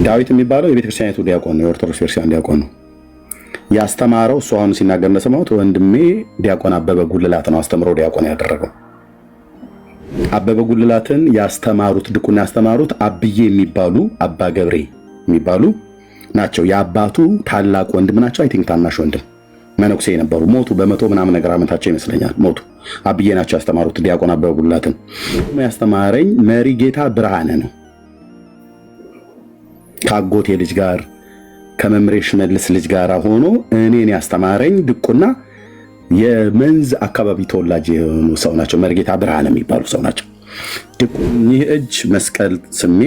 ዳዊት የሚባለው የቤተክርስቲያኒቱ ዲያቆን ነው፣ የኦርቶዶክስ ቤተክርስቲያን ዲያቆን ነው። ያስተማረው እሱ አሁን ሲናገር እንደሰማሁት ወንድሜ ዲያቆን አበበ ጉልላት ነው አስተምሮ ዲያቆን ያደረገው። አበበ ጉልላትን ያስተማሩት ድቁና ያስተማሩት አብዬ የሚባሉ አባ ገብሬ የሚባሉ ናቸው። የአባቱ ታላቅ ወንድም ናቸው። አይ ቲንክ ታናሽ ወንድም መነኩሴ የነበሩ ሞቱ። በመቶ ምናምን ነገር ዓመታቸው ይመስለኛል ሞቱ። አብዬ ናቸው ያስተማሩት ዲያቆን አበበ ጉልላትን። ያስተማረኝ መሪ ጌታ ብርሃነ ነው። ከአጎቴ ልጅ ጋር ከመምሬ ሽመልስ ልጅ ጋር ሆኖ እኔን ያስተማረኝ ድቁና የመንዝ አካባቢ ተወላጅ የሆኑ ሰው ናቸው። መርጌታ ብርሃነ የሚባሉ ሰው ናቸው። ይህ እጅ መስቀል ስሜ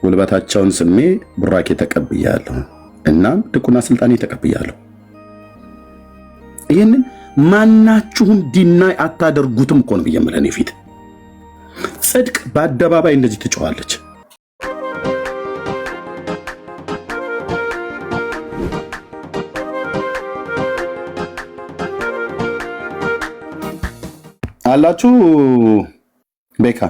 ጉልበታቸውን ስሜ ቡራኬ ተቀብያለሁ። እናም ድቁና ስልጣኔ ተቀብያለሁ። ይህንን ማናችሁም ዲናይ አታደርጉትም እኮ ነው ብየምለን ፊት ጽድቅ በአደባባይ እንደዚህ ትጮኻለች። አላችሁ ቤካ?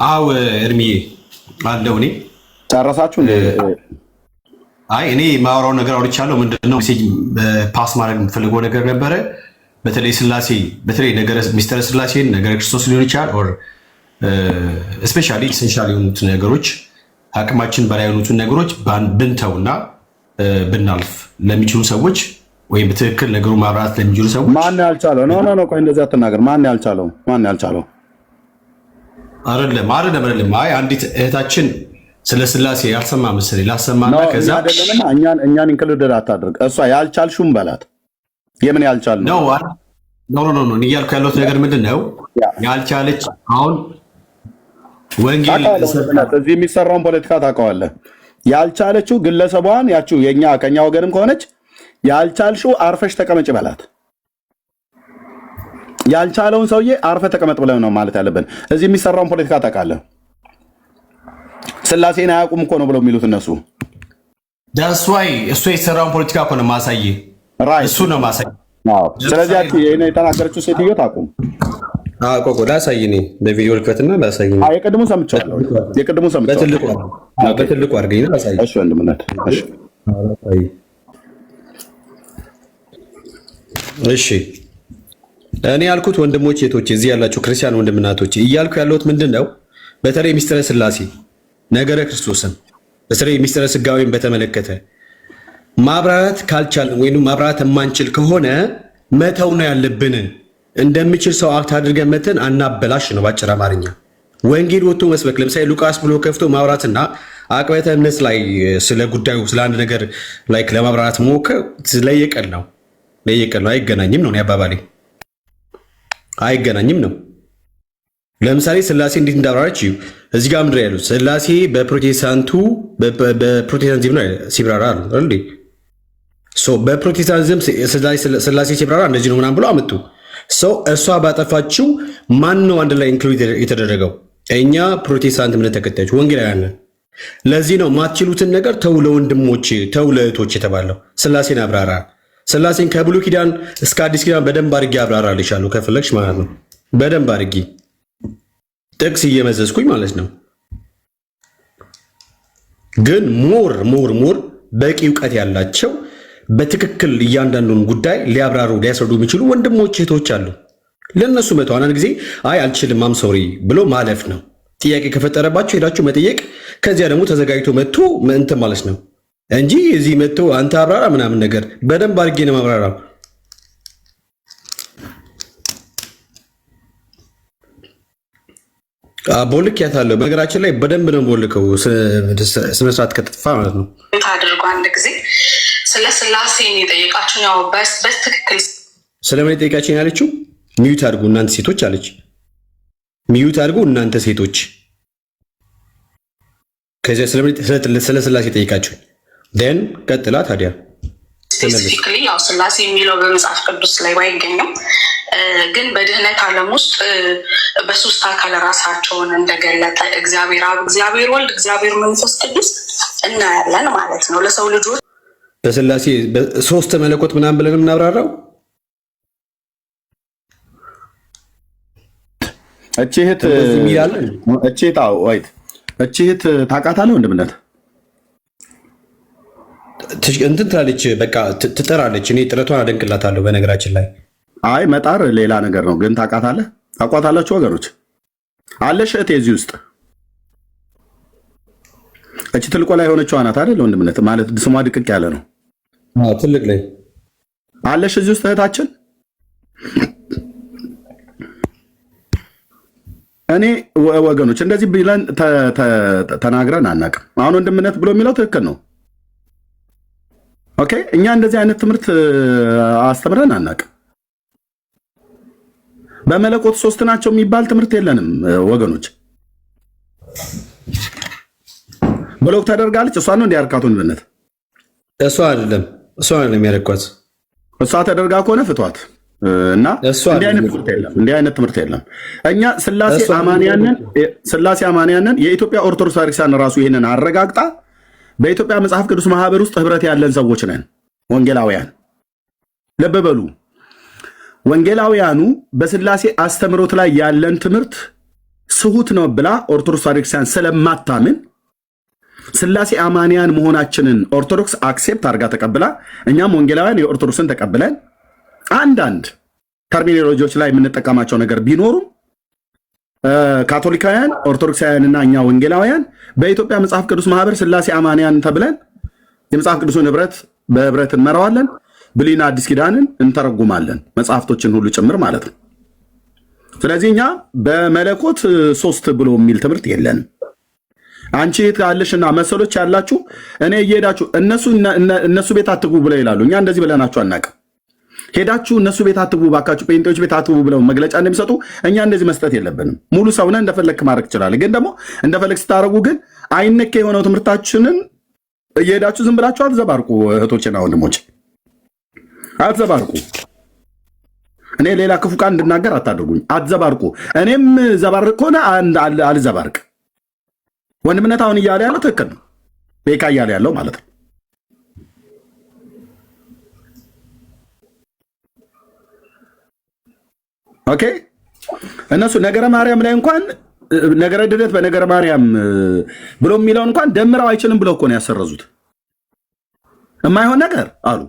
አው እርሚዬ አለው። እኔ ጨረሳችሁ? አይ እኔ ማወራው ነገር አውርቻለሁ። ምንድነው ሜሴጅ ፓስ ማድረግ የምፈልገው ነገር ነበረ። በተለይ ስላሴ በተለይ ነገረ ሚስጥረ ስላሴን ነገረ ክርስቶስ ሊሆን ይችላል ኦር ስፔሻሊ ኢሴንሻል የሆኑት ነገሮች አቅማችን በላይ የሆኑትን ነገሮች ብንተውና ብናልፍ ለሚችሉ ሰዎች ወይም በትክክል ነገሩ ማብራት ለሚችሉ ሰዎች ማን ያልቻለው? ኖ ቆይ እንደዛ አትናገር። ማን ያልቻለው? አይደለም። አይ አንዲት እህታችን ስለ ስላሴ ያልሰማ መሰለኝ ላሰማና ከዛ እኛን ኢንክሉድድ አታድርግ። እሷ ያልቻልሽም በላት። የምን ያልቻል ነው? ኖ እያልኩ ያለሁት ነገር ምንድን ነው? ያልቻለች አሁን ወንጌል እዚህ የሚሰራውን ፖለቲካ ታውቀዋለህ። ያልቻለችው ግለሰቧን ያችሁ ከኛ ወገንም ከሆነች ያልቻልሽው አርፈሽ ተቀመጭ በላት። ያልቻለውን ሰውዬ አርፈ ተቀመጥ ብለን ነው ማለት ያለብን። እዚህ የሚሰራውን ፖለቲካ ታውቃለህ። ስላሴን አያውቁም እኮ ነው ብለው የሚሉት እነሱ። ዳስ ዋይ እሱ የሰራውን ፖለቲካ እኮ ነው ማሳየ እሱ ነው ማሳየ። ስለዚህ እኔ የተናገረችው ሴትዮ ታቁም። ቆቆ ላሳይ እኔ በቪዲዮ ልክፈትና ላሳይ። የቅድሙን ሰምቻለሁ። በትልቁ አድርገኝ ላሳይ። እሺ ወንድምነት እሺ እኔ ያልኩት ወንድሞች እህቶች እዚህ ያላችሁ ክርስቲያን ወንድምናቶች እያልኩ ያለሁት ምንድነው በተለይ ሚስጥረ ስላሴ ነገረ ክርስቶስን በተለይ ሚስጥረ ስጋዌን በተመለከተ ማብራራት ካልቻልን ወይም ማብራራት የማንችል ከሆነ መተው ነው ያለብን። እንደምችል ሰው አክት አድርገን መተን አናበላሽ ነው ባጭር አማርኛ። ወንጌል ወጥቶ መስበክ ለምሳሌ ሉቃስ ብሎ ከፍቶ ማብራትና አቅበተ እምነት ላይ ስለ ጉዳዩ ስለ አንድ ነገር ላይ ለማብራራት ሞከር ለየቀል ነው አይገናኝም ነው ያባባሌ። አይገናኝም ነው። ለምሳሌ ስላሴ እንዴት እንዳብራራች እዚህ ጋር ምንድን ያሉት ስላሴ በፕሮቴስታንቲዝም ነው ሲብራራ አሉ እንዴ። በፕሮቴስታንቲዝም ስላሴ ሲብራራ እንደዚህ ነው ምናምን ብሎ አመጡ። እሷ ባጠፋችው ማን ነው አንድ ላይ ኢንክሉድ የተደረገው? እኛ ፕሮቴስታንት እምነት ተከታዮች ወንጌላውያን ነን። ለዚህ ነው ማትችሉትን ነገር ተው ለወንድሞች ተው ለእህቶች የተባለው። ስላሴን አብራራ። ስላሴን ከብሉይ ኪዳን እስከ አዲስ ኪዳን በደንብ አድርጌ አብራራልሻለሁ ከፈለግሽ ማለት ነው። በደንብ አድርጌ ጥቅስ እየመዘዝኩኝ ማለት ነው። ግን ሞር በቂ እውቀት ያላቸው በትክክል እያንዳንዱን ጉዳይ ሊያብራሩ ሊያስረዱ የሚችሉ ወንድሞች እህቶች አሉ። ለእነሱ መተው አንዳንድ ጊዜ አይ አልችልም አም ሶሪ ብሎ ማለፍ ነው። ጥያቄ ከፈጠረባቸው ሄዳችሁ መጠየቅ፣ ከዚያ ደግሞ ተዘጋጅቶ መጥቶ እንትን ማለት ነው እንጂ እዚህ መጥቶ አንተ አብራራ ምናምን ነገር በደንብ አድርጌ ነው ማብራራ። ቦልኬያታለሁ በነገራችን ላይ በደንብ ነው ቦልከው ስነ ስርዓት ከተጠፋ ማለት ነው። ታድርጉ አንድ ጊዜ ስለ ስላሴን የጠየቃችሁን ያው በትክክል ስለምን የጠየቃችሁን ያለችው ሚዩት አድርጉ እናንተ ሴቶች አለች። ሚዩት አድርጉ እናንተ ሴቶች። ከዚያ ስለ ስላሴ ጠይቃችሁኝ ደን ቀጥላ ታዲያ ስፔሲፊክሊ ያው ስላሴ የሚለው በመጽሐፍ ቅዱስ ላይ ባይገኝም ግን በድህነት ዓለም ውስጥ በሶስት አካል ራሳቸውን እንደገለጠ እግዚአብሔር አብ፣ እግዚአብሔር ወልድ፣ እግዚአብሔር መንፈስ ቅዱስ እናያለን ማለት ነው። ለሰው ልጆች በስላሴ ሶስት መለኮት ምናምን ብለን የምናብራራው እቺ እህት ታውቃታለህ? ወንድምነት እንትን ትላለች፣ በቃ ትጠራለች። እኔ ጥረቷን አደንቅላታለሁ። በነገራችን ላይ አይ መጣር ሌላ ነገር ነው። ግን ታውቃታለህ? ታውቋታላችሁ ወገኖች? አለሽ እህቴ እዚህ ውስጥ እቺ ትልቆ ላይ የሆነችው ናት አይደል? ወንድምነት ማለት ስሟ ድቅቅ ያለ ነው። ትልቅ ላይ አለሽ እዚህ ውስጥ እህታችን። እኔ ወገኖች እንደዚህ ብለን ተናግረን አናውቅም። አሁን ወንድምነት ብሎ የሚለው ትክክል ነው። ኦኬ፣ እኛ እንደዚህ አይነት ትምህርት አስተምረን አናውቅም። በመለኮት ሶስት ናቸው የሚባል ትምህርት የለንም ወገኖች። ብሎክ ተደርጋለች። እሷ ነው እንዲያርካቱ ወንድምነት፣ እሷ አይደለም ያደረኳት። እሷ ተደርጋ ከሆነ ፍቷት እና እንዲህ አይነት ትምህርት የለም። እኛ ስላሴ አማንያንን የኢትዮጵያ ኦርቶዶክስ ቤተክርስቲያን ራሱ ይህንን አረጋግጣ በኢትዮጵያ መጽሐፍ ቅዱስ ማህበር ውስጥ ህብረት ያለን ሰዎች ነን ወንጌላውያን። ልብ በሉ፣ ወንጌላውያኑ በስላሴ አስተምሮት ላይ ያለን ትምህርት ስሁት ነው ብላ ኦርቶዶክስ ቤተክርስቲያን ስለማታምን ስላሴ አማንያን መሆናችንን ኦርቶዶክስ አክሴፕት አድርጋ ተቀብላ እኛም ወንጌላውያን የኦርቶዶክስን ተቀብለን አንዳንድ ተርሚኖሎጂዎች ላይ የምንጠቀማቸው ነገር ቢኖሩም ካቶሊካውያን፣ ኦርቶዶክሳውያንና እኛ ወንጌላውያን በኢትዮጵያ መጽሐፍ ቅዱስ ማህበር ስላሴ አማንያን ተብለን የመጽሐፍ ቅዱስን በህብረት እንመራዋለን። ብሉይና አዲስ ኪዳንን እንተረጉማለን፣ መጽሐፍቶችን ሁሉ ጭምር ማለት ነው። ስለዚህ እኛ በመለኮት ሶስት ብሎ የሚል ትምህርት የለንም። አንቺ ካለሽና መሰሎች ያላችሁ እኔ እየሄዳችሁ እነሱ ቤት አትግቡ ብለው ይላሉ። እኛ እንደዚህ ብለናችሁ አናውቅም። ሄዳችሁ እነሱ ቤት አትግቡ ባካችሁ፣ ጴንጤዎች ቤት አትግቡ ብለው መግለጫ እንደሚሰጡ እኛ እንደዚህ መስጠት የለብንም። ሙሉ ሰውነ እንደፈለክ ማድረግ ትችላለህ። ግን ደግሞ እንደፈለክ ስታደርጉ ግን አይነኬ የሆነው ትምህርታችንን እየሄዳችሁ ዝም ብላችሁ አትዘባርቁ። እህቶችና ወንድሞች አትዘባርቁ። እኔ ሌላ ክፉ ቃል እንድናገር አታድርጉኝ። አትዘባርቁ። እኔም ዘባርቅ ከሆነ አልዘባርቅ። ወንድምነት አሁን እያለ ያለው ትክክል ነው። ቤካ እያለ ያለው ማለት ነው። ኦኬ፣ እነሱ ነገረ ማርያም ላይ እንኳን ነገረ ድነት በነገረ ማርያም ብሎ የሚለውን እንኳን ደምረው አይችልም ብለው እኮ ነው ያሰረዙት። የማይሆን ነገር አሉ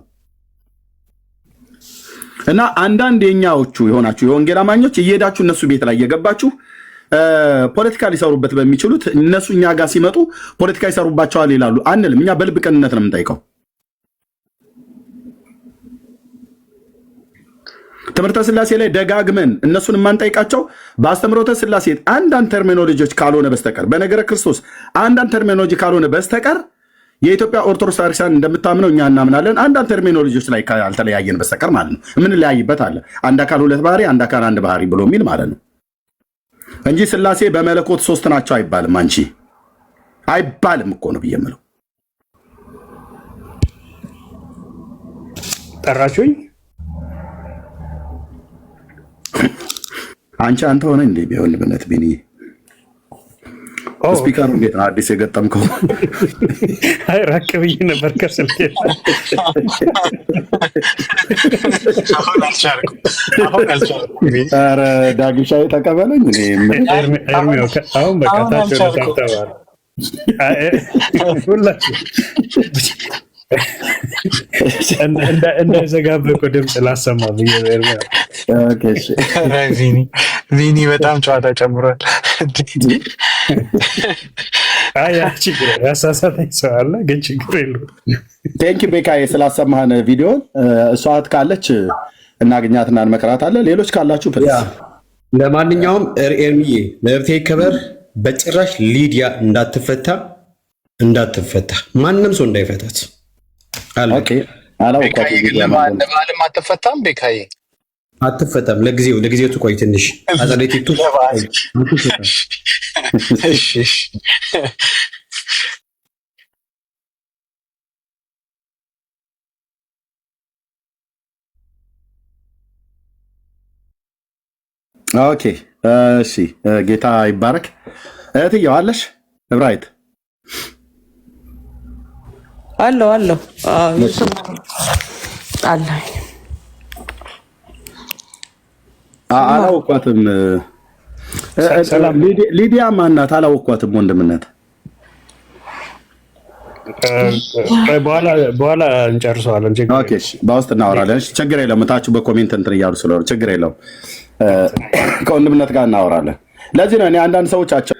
እና አንዳንድ የኛዎቹ የሆናችሁ የወንጌል አማኞች እየሄዳችሁ እነሱ ቤት ላይ እየገባችሁ ፖለቲካ ሊሰሩበት በሚችሉት እነሱ እኛ ጋር ሲመጡ ፖለቲካ ይሰሩባቸዋል ይላሉ አንልም። እኛ በልብ ቅንነት ነው የምንጠይቀው። ትምህርተ ስላሴ ላይ ደጋግመን እነሱን የማንጠይቃቸው በአስተምሮተ ስላሴ አንዳንድ ተርሚኖሎጂዎች ካልሆነ በስተቀር በነገረ ክርስቶስ አንዳንድ ተርሚኖሎጂ ካልሆነ በስተቀር የኢትዮጵያ ኦርቶዶክስ ቤተክርስቲያን እንደምታምነው እኛ እናምናለን። አንዳንድ ተርሚኖሎጂዎች ላይ ካልተለያየን በስተቀር ማለት ነው። የምንለያይበት አለ። አንድ አካል ሁለት ባህሪ፣ አንድ አካል አንድ ባህሪ ብሎ የሚል ማለት ነው እንጂ ስላሴ በመለኮት ሶስት ናቸው አይባልም። አንቺ አይባልም እኮ ነው ብዬ የምለው። ጠራችሁኝ? አንተ ሆነ እንዴ ቢሆን ልብነት ቢኒ ስፒከሩ እንዴት ነው አዲስ የገጠምከው? አይ ራቅ ብዬ ነበር ከስልኬ። አሁን አልቻልኩም። ኧረ ዳግሻዬ ተቀበለኝ። አሁን በቃ ታቸው ተባለ። ሁላችሁ እንዳይዘጋብህ እኮ ድምፅ ላሰማ ብዬ ቪኒ በጣም ጨዋታ ጨምሯል። ችግር ያሳሳተኝ ሰው አለ፣ ግን ችግር የለውም። ቴንኪ ቤካዬ ስላሰማህን ቪዲዮን። እሷት ካለች እናገኛትና እንመክራታለን። ሌሎች ካላችሁ ለማንኛውም ኤርሚዬ መብቴ ይከበር። በጭራሽ ሊዲያ እንዳትፈታ ማንም ሰው እንዳይፈታት ለማለም አትፈታም። ቤካዬ አትፈታም። ለጊዜው ትቆይ ትንሽ አዘለቲቱ ኦኬ እሺ፣ ጌታ ይባረክ። እህትየው አለሽ እብራይት? አለው አለ አላውቃትም። ሰላም ሊዲያ ማናት? አላወኳትም ወንድምነት። በኋላ እንጨርሰዋለን። ኦኬ በውስጥ እናወራለን። ችግር የለውም። ታችሁ በኮሜንት እንትን እያሉ ስለሆነ ችግር የለውም። ከወንድምነት ጋር እናወራለን። ለዚህ ነው እኔ አንዳንድ ሰዎቻቸው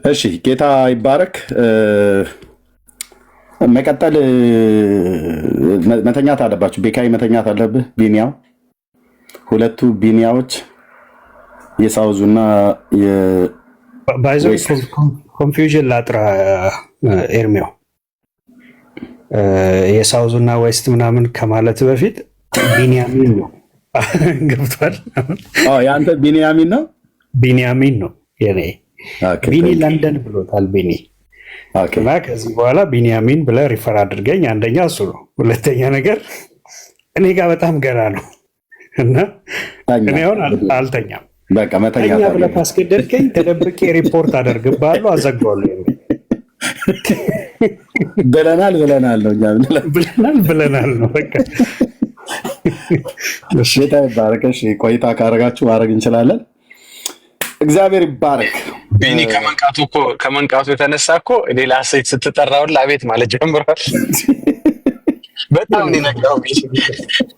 እሺ ጌታ ይባረክ መቀጠል መተኛት አለባችሁ። ቤካይ መተኛት አለብህ። ቢኒያው ሁለቱ ቢኒያዎች የሳውዙና ባይዘው ኮንፊውዥን ላጥራ ኤርሚያው የሳውዙና ዌስት ምናምን ከማለት በፊት ቢኒያሚን ነው። ገብቷል? የአንተ ቢኒያሚን ነው። ቢኒያሚን ነው የኔ። ቢኒ ለንደን ብሎታል ቢኒ እና ከዚህ በኋላ ቢኒያሚን ብለህ ሪፈር አድርገኝ። አንደኛ እሱ ነው። ሁለተኛ ነገር እኔ ጋር በጣም ገና ነው እና እኔ አሁን አልተኛም። በቃ መተኛ ብለህ ካስገደድከኝ ተደብቄ ሪፖርት አደርግብሃለሁ፣ አዘጋዋለሁ። ብለናል ነው ብለናል ነው በቃ። ጌታ ይባረክ። ቆይታ ካረጋችሁ ማድረግ እንችላለን። እግዚአብሔር ይባረክ። ቢኒ ከመንቃቱ የተነሳ እኮ ሌላ ሴት ስትጠራውላ አቤት ማለት ጀምሯል። በጣም ነቃው ቢኒ።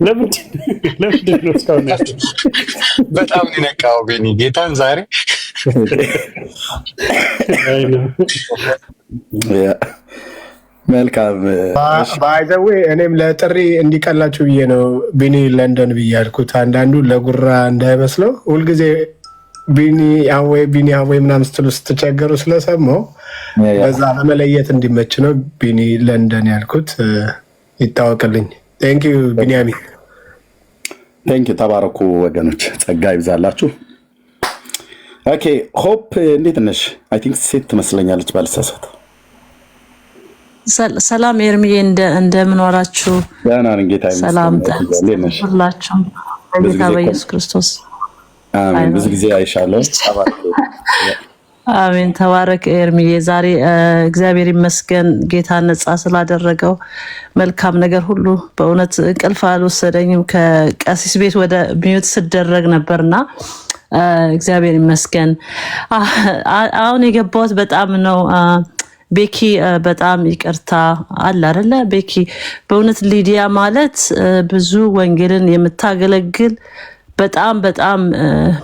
ለምንድን ነው እስካሁን በጣም ነቃው ቢኒ ጌታን ዛሬ መልካም ባይዘዌ እኔም ለጥሪ እንዲቀላችሁ ብዬ ነው ቢኒ ለንደን ብዬ ያልኩት። አንዳንዱ ለጉራ እንዳይመስለው ሁልጊዜ ቢኒ አወይ ምናምን ስትሉ ስትቸገሩ ስለሰማው በዛ ለመለየት እንዲመች ነው ቢኒ ለንደን ያልኩት። ይታወቅልኝ። ቴንኪዩ ቢኒያሚን። ቴንኪዩ። ተባረኩ ወገኖች፣ ጸጋ ይብዛላችሁ። ኦኬ ሆፕ እንዴት ነሽ? አይ ቲንክ ሴት ትመስለኛለች ባልሳሳት። ሰላም ኤርሚዬ፣ እንደምን ዋላችሁ? ደህና ነኝ ጌታ ይመስገን። ሰላም ሁላችሁም በጌታ በኢየሱስ ክርስቶስ አሜን። ብዙ ጊዜ አይሻለሁ። አሜን። ተባረክ ኤርሚዬ። ዛሬ እግዚአብሔር ይመስገን ጌታ ነጻ ስላደረገው መልካም ነገር ሁሉ። በእውነት እንቅልፍ አልወሰደኝም። ከቀሲስ ቤት ወደ ሚዩት ስደረግ ነበርና እግዚአብሔር ይመስገን። አሁን የገባሁት በጣም ነው። ቤኪ በጣም ይቅርታ አለ አይደለ? ቤኪ በእውነት ሊዲያ ማለት ብዙ ወንጌልን የምታገለግል በጣም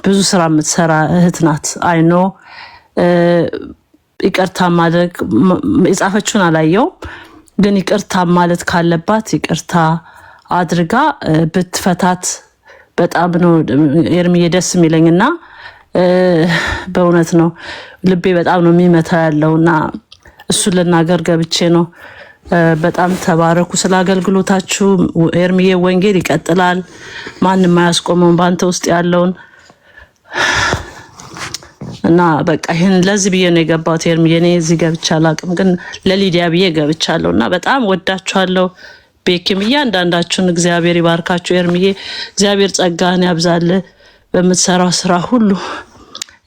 ብዙ ስራ የምትሰራ እህት ናት። አይኖ ይቅርታ ማድረግ የጻፈችውን አላየውም፣ ግን ይቅርታ ማለት ካለባት ይቅርታ አድርጋ ብትፈታት በጣም ነው ኤርሚዬ ደስ የሚለኝና በእውነት ነው ልቤ በጣም ነው የሚመታው ያለውና እሱን ልናገር ገብቼ ነው። በጣም ተባረኩ ስለ አገልግሎታችሁ። ኤርሚዬ ወንጌል ይቀጥላል፣ ማንም አያስቆመውም ባንተ ውስጥ ያለውን እና በቃ ይሄን ለዚህ ብዬ ነው የገባሁት። ኤርሚዬ እኔ እዚህ ገብቻ አላቅም፣ ግን ለሊዲያ ብዬ ገብቻለሁ እና በጣም ወዳችኋለሁ። ቤኪም እያንዳንዳችሁን እግዚአብሔር ይባርካችሁ። ኤርሚዬ እግዚአብሔር ጸጋህን ያብዛል በምትሰራው ስራ ሁሉ።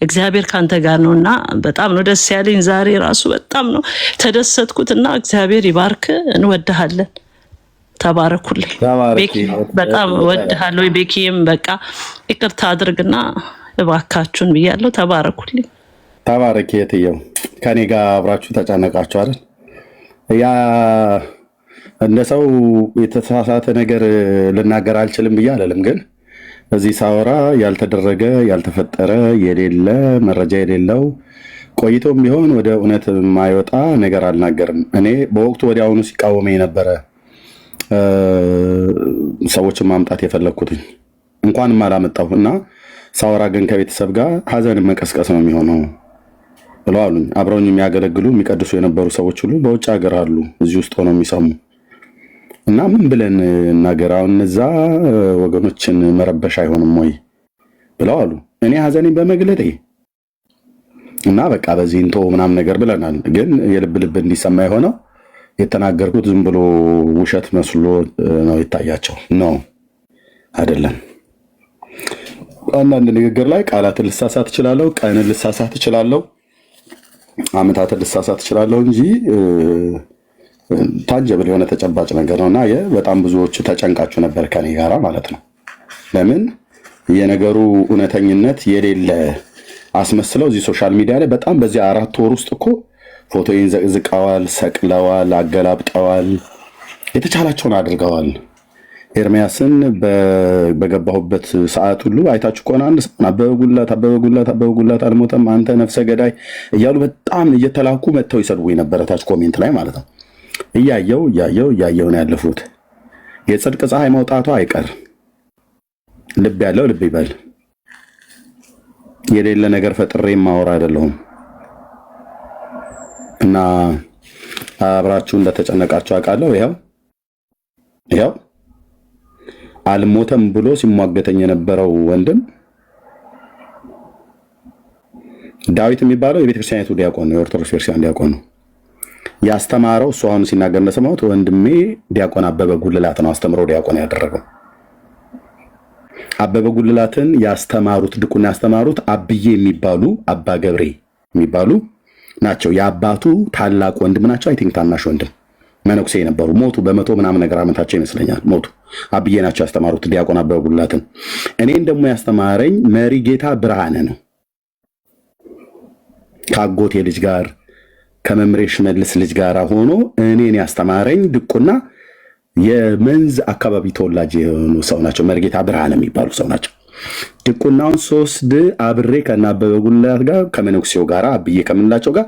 እግዚአብሔር ካንተ ጋር ነውና በጣም ነው ደስ ያለኝ ዛሬ ራሱ በጣም ነው ተደሰትኩትና እግዚአብሔር ይባርክ። እንወድሃለን። ተባረኩልኝ። ቤኪ በጣም ወድሃለሁ። ቤኪም በቃ ይቅርታ አድርግና እባካችሁን ብያለሁ። ተባረኩልኝ። ተባረክ። የትየው ከኔ ጋር አብራችሁ ተጨነቃችሁ አይደል? ያ እንደ ሰው የተሳሳተ ነገር ልናገር አልችልም ብዬ አለለም፣ ግን እዚህ ሳወራ ያልተደረገ ያልተፈጠረ የሌለ መረጃ የሌለው ቆይቶም ቢሆን ወደ እውነት የማይወጣ ነገር አልናገርም። እኔ በወቅቱ ወዲያውኑ ሲቃወመ የነበረ ሰዎችን ማምጣት የፈለግኩትኝ እንኳንም አላመጣሁ እና ሳወራ ግን ከቤተሰብ ጋር ሀዘን መቀስቀስ ነው የሚሆነው ብለው አሉኝ። አብረውኝ የሚያገለግሉ የሚቀድሱ የነበሩ ሰዎች ሁሉ በውጭ ሀገር አሉ፣ እዚህ ውስጥ ሆነው የሚሰሙ እና ምን ብለን እናገር? አሁን እነዛ ወገኖችን መረበሽ አይሆንም ወይ ብለው አሉ። እኔ ሀዘኔን በመግለጤ እና በቃ በዚህ እንቶ ምናምን ነገር ብለናል። ግን የልብ እንዲሰማ የሆነው የተናገርኩት ዝም ብሎ ውሸት መስሎ ነው ይታያቸው ነው አይደለም። አንዳንድ ንግግር ላይ ቃላትን ልሳሳት እችላለሁ፣ ቀንን ልሳሳት እችላለሁ፣ አመታትን ልሳሳት እችላለሁ እንጂ ታንጀብል የሆነ ተጨባጭ ነገር ነውና በጣም ብዙዎቹ ተጨንቃችሁ ነበር ከኔ ጋራ ማለት ነው። ለምን የነገሩ እውነተኝነት የሌለ አስመስለው እዚህ ሶሻል ሚዲያ ላይ በጣም በዚህ 4 ወር ውስጥ እኮ ፎቶዬን ዘቅዝቀዋል፣ ሰቅለዋል፣ አገላብጠዋል፣ የተቻላቸውን አድርገዋል። ኤርሚያስን በገባሁበት ሰዓት ሁሉ አይታችሁ ከሆነ አንድ ሰው አበበ ጉላት አልሞተም፣ አንተ ነፍሰ ገዳይ እያሉ በጣም እየተላኩ መጥተው ይሰድቡኝ ነበረ፣ ታች ኮሜንት ላይ ማለት ነው። እያየው ነው ያለፉት። የጽድቅ ፀሐይ መውጣቷ አይቀር። ልብ ያለው ልብ ይበል። የሌለ ነገር ፈጥሬ ማወራ አይደለሁም እና አብራችሁ እንደተጨነቃችሁ አውቃለሁ። ይኸው አልሞተም ብሎ ሲሟገተኝ የነበረው ወንድም ዳዊት የሚባለው የቤተክርስቲያኒቱ ዲያቆን ነው፣ የኦርቶዶክስ ቤተክርስቲያን ዲያቆን ነው። ያስተማረው እሱ አሁን ሲናገር እንደሰማሁት ወንድሜ ዲያቆን አበበ ጉልላት ነው አስተምሮ ዲያቆን ያደረገው። አበበ ጉልላትን ያስተማሩት ድቁና ያስተማሩት አብዬ የሚባሉ አባ ገብሬ የሚባሉ ናቸው። የአባቱ ታላቅ ወንድም ናቸው። አይ ቲንክ ታናሽ ወንድም መነኩሴ የነበሩ ሞቱ። በመቶ ምናምን ነገር ዓመታቸው ይመስለኛል ሞቱ። አብዬ ናቸው ያስተማሩት ዲያቆን አበበ ጉልላትን። እኔን ደግሞ ያስተማረኝ መሪ ጌታ ብርሃነ ነው። ከአጎቴ ልጅ ጋር ከመምሬ ሽመልስ ልጅ ጋር ሆኖ እኔን ያስተማረኝ ድቁና የመንዝ አካባቢ ተወላጅ የሆኑ ሰው ናቸው። መርጌታ ብርሃነ የሚባሉ ሰው ናቸው። ድቁናውን 3 አብሬ ከናበበ ጉልላት ጋር ከመነኩሴው ጋር አብዬ ከምንላቸው ጋር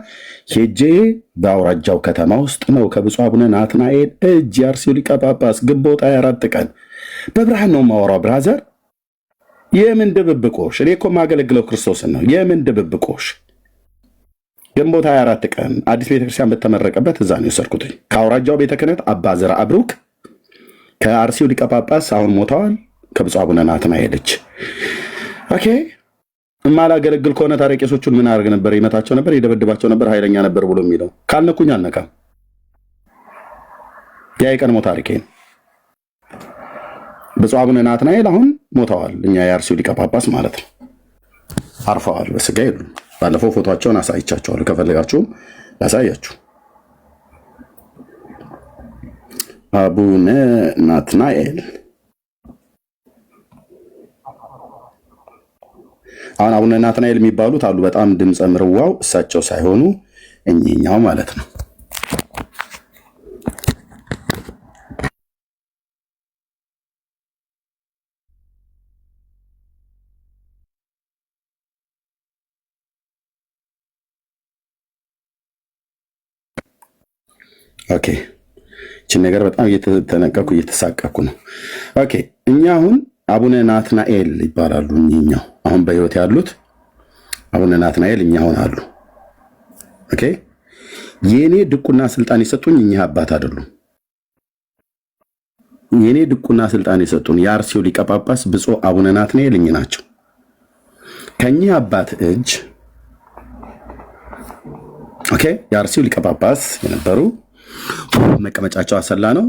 ሄጄ በአውራጃው ከተማ ውስጥ ነው ከብፁዕ አቡነ ናትናኤል እጅ የአርሲው ሊቀ ጳጳስ ግንቦት 24 ቀን በብርሃን ነው የማወራው። ብራዘር የምን ድብብቆሽ? እኔ እኮ የማገለግለው ክርስቶስን ነው። የምን ድብብቆሽ? ግንቦት 24 ቀን አዲስ ቤተክርስቲያን በተመረቀበት እዛ ነው የወሰድኩት። ከአውራጃው ቤተ ክህነት አባ ዘርዓ ብሩክ ከአርሲው ሊቀ ጳጳስ አሁን ሞተዋል ከብፁዕ አቡነ ናትናኤል እጅ። ኦኬ የማላገለግል ከሆነ ታዲያ ቄሶቹን ምን አደርግ ነበር? ይመታቸው ነበር፣ ይደበድባቸው ነበር፣ ኃይለኛ ነበር ብሎ የሚለው ካልነኩኝ አልነካም። ያ የቀድሞ ታሪኬ ነው። ብፁዕ አቡነ ናትናኤል አሁን ሞተዋል። እኛ የአርሲው ሊቀ ጳጳስ ማለት ነው። አርፈዋል፣ በስጋ የሉም። ባለፈው ፎቶቸውን አሳይቻቸዋለሁ። ከፈለጋችሁም ያሳያችሁ። አቡነ ናትናኤል አሁን አቡነ ናትናኤል የሚባሉት አሉ። በጣም ድምፀ ምርዋው እሳቸው ሳይሆኑ እኚኛው ማለት ነው። ኦኬ እቺ ነገር በጣም እየተጠነቀኩ እየተሳቀኩ ነው። ኦኬ እኛ አሁን አቡነ ናትናኤል ይባላሉ። እኛው አሁን በህይወት ያሉት አቡነ ናትናኤል እኛ አሁን አሉ። ኦኬ የኔ ድቁና ስልጣን የሰጡኝ እኚህ አባት አይደሉም። የኔ ድቁና ስልጣን የሰጡን የአርሲው ሊቀ ጳጳስ ብፁዕ አቡነ ናትናኤል እኚህ ናቸው። ከኚህ አባት እጅ ኦኬ የአርሲው ሊቀ ጳጳስ የነበሩ መቀመጫቸው አሰላ ነው።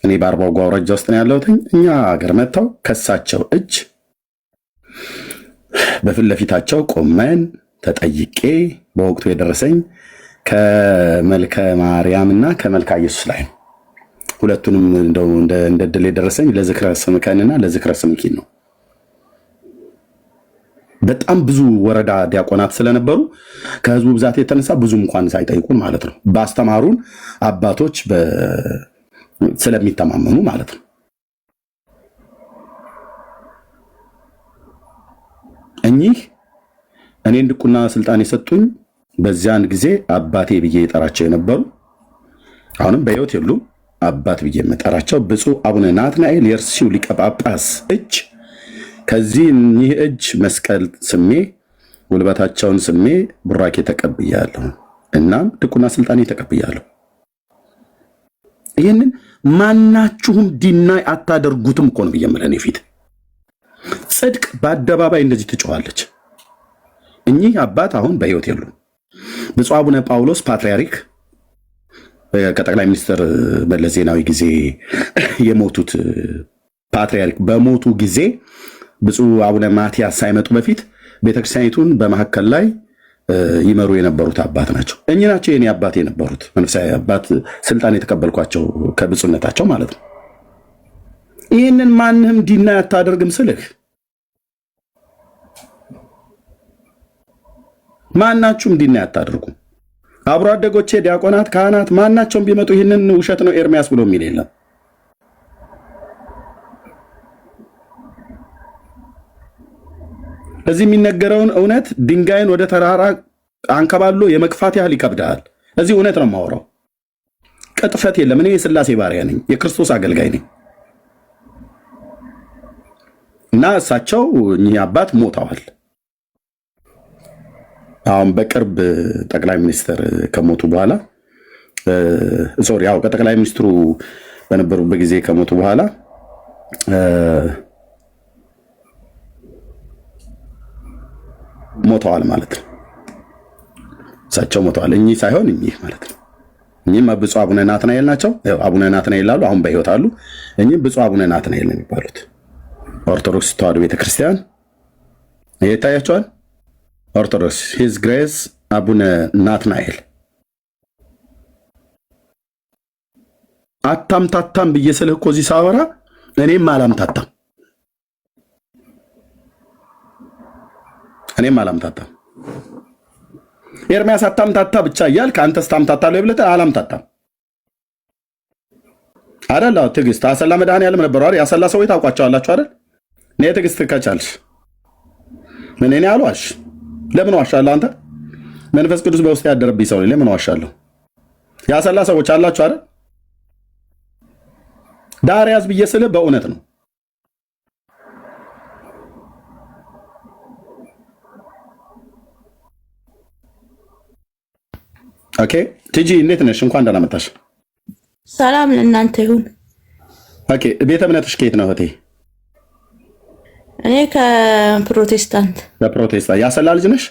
እኔ በአርባው አውራጃ ውስጥ ነው ያለሁት። እኛ ሀገር መጥተው ከሳቸው እጅ በፊት ለፊታቸው ቆመን ተጠይቄ በወቅቱ የደረሰኝ ከመልከ ማርያምና ከመልካ ኢየሱስ ላይ ነው። ሁለቱንም እንደ ድል የደረሰኝ ለዝክረ ስምከንና ለዝክረ ስምኪን ነው። በጣም ብዙ ወረዳ ዲያቆናት ስለነበሩ ከህዝቡ ብዛት የተነሳ ብዙ እንኳን ሳይጠይቁን ማለት ነው ባስተማሩን አባቶች ስለሚተማመኑ ማለት ነው። እኚህ እኔን ድቁና ስልጣን የሰጡኝ በዚያን ጊዜ አባቴ ብዬ የጠራቸው የነበሩ አሁንም በህይወት የሉም። አባት ብዬ የምጠራቸው ብፁዕ አቡነ ናትናኤል የአርሲው ሊቀ ጳጳስ እጅ ከዚህ እኚህ እጅ መስቀል ስሜ ጉልበታቸውን ስሜ ቡራኬ ተቀብያለሁ። እናም ድቁና ስልጣኔ ተቀብያለሁ። ይህንን ማናችሁም ዲናይ አታደርጉትም እኮ ነው ብየምለን ፊት ጽድቅ በአደባባይ እንደዚህ ትጮኻለች። እኚህ አባት አሁን በህይወት የሉም። ብፁዕ አቡነ ጳውሎስ ፓትርያርክ ከጠቅላይ ሚኒስትር መለስ ዜናዊ ጊዜ የሞቱት ፓትርያርክ በሞቱ ጊዜ ብፁዕ አቡነ ማትያስ ሳይመጡ በፊት ቤተክርስቲያኒቱን በመካከል ላይ ይመሩ የነበሩት አባት ናቸው። እኚህ ናቸው የኔ አባት የነበሩት መንፈሳዊ አባት ስልጣን የተቀበልኳቸው ከብፁዕነታቸው ማለት ነው። ይህንን ማንም ዲና አታደርግም ስልህ ማናችሁም ዲና ያታደርጉ። አብሮ አደጎቼ ዲያቆናት፣ ካህናት ማናቸውም ቢመጡ ይህንን ውሸት ነው ኤርሚያስ ብሎ የሚል የለም። እዚህ የሚነገረውን እውነት ድንጋይን ወደ ተራራ አንከባሎ የመግፋት ያህል ይከብዳል። እዚህ እውነት ነው የማወራው፣ ቅጥፈት የለም። እኔ የሥላሴ ባሪያ ነኝ፣ የክርስቶስ አገልጋይ ነኝ እና እሳቸው እኚህ አባት ሞተዋል። አሁን በቅርብ ጠቅላይ ሚኒስትር ከሞቱ በኋላ ያው ከጠቅላይ ሚኒስትሩ በነበሩበት ጊዜ ከሞቱ በኋላ ሞተዋል ማለት ነው። እሳቸው ሞተዋል፣ እኚህ ሳይሆን እኚህ ማለት ነው። እኚህም ብፁዕ አቡነ ናትናኤል ናቸው። አቡነ ናትናኤል ላሉ አሁን በሕይወት አሉ። እኚህም ብፁዕ አቡነ ናትናኤል ነው የሚባሉት። ኦርቶዶክስ ተዋሕዶ ቤተክርስቲያን ይታያቸዋል። ኦርቶዶክስ ሂዝ ግሬስ አቡነ ናትናኤል። አታምታታም ብዬ ስልህ እኮ እዚህ ሳወራ እኔም አላምታታም ኤርሚያስ አታምታታ ብቻ እያልክ አንተስ ታምታታለህ ብለህ አላምታታም አይደል? ትዕግስት አሰላ መድኃኔዓለም ነበሩ አይደል? ያሰላ ሰዎች ታውቋቸዋላችሁ አይደል? እኔ ትዕግስት ከቻልሽ ምን እኔ አልዋሽ። ለምን ዋሻለሁ? አንተ መንፈስ ቅዱስ በውስጥ ያደረብኝ ሰው ለምን ዋሻለሁ? ያሰላ ሰዎች አላችሁ አይደል? ዳርያስ ብዬ ስልህ በእውነት ነው። ኦኬ ቲጂ እንዴት ነሽ? እንኳን ደህና መጣሽ። ሰላም ለእናንተ ይሁን። ኦኬ ቤተ እምነትሽ ከየት ነው እህቴ? እኔ ከፕሮቴስታንት። ከፕሮቴስታንት። ያሰላ ልጅ ነሽ?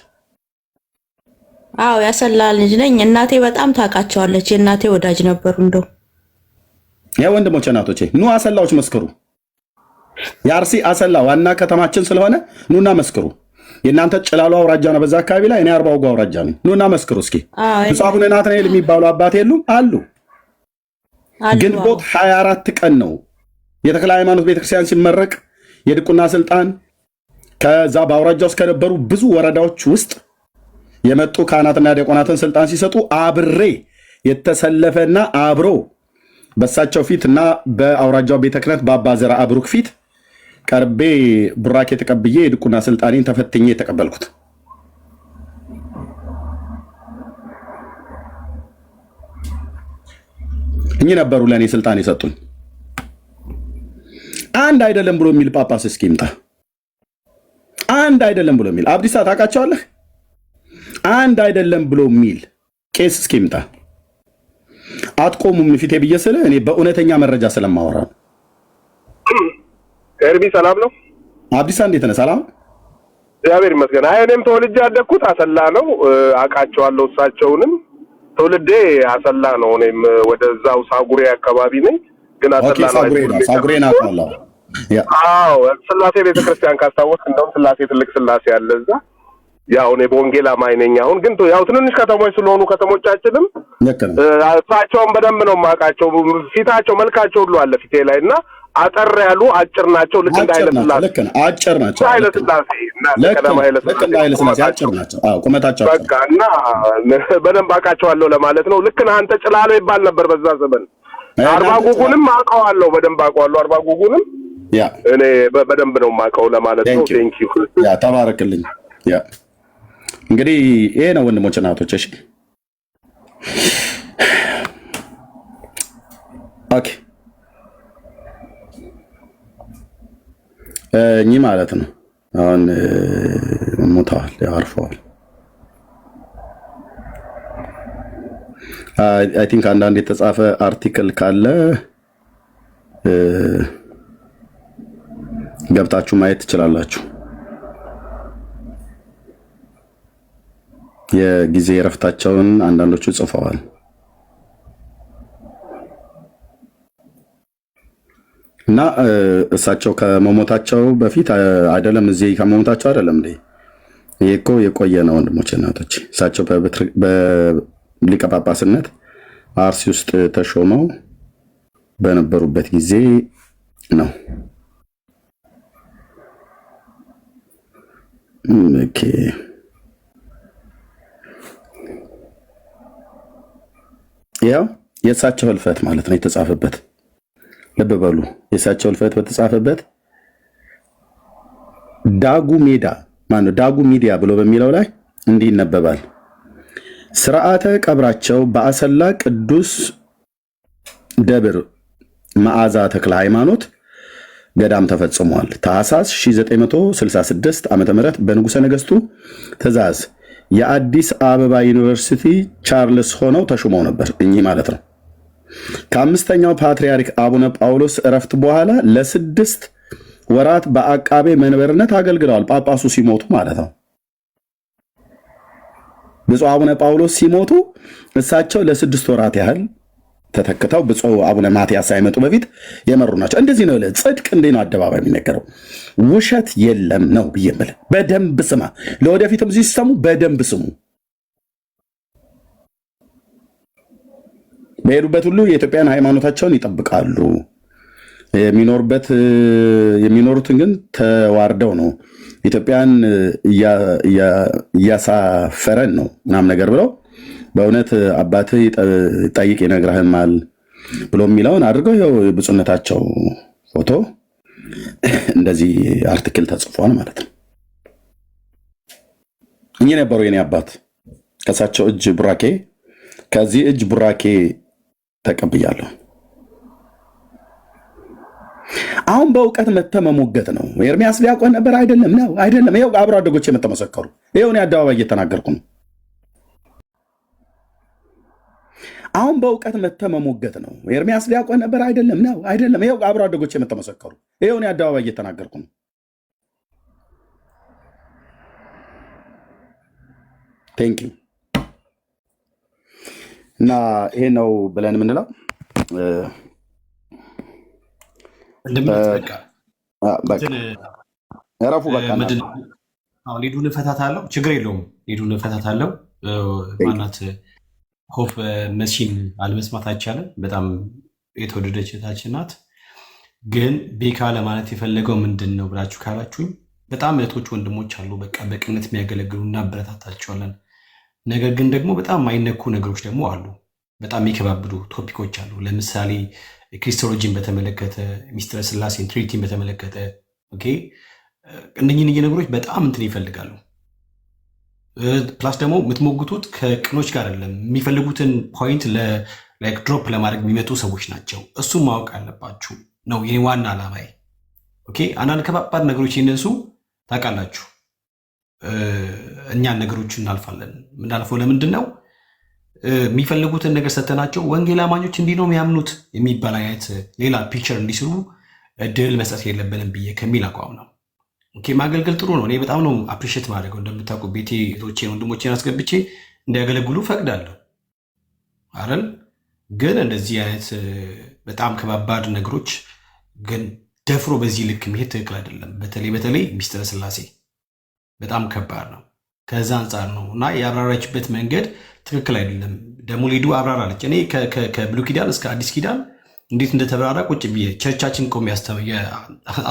አዎ ያሰላ ልጅ ነኝ። እናቴ በጣም ታውቃቸዋለች። የእናቴ ወዳጅ ነበሩ። እንደው ወንድሞቼ እናቶቼ ኑ አሰላዎች መስክሩ። የአርሲ አሰላ ዋና ከተማችን ስለሆነ ኑና መስክሩ። የእናንተ ጭላሉ አውራጃ ነው በዛ አካባቢ ላይ፣ እኔ አርባው አውራጃ ነኝ። ኑና መስክሩ እስኪ። ብፁዕ አቡነ ናትናኤል የሚባሉ አባት የሉም? አሉ። ግንቦት 24 ቀን ነው የተክለ ሃይማኖት ቤተክርስቲያን ሲመረቅ የድቁና ስልጣን ከዛ በአውራጃ ውስጥ ከነበሩ ብዙ ወረዳዎች ውስጥ የመጡ ካህናትና ዲያቆናትን ስልጣን ሲሰጡ አብሬ የተሰለፈና አብሮ በሳቸው ፊት እና በአውራጃው ቤተ ክህነት በአባ ዘርዓ ብሩክ ፊት ቀርቤ ቡራኬ ተቀብዬ የድቁና ስልጣኔን ተፈትኜ የተቀበልኩት እኚህ ነበሩ ለእኔ ስልጣን የሰጡኝ። አንድ አይደለም ብሎ የሚል ጳጳስ እስኪ ይምጣ። አንድ አይደለም ብሎ የሚል አብዲሳ ታውቃቸዋለህ? አንድ አይደለም ብሎ የሚል ቄስ እስኪ ይምጣ። አትቆሙም ፊቴ ብዬ ስልህ እኔ በእውነተኛ መረጃ ስለማወራ ነው። ኤርሚ ሰላም ነው? አብዲሳ እንዴት ነህ? ሰላም እግዚአብሔር ይመስገን። አይ እኔም ተወልጄ ያደግኩት አሰላ ነው። አውቃቸዋለሁ። እሳቸውንም ትውልዴ አሰላ ነው። እኔም ወደዛው ሳጉሬ አካባቢ ነኝ። ግን አሰላ ነው። ሳጉሬ ነው። አዎ ስላሴ ቤተክርስቲያን ካስታወስክ እንደውም ስላሴ ትልቅ ስላሴ አለ እዛ። ያው እኔ በወንጌል አማኝ ነኝ። አሁን ግን ያው ትንንሽ ከተሞች ስለሆኑ ከተሞቻችንም እሳቸውን በደንብ ነው የማውቃቸው። ፊታቸው መልካቸው ሁሉ አለ ፊቴ ላይ እና አጠር ያሉ አጭር ናቸው። ልክ እንደ ኃይለ ሥላሴ ልክ ነው። አጭር ናቸው። ኃይለ ሥላሴ እና ልክ እንደ ኃይለ ሥላሴ አጭር ናቸው። አዎ ቁመታቸው በቃ እና በደንብ አውቃቸዋለሁ ለማለት ነው። ልክ ነህ አንተ። ጭላሎ ይባል ነበር በዛ ዘመን። አርባ ጉጉንም አውቀዋለሁ፣ በደንብ አውቀዋለሁ። አርባ ጉጉንም ያ እኔ በደንብ ነው የማውቀው ለማለት ነው። ቴንክ ዩ ያ ተባረክልኝ። ያ እንግዲህ ይሄ ነው ወንድሞች እናቶች። እሺ ኦኬ እኚህ ማለት ነው አሁን ሞተዋል፣ አርፈዋል። አይ ቲንክ አንዳንድ የተጻፈ አርቲክል ካለ ገብታችሁ ማየት ትችላላችሁ። የጊዜ እረፍታቸውን አንዳንዶቹ ጽፈዋል እና እሳቸው ከመሞታቸው በፊት አይደለም፣ እዚህ ከመሞታቸው አይደለም እንዴ? ይሄ እኮ የቆየ ነው ወንድሞች እናቶች። እሳቸው በሊቀ ጳጳስነት አርሲ ውስጥ ተሾመው በነበሩበት ጊዜ ነው። ኦኬ ያው የእሳቸው ህልፈት ማለት ነው የተጻፈበት። ልብ በሉ የእሳቸው ህልፈት በተጻፈበት ዳጉ ሜዳ ማነው ዳጉ ሚዲያ ብሎ በሚለው ላይ እንዲህ ይነበባል። ስርዓተ ቀብራቸው በአሰላ ቅዱስ ደብር መዓዛ ተክለ ሃይማኖት ገዳም ተፈጽሟል። ታኅሳስ 1966 ዓ.ም በንጉሠ ነገሥቱ ትእዛዝ የአዲስ አበባ ዩኒቨርሲቲ ቻርልስ ሆነው ተሹመው ነበር። እኚህ ማለት ነው ከአምስተኛው ፓትርያርክ አቡነ ጳውሎስ እረፍት በኋላ ለ6 ወራት በአቃቤ መንበርነት አገልግለዋል። ጳጳሱ ሲሞቱ ማለት ነው። ብፁዕ አቡነ ጳውሎስ ሲሞቱ እሳቸው ለ6 ወራት ያህል ተተክተው ብፁዕ አቡነ ማትያስ ሳይመጡ በፊት የመሩ ናቸው። እንደዚህ ነው ጽድቅ እንዴት ነው አደባባይ የሚነገረው? ውሸት የለም ነው ብዬ የምልህ። በደንብ ስማ፣ ለወደፊትም ሲሰሙ በደንብ ስሙ። በሄዱበት ሁሉ የኢትዮጵያን ሃይማኖታቸውን ይጠብቃሉ። የሚኖሩትን ግን ተዋርደው ነው። ኢትዮጵያን እያሳፈረን ነው ምናምን ነገር ብለው በእውነት አባትህ ጠይቅ ይነግርህማል ብሎ የሚለውን አድርገው ይኸው ብፁዕነታቸው ፎቶ እንደዚህ አርቲክል ተጽፏል ማለት ነው። እኚህ ነበሩ የኔ አባት። ከሳቸው እጅ ቡራኬ ከዚህ እጅ ቡራኬ ተቀብያለሁ። አሁን በእውቀት መተመሞገት ነው። ኤርሚያስ ዲያቆን ነበር አይደለም ነው አይደለም። ይኸው አብሮ አደጎች የመተመሰከሩ ይኸው እኔ አደባባይ እየተናገርኩ ነው። አሁን በእውቀት መተመሞገት ነው። ኤርሚያስ ዲያቆን ነበር አይደለም ነው አይደለም። ይኸው አብሮ አደጎች የመተመሰከሩ ይኸው እኔ አደባባይ እየተናገርኩ ነው። ቴንክ ዩ። እና ይሄ ነው ብለን የምንለው ረፉ በቃ ሊዱን እፈታታለሁ። ችግር የለውም። ሊዱን እፈታታለሁ። ማናት ሆፕ መሲን አልመስማት አይቻልም። በጣም የተወደደች እህታችን ናት። ግን ቤካ ለማለት የፈለገው ምንድን ነው ብላችሁ ካላችሁኝ በጣም እህቶች ወንድሞች አሉ፣ በቃ በቅነት የሚያገለግሉ እናበረታታቸዋለን። ነገር ግን ደግሞ በጣም የማይነኩ ነገሮች ደግሞ አሉ። በጣም የሚከባብዱ ቶፒኮች አሉ። ለምሳሌ ክሪስቶሎጂን በተመለከተ፣ ሚስጥረ ስላሴን ትሪኒቲን በተመለከተ እነኝህ ነገሮች በጣም እንትን ይፈልጋሉ። ፕላስ ደግሞ የምትሞግቱት ከቅኖች ጋር አይደለም። የሚፈልጉትን ፖይንት ድሮፕ ለማድረግ የሚመጡ ሰዎች ናቸው። እሱም ማወቅ አለባችሁ ነው የኔ ዋና ዓላማዬ። አንዳንድ ከባባድ ነገሮች ይነሱ ታውቃላችሁ። እኛን ነገሮች እናልፋለን። ምናልፈው ለምንድን ነው የሚፈልጉትን ነገር ሰተናቸው ወንጌል አማኞች እንዲህ ነው የሚያምኑት የሚባል አይነት ሌላ ፒክቸር እንዲስሩ እድል መስጠት የለብንም ብዬ ከሚል አቋም ነው። ማገልገል ጥሩ ነው። እኔ በጣም ነው አፕሪሼት ማድረገው። እንደምታውቁ ቤቴ እህቶቼን ወንድሞቼን አስገብቼ እንዲያገለግሉ ፈቅዳለሁ አይደል? ግን እንደዚህ አይነት በጣም ከባባድ ነገሮች ግን ደፍሮ በዚህ ልክ መሄድ ትክክል አይደለም። በተለይ ሚስጥረ ስላሴ በጣም ከባድ ነው። ከዛ አንጻር ነው እና የአብራራችበት መንገድ ትክክል አይደለም። ደግሞ ሊዱ አብራራለች። እኔ ከብሉይ ኪዳን እስከ አዲስ ኪዳን እንዴት እንደተብራራ ቁጭ ብዬ ቸርቻችን ቆሜ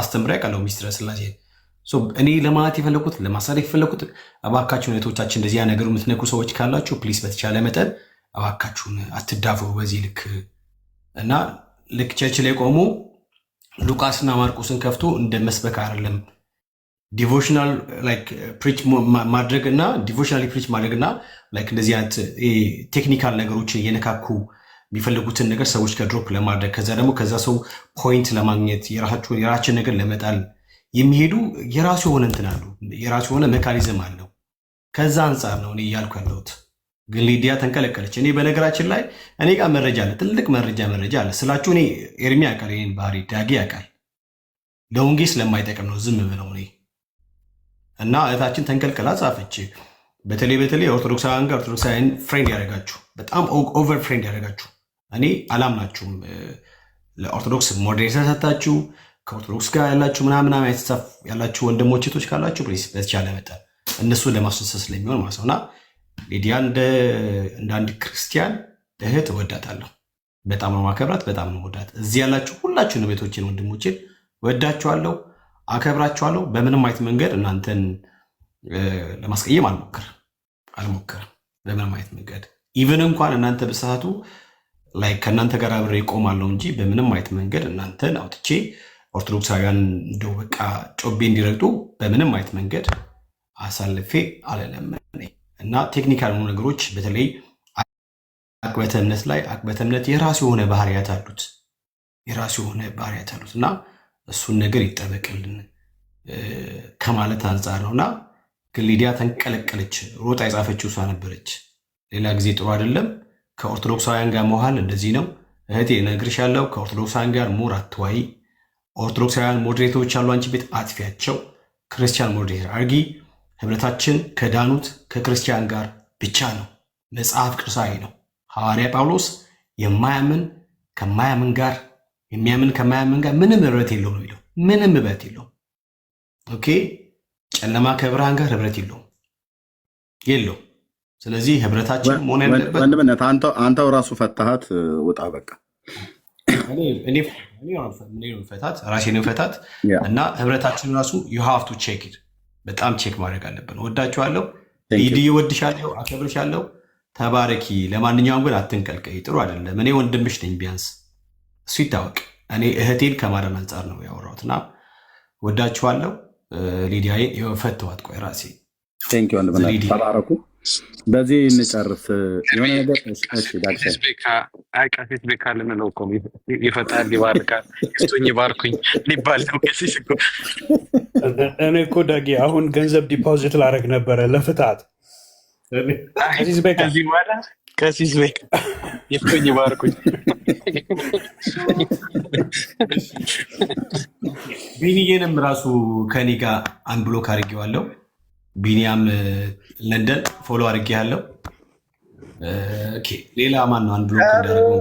አስተምሪያ ቃለው ሚስጥረ ስላሴ እኔ ለማለት የፈለኩት ለማሳደግ የፈለኩት እባካችሁን እህቶቻችን እንደዚያ ነገሩ የምትነኩ ሰዎች ካላችሁ ፕሊስ በተቻለ መጠን እባካችሁን አትዳፈሩ በዚህ ልክ እና ልክ ቸርች ላይ ቆሞ ሉቃስና ማርቆስን ከፍቶ እንደ መስበክ አይደለም። ዲቮሽናል ፕሪች ማድረግ እና ዲቮሽናል ፕሪች ማድረግ እና እንደዚህ አይነት ቴክኒካል ነገሮችን እየነካኩ የሚፈልጉትን ነገር ሰዎች ከድሮፕ ለማድረግ ከዛ ደግሞ ከዛ ሰው ፖይንት ለማግኘት የራችን ነገር ለመጣል የሚሄዱ የራሱ የሆነ እንትን አሉ፣ የራሱ የሆነ ሜካኒዝም አለው። ከዛ አንጻር ነው እኔ እያልኩ ያለሁት። ግን ሊዲያ ተንቀለቀለች። እኔ በነገራችን ላይ እኔ ጋር መረጃ አለ፣ ትልቅ መረጃ አለ ስላችሁ እኔ ኤርሚ ያውቃል፣ ይህን ባህሪ ዳጊ ያውቃል። ለወንጌ ስለማይጠቅም ነው ዝም ብለው እኔ እና እህታችን ተንቀልቀላ ጻፈች። በተለይ ኦርቶዶክሳውያን ጋር ኦርቶዶክሳውያን ፍሬንድ ያደረጋችሁ በጣም ኦቨር ፍሬንድ ያደረጋችሁ እኔ አላምናችሁም። ለኦርቶዶክስ ሞዴሬተር ሰታችሁ ከኦርቶዶክስ ጋር ያላችሁ ምናምን አይተሳፍ ያላችሁ ወንድሞች እህቶች ካላችሁ ፕሊዝ በተቻለ መጠን እነሱን ለማስነሳት ስለሚሆን ማለት ነውና ሊዲያ እንደ አንድ ክርስቲያን እህት እወዳታለሁ። በጣም ነው ማከብራት፣ በጣም ነው ወዳት። እዚህ ያላችሁ ሁላችሁንም ቤቶችን ወንድሞችን ወዳችኋለሁ፣ አከብራችኋለሁ። በምንም አይነት መንገድ እናንተን ለማስቀየም አልሞክርም በምንም አይነት መንገድ። ኢቨን እንኳን እናንተ በሰዓቱ ላይ ከእናንተ ጋር አብሬ እቆማለሁ እንጂ በምንም አይነት መንገድ እናንተን አውጥቼ ኦርቶዶክሳውያን እንደው በቃ ጮቤ እንዲረግጡ በምንም አይነት መንገድ አሳልፌ አልለምንም። እና ቴክኒካል የሆኑ ነገሮች በተለይ አቅበተ እምነት ላይ አቅበተ እምነት የራሱ የሆነ ባህሪያት አሉት እና እሱን ነገር ይጠበቅልን ከማለት አንጻር ነውና ግን ሊዲያ ተንቀለቀለች። ሮጣ የጻፈችው እሷ ነበረች። ሌላ ጊዜ ጥሩ አይደለም። ከኦርቶዶክሳውያን ጋር መዋል እንደዚህ ነው። እህቴ እነግርሻለሁ፣ ከኦርቶዶክሳውያን ጋር ሞር አትዋይ። ኦርቶዶክሳውያን ሞዴሬተሮች አሉ፣ አንቺ ቤት አጥፊያቸው። ክርስቲያን ሞዴሬተር አርጊ። ህብረታችን ከዳኑት ከክርስቲያን ጋር ብቻ ነው። መጽሐፍ ቅዱሳዊ ነው። ሐዋርያ ጳውሎስ የማያምን ከማያምን ጋር የሚያምን ከማያምን ጋር ምንም ህብረት የለው ነው የሚለው። ምንም ህብረት የለው። ኦኬ፣ ጨለማ ከብርሃን ጋር ህብረት የለው። ስለዚህ ህብረታችን መሆን ያለበት ወንድምነት አንተው ራሱ ፈታሃት ውጣ በቃ እኔ ፈታት ራሴን ፈታት እና ህብረታችን ራሱ you have to check it በጣም ቼክ ማድረግ አለብን። ወዳችኋለሁ፣ ይዲ ወድሻለሁ፣ አከብርሻለሁ። ተባረኪ። ለማንኛውም ግን አትንቀልቀይ፣ ጥሩ አይደለም። እኔ ወንድምሽ ነኝ፣ ቢያንስ እሱ ይታወቅ። እኔ እህቴን ከማዳን አንጻር ነው ያወራሁትና ወዳችኋለሁ። ሊዲያዬ ፈተዋት። ቆይ ራሴ ቴንክ ዩ ወንድምነት፣ ተባረኩ። በዚህ እንጨርስ። የሆነ ነገር ቀሲስ ቤካ ልንለው እኮ ይፈጣል፣ ይባርካል፣ ስቶኝ ይባርኩኝ ሊባል ነው። ቀሲስ እኮ እኔ እኮ ዳጊ አሁን ገንዘብ ዲፖዚት ላደርግ ነበረ ለፍታት። ቀሲስ ቤካ ከዚህ በኋላ ቀሲስ ቤካ ይስቶኝ ይባርኩኝ። ቢኒዬንም ራሱ ከኔ ጋር አንብሎክ አድርጌዋለሁ። ቢኒያም ለንደን ፎሎ አድርጌ ያለው። ሌላ ማን ነው አንብሎክ እንዳደረገው?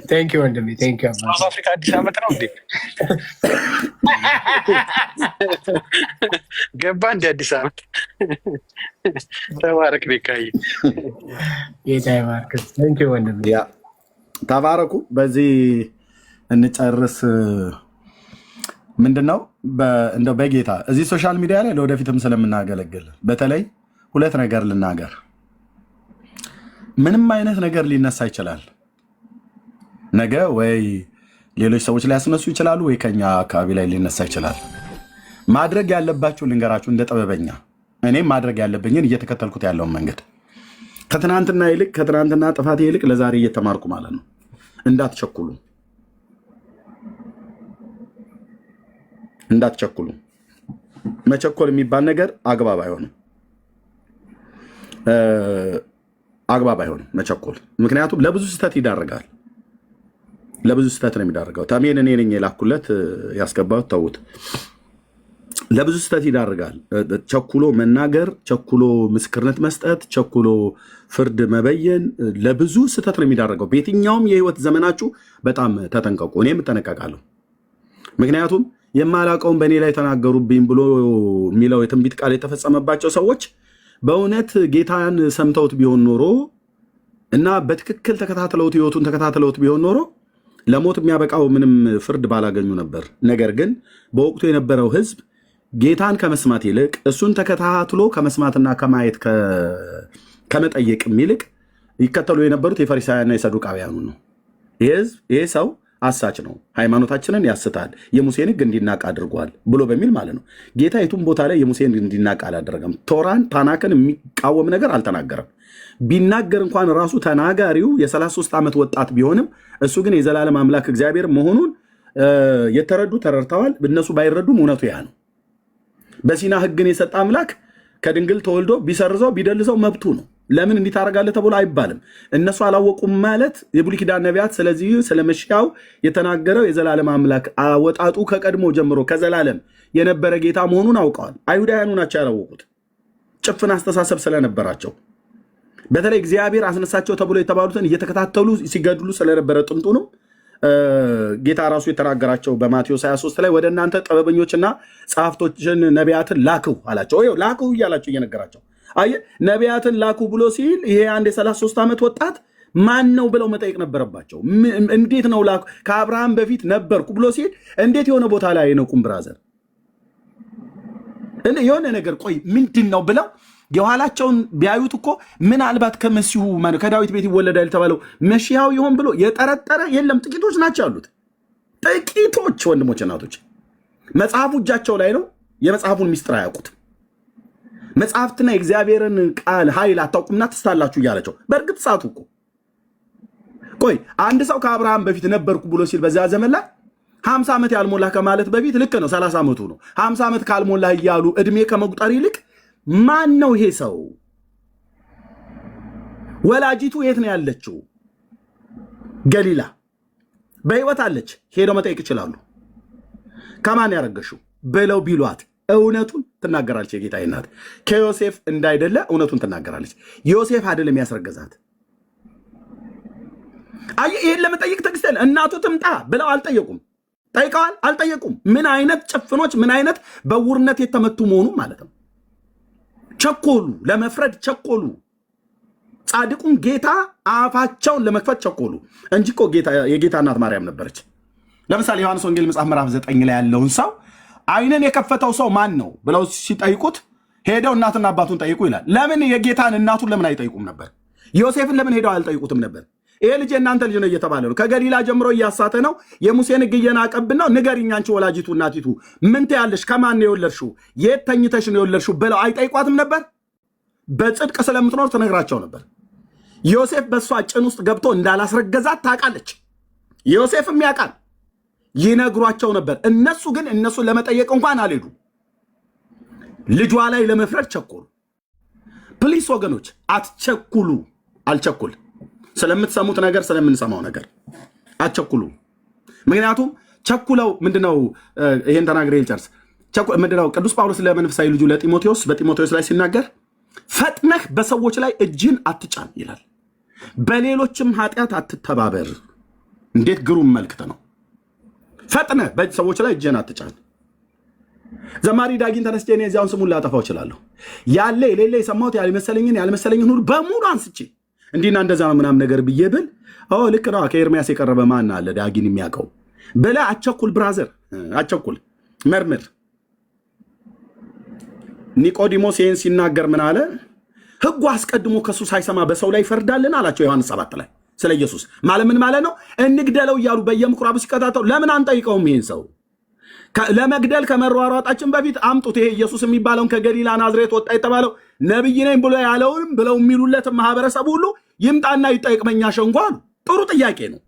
ቴንክ ዩ ወንድሜ፣ ቴንክ ዩ። ሳውዝ አፍሪካ አዲስ ዓመት ነው እንዴ? ገባ እንደ አዲስ ዓመት። ተባረክ ቤካዬ፣ ጌታ ይባርክ። ቴንክ ዩ ወንድሜ፣ ተባረኩ። በዚህ እንጨርስ። ምንድነው እንደው በጌታ እዚህ ሶሻል ሚዲያ ላይ ለወደፊትም ስለምናገለግል በተለይ ሁለት ነገር ልናገር። ምንም አይነት ነገር ሊነሳ ይችላል። ነገ ወይ ሌሎች ሰዎች ሊያስነሱ ይችላሉ፣ ወይ ከኛ አካባቢ ላይ ሊነሳ ይችላል። ማድረግ ያለባችሁ ልንገራችሁ፣ እንደ ጥበበኛ እኔም ማድረግ ያለብኝን እየተከተልኩት ያለውን መንገድ ከትናንትና ጥፋቴ ይልቅ ለዛሬ እየተማርኩ ማለት ነው። እንዳትቸኩሉ። መቸኮል የሚባል ነገር አግባብ አይሆንም መቸኮል። ምክንያቱም ለብዙ ስህተት ይዳርጋል። ለብዙ ስህተት ነው የሚዳርገው። ተሜን እኔ ነኝ የላኩለት ያስገባሁት፣ ተውት። ለብዙ ስህተት ይዳርጋል። ቸኩሎ መናገር፣ ቸኩሎ ምስክርነት መስጠት፣ ቸኩሎ ፍርድ መበየን ለብዙ ስህተት ነው የሚዳርገው። በየትኛውም የህይወት ዘመናችሁ በጣም ተጠንቀቁ። እኔም እጠነቀቃለሁ። ምክንያቱም የማላውቀውን በእኔ ላይ ተናገሩብኝ ብሎ የሚለው የትንቢት ቃል የተፈጸመባቸው ሰዎች በእውነት ጌታን ሰምተውት ቢሆን ኖሮ እና በትክክል ህይወቱን ተከታትለውት ቢሆን ኖሮ ለሞት የሚያበቃው ምንም ፍርድ ባላገኙ ነበር። ነገር ግን በወቅቱ የነበረው ህዝብ ጌታን ከመስማት ይልቅ እሱን ተከታትሎ ከመስማትና ከማየት ከመጠየቅም ይልቅ ይከተሉ የነበሩት የፈሪሳውያንና የሰዱቃውያኑ ነው። ይሄ ሰው አሳች ነው፣ ሃይማኖታችንን ያስታል፣ የሙሴን ህግ እንዲናቅ አድርጓል ብሎ በሚል ማለት ነው። ጌታ የቱም ቦታ ላይ የሙሴን እንዲናቅ አላደረገም። ቶራን ታናክን የሚቃወም ነገር አልተናገረም። ቢናገር እንኳን ራሱ ተናጋሪው የ33 ዓመት ወጣት ቢሆንም እሱ ግን የዘላለም አምላክ እግዚአብሔር መሆኑን የተረዱ ተረድተዋል። እነሱ ባይረዱም እውነቱ ያ ነው። በሲና ህግን የሰጠ አምላክ ከድንግል ተወልዶ ቢሰርዘው ቢደልዘው መብቱ ነው። ለምን እንዲህ ታደርጋለህ ተብሎ አይባልም። እነሱ አላወቁም ማለት የብሉይ ኪዳን ነቢያት ስለዚህ ስለ መሽያው የተናገረው የዘላለም አምላክ አወጣጡ ከቀድሞ ጀምሮ ከዘላለም የነበረ ጌታ መሆኑን አውቀዋል። አይሁዳውያኑ ናቸው ያላወቁት፣ ጭፍን አስተሳሰብ ስለነበራቸው። በተለይ እግዚአብሔር አስነሳቸው ተብሎ የተባሉትን እየተከታተሉ ሲገድሉ ስለነበረ ጥንቱ ነው። ጌታ ራሱ የተናገራቸው በማቴዎስ 23 ላይ ወደ እናንተ ጥበበኞችና ጸሐፍቶችን ነቢያትን ላክው አላቸው። ላክው እያላቸው እየነገራቸው ነቢያትን ላኩ ብሎ ሲል ይሄ አንድ የ33 ዓመት ወጣት ማን ነው ብለው መጠየቅ ነበረባቸው። እንዴት ነው ላኩ? ከአብርሃም በፊት ነበርኩ ብሎ ሲል እንዴት የሆነ ቦታ ላይ ነው? ቁም ብራዘር የሆነ ነገር ቆይ ምንድን ነው ብለው የኋላቸውን ቢያዩት እኮ ምናልባት ከመሲሁ ከዳዊት ቤት ይወለዳል የተባለው መሲያው ይሆን ብሎ የጠረጠረ የለም። ጥቂቶች ናቸው ያሉት፣ ጥቂቶች ወንድሞች እናቶች። መጽሐፉ እጃቸው ላይ ነው። የመጽሐፉን ሚስጥር አያውቁትም። መጽሐፍትና የእግዚአብሔርን ቃል ኃይል አታውቁምና ትስታላችሁ እያላቸው። በእርግጥ ሳቱ እኮ። ቆይ አንድ ሰው ከአብርሃም በፊት ነበርኩ ብሎ ሲል በዚያ ዘመን ላይ 50 ዓመት ያልሞላ ከማለት በፊት ልክ ነው 30 ዓመቱ ነው። 50 ዓመት ካልሞላ እያሉ እድሜ ከመቁጠር ይልቅ ማን ነው ይሄ ሰው? ወላጂቱ የት ነው ያለችው? ገሊላ በህይወት አለች። ሄደው መጠየቅ ይችላሉ። ከማን ያረገሽው ብለው ቢሏት እውነቱን ትናገራለች። የጌታ እናት ከዮሴፍ እንዳይደለ እውነቱን ትናገራለች። ዮሴፍ አይደለም ያስረገዛት። አይ ይሄን ለመጠየቅ ትዕግስት እናቱ ትምጣ ብለው አልጠየቁም። ጠይቀዋል? አልጠየቁም። ምን አይነት ጭፍኖች፣ ምን አይነት በውርነት የተመቱ መሆኑ ማለት ነው። ቸኮሉ፣ ለመፍረድ ቸኮሉ። ጻድቁን ጌታ አፋቸውን ለመክፈት ቸኮሉ እንጂ እኮ የጌታ እናት ማርያም ነበረች። ለምሳሌ ዮሐንስ ወንጌል መጽሐፍ ምዕራፍ 9 ላይ ያለውን ሰው አይንን የከፈተው ሰው ማን ነው ብለው ሲጠይቁት ሄደው እናትና አባቱን ጠይቁ ይላል። ለምን የጌታን እናቱን ለምን አይጠይቁም ነበር? ዮሴፍን ለምን ሄደው አልጠይቁትም ነበር? ይሄ ልጅ እናንተ ልጅ ነው እየተባለ ነው። ከገሊላ ጀምሮ እያሳተ ነው። የሙሴን ሕግ እየናቀብን ነው። ንገሪኝ አንቺ ወላጂቱ እናቲቱ ምን ትያለሽ? ከማን ነው የወለድሽው? የት ተኝተሽ ነው የወለድሽው? ብለው አይጠይቋትም ነበር? በጽድቅ ስለምትኖር ትነግራቸው ነበር። ዮሴፍ በእሷ ጭን ውስጥ ገብቶ እንዳላስረገዛት ታውቃለች። ዮሴፍም ያውቃል። ይነግሯቸው ነበር። እነሱ ግን እነሱን ለመጠየቅ እንኳን አልሄዱ። ልጇ ላይ ለመፍረድ ቸኮሉ። ፕሊስ ወገኖች አትቸኩሉ። አልቸኩል ስለምትሰሙት ነገር ስለምንሰማው ነገር አትቸኩሉ። ምክንያቱም ቸኩለው ምንድነው? ይሄን ተናግሬ ልጨርስ። ምንድነው ቅዱስ ጳውሎስ ለመንፈሳዊ ልጁ ለጢሞቴዎስ በጢሞቴዎስ ላይ ሲናገር ፈጥነህ በሰዎች ላይ እጅን አትጫን ይላል። በሌሎችም ኃጢአት አትተባበር። እንዴት ግሩም መልክት ነው! ፈጥነህ በሰዎች ላይ እጅን አትጫን። ዘማሪ ዳጊን ተነስቼ እኔ እዚያውን ስሙን ላጠፋው እችላለሁ። ያለ የሌለ የሰማሁት ያልመሰለኝን ሁሉ በሙሉ አንስቼ እንዲና እንደዛ ምናምን ነገር ብዬ ብል ልክ ነው ከኤርሚያስ የቀረበ ማን አለ ዳጊን የሚያውቀው ብለህ አቸኩል። ብራዘር አቸኩል፣ መርምር። ኒቆዲሞስ ይህን ሲናገር ምን አለ? ሕጉ አስቀድሞ ከሱ ሳይሰማ በሰው ላይ ይፈርዳልን አላቸው። ዮሐንስ 7 ላይ ስለ ኢየሱስ ማለት ምን ማለት ነው? እንግደለው እያሉ በየምኩራቡ ሲከታተሉ ለምን አንጠይቀውም? ይህን ሰው ለመግደል ከመሯሯጣችን በፊት አምጡት። ይሄ ኢየሱስ የሚባለውን ከገሊላ ናዝሬት ወጣ የተባለው ነቢይ ነኝ ብሎ ያለውንም ብለው የሚሉለት ማህበረሰብ ሁሉ ይምጣና ይጠይቅ በእኛ ሸንጎ አሉ። ጥሩ ጥያቄ ነው።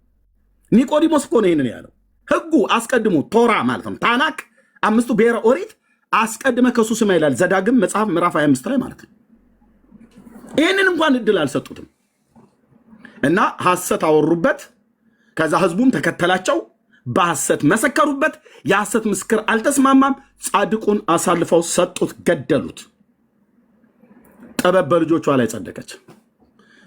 ኒቆዲሞስ እኮ ነው ይህንን ያለው። ሕጉ አስቀድሞ ቶራ ማለት ነው ታናክ 5ቱ ብሔረ ኦሪት አስቀድመ ከሱ ስማ ይላል ዘዳግም መጽሐፍ ምዕራፍ 25 ላይ ማለት ነው። ይህንን እንኳን እድል አልሰጡትም እና ሐሰት አወሩበት። ከዛ ህዝቡም ተከተላቸው፣ በሐሰት መሰከሩበት። የሐሰት ምስክር አልተስማማም። ጻድቁን አሳልፈው ሰጡት፣ ገደሉት። ጥበብ በልጆቿ ላይ ጸደቀች።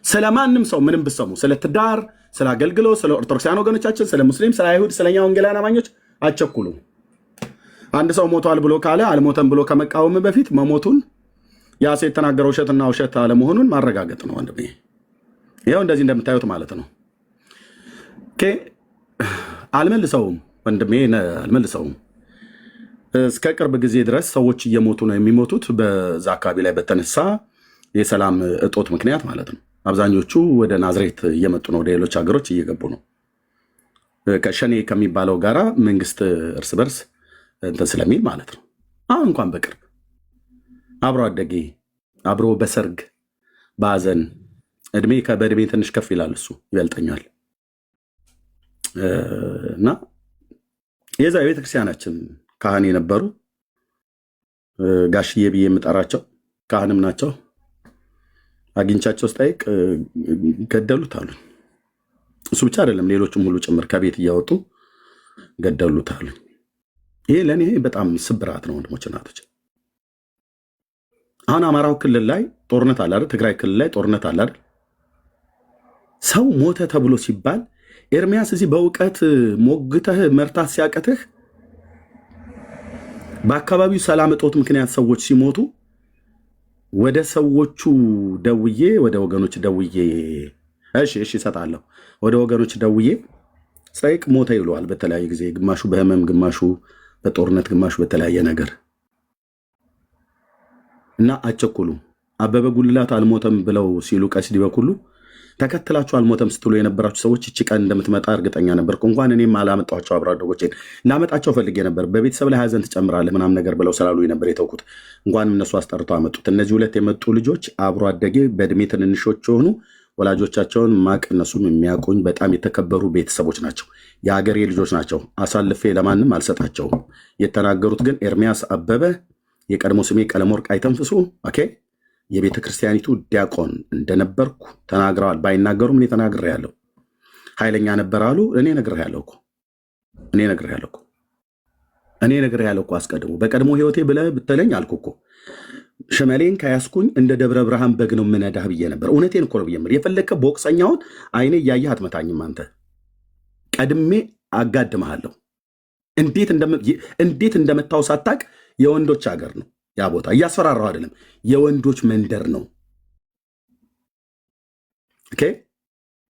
ስለማንም ሰው ምንም ብሰሙ፣ ስለ ትዳር፣ ስለ አገልግሎት፣ ስለ ኦርቶዶክሳውያን ወገኖቻችን፣ ስለ ሙስሊም፣ ስለ አይሁድ፣ ስለኛ ወንጌላውያን አማኞች አትቸኩሉ። አንድ ሰው ሞቷል ብሎ ካለ አልሞተም ብሎ ከመቃወም በፊት መሞቱን ያ ሰው የተናገረው ውሸትና ውሸት አለመሆኑን ማረጋገጥ ነው ወንድሜ። ይኸው እንደዚህ እንደምታዩት ማለት ነው። አልመልሰውም ወንድሜ፣ አልመልሰውም። እስከ ቅርብ ጊዜ ድረስ ሰዎች እየሞቱ ነው የሚሞቱት በዛ አካባቢ ላይ በተነሳ የሰላም እጦት ምክንያት ማለት ነው። አብዛኞቹ ወደ ናዝሬት እየመጡ ነው፣ ወደ ሌሎች ሀገሮች እየገቡ ነው። ከሸኔ ከሚባለው ጋራ መንግስት እርስ በርስ እንትን ስለሚል ማለት ነው። አሁን እንኳን በቅርብ አብሮ አደጌ አብሮ በሰርግ በሐዘን በእድሜ ትንሽ ከፍ ይላል፣ እሱ ይበልጠኛል። እና የዛ የቤተክርስቲያናችን ካህን የነበሩ ጋሽዬ ብዬ የምጠራቸው ካህንም ናቸው። አግኝቻቸው ስጠይቅ ገደሉት አሉ። እሱ ብቻ አይደለም ሌሎችም ሁሉ ጭምር ከቤት እያወጡ ገደሉት አሉ። ይሄ ለእኔ በጣም ስብራት ነው ወንድሞች እናቶች። አሁን አማራው ክልል ላይ ጦርነት አለ አይደል? ትግራይ ክልል ላይ ጦርነት አለ አይደል? ሰው ሞተ ተብሎ ሲባል ኤርሚያስ እዚህ በእውቀት ሞግተህ መርታት ሲያቀትህ በአካባቢው ሰላም እጦት ምክንያት ሰዎች ሲሞቱ ወደ ሰዎቹ ደውዬ ወደ ወገኖች ደውዬ እሺ እሰጣለሁ ወደ ወገኖች ደውዬ ስጠይቅ ሞተ ይለዋል። በተለያየ ጊዜ ግማሹ በህመም ግማሹ በጦርነት ግማሹ በተለያየ ነገር እና አትቸኩሉ። አበበ ጉልላት አልሞተም ብለው ሲሉ ቀሲስ ዲበኩሉ ተከትላችሁ አልሞተም ስትሉ የነበራችሁ ሰዎች እቺ ቀን እንደምትመጣ እርግጠኛ ነበርኩ። እንኳን እኔም አላመጣኋቸው አብሮ አደጎቼን ላመጣቸው ፈልጌ ነበር። በቤተሰብ ላይ ሀዘን ትጨምራለህ ምናምን ነገር ብለው ስላሉ ነበር የተውኩት። እንኳንም እነሱ አስጠርተው አመጡት። እነዚህ ሁለት የመጡ ልጆች አብሮ አደጌ በእድሜ ትንንሾች የሆኑ ወላጆቻቸውን ማቅ እነሱም የሚያውቁኝ በጣም የተከበሩ ቤተሰቦች ናቸው። የሀገሬ ልጆች ናቸው። አሳልፌ ለማንም አልሰጣቸውም። የተናገሩት ግን ኤርሚያስ አበበ የቀድሞ ስሜ ቀለመወርቅ አይተንፍሱ ኦኬ የቤተ ክርስቲያኒቱ ዲያቆን እንደነበርኩ ተናግረዋል። ባይናገሩም እኔ ተናግሬያለሁ። ኃይለኛ ነበር አሉ። እኔ ነግሬያለሁ እኮ አስቀድሞ በቀድሞ ህይወቴ ብለህ ብትለኝ አልኩ እኮ ሽመሌን ከያስኩኝ እንደ ደብረ ብርሃን በግ ነው የምነዳህ ብዬ ነበር። እውነቴን እኮ ነው ብዬ የምልህ። የፈለግከ ቦክሰኛውን አይኔ እያየህ አትመታኝም። አንተ ቀድሜ አጋድመሃለሁ። እንዴት እንደመታው ሳታቅ የወንዶች ሀገር ነው ያ ቦታ። እያስፈራራው አይደለም፣ የወንዶች መንደር ነው። ኦኬ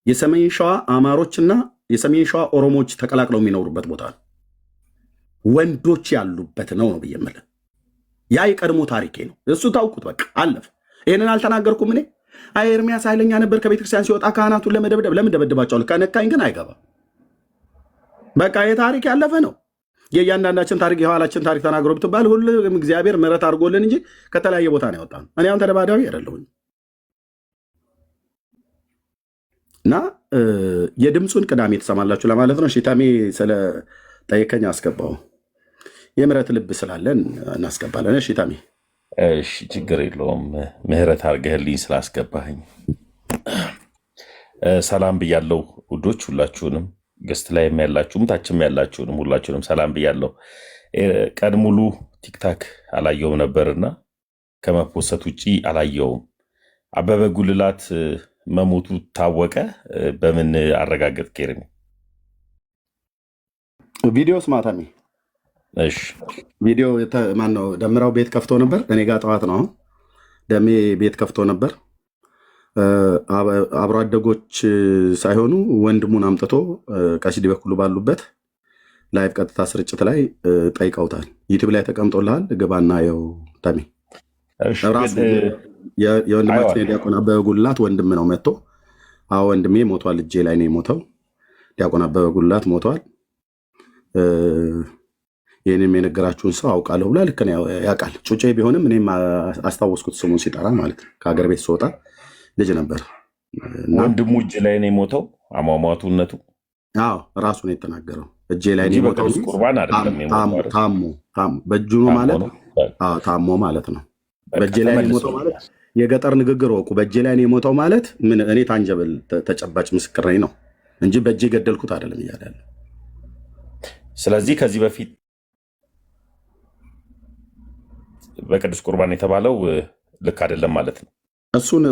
የሰሜን ሸዋ አማሮችና የሰሜን ሸዋ ኦሮሞዎች ተቀላቅለው የሚኖሩበት ቦታ ነው። ወንዶች ያሉበት ነው ብዬ የምልህ። ያ የቀድሞ ታሪኬ ነው። እሱ ታውቁት በቃ አለፈ። ይህንን አልተናገርኩም እኔ። አይ ኤርሚያስ ኃይለኛ ነበር ከቤተክርስቲያን ሲወጣ ካህናቱን ለመደብደብ። ለምን ደበድባቸዋል? ከነካኝ ግን አይገባም። በቃ የታሪክ ያለፈ ነው። የእያንዳንዳችን ታሪክ የኋላችን ታሪክ ተናግሮ ብትባል ሁሉም እግዚአብሔር ምሕረት አድርጎልን እንጂ ከተለያየ ቦታ ነው ያወጣን። እኔ አሁን ተደባዳቢ አይደለሁኝ እና የድምፁን ቅዳሜ ትሰማላችሁ ለማለት ነው። ሽታሜ ስለጠየቀኝ አስገባው። የምሕረት ልብ ስላለን እናስገባለን። ሽታሜ እሺ፣ ችግር የለውም። ምሕረት አድርገህልኝ ስላስገባህኝ ሰላም ብያለሁ ውዶች ሁላችሁንም ገስት ላይም ያላችሁም ታችም ያላችሁንም ሁላችሁንም ሰላም ብያለሁ። ቀን ሙሉ ቲክታክ አላየውም ነበርና ከመፖሰት ውጪ አላየውም። አበበ ጉልላት መሞቱ ታወቀ። በምን አረጋገጥ ኬርሚ? ቪዲዮስ ማታሚ። እሺ ቪዲዮ ማነው? ደምራው ቤት ከፍቶ ነበር። እኔ ጋር ጠዋት ነው። ደሜ ቤት ከፍቶ ነበር። አብሮ አደጎች ሳይሆኑ ወንድሙን አምጥቶ ቀሲስ ዲበኩሉ ባሉበት ላይቭ ቀጥታ ስርጭት ላይ ጠይቀውታል። ዩቲዩብ ላይ ተቀምጦልሃል፣ ግባና የው ታሚ ራሱ የወንድማችን የዲያቆን አበበ ጉልላት ወንድም ነው መጥቶ ወንድሜ ሞቷል፣ እጄ ላይ ነው የሞተው፣ ዲያቆን አበበ ጉልላት ሞቷል፣ ይህንም የነገራችሁን ሰው አውቃለሁ ብላ ልክ ያውቃል። ጩጬ ቢሆንም እኔም አስታወስኩት ስሙን ሲጠራ ማለት ነው። ከሀገር ቤት ስወጣ ልጅ ነበር። ወንድሙ እጅ ላይ ነው የሞተው። አሟሟቱነቱ ራሱ ነው የተናገረው። እጄ ላይ ነው የሞተው። ቁርባን አይደለም የሞተው። ታሞ በእጁ ነው ማለት ታሞ ማለት ነው። በእጄ ላይ ነው የሞተው ማለት የገጠር ንግግር ወቁ። በእጄ ላይ ነው የሞተው ማለት ምን? እኔ ታንጀብል ተጨባጭ ምስክር ነኝ ነው እንጂ በእጄ ገደልኩት አይደለም እያለ ያለ። ስለዚህ ከዚህ በፊት በቅዱስ ቁርባን የተባለው ልክ አይደለም ማለት ነው። እሱን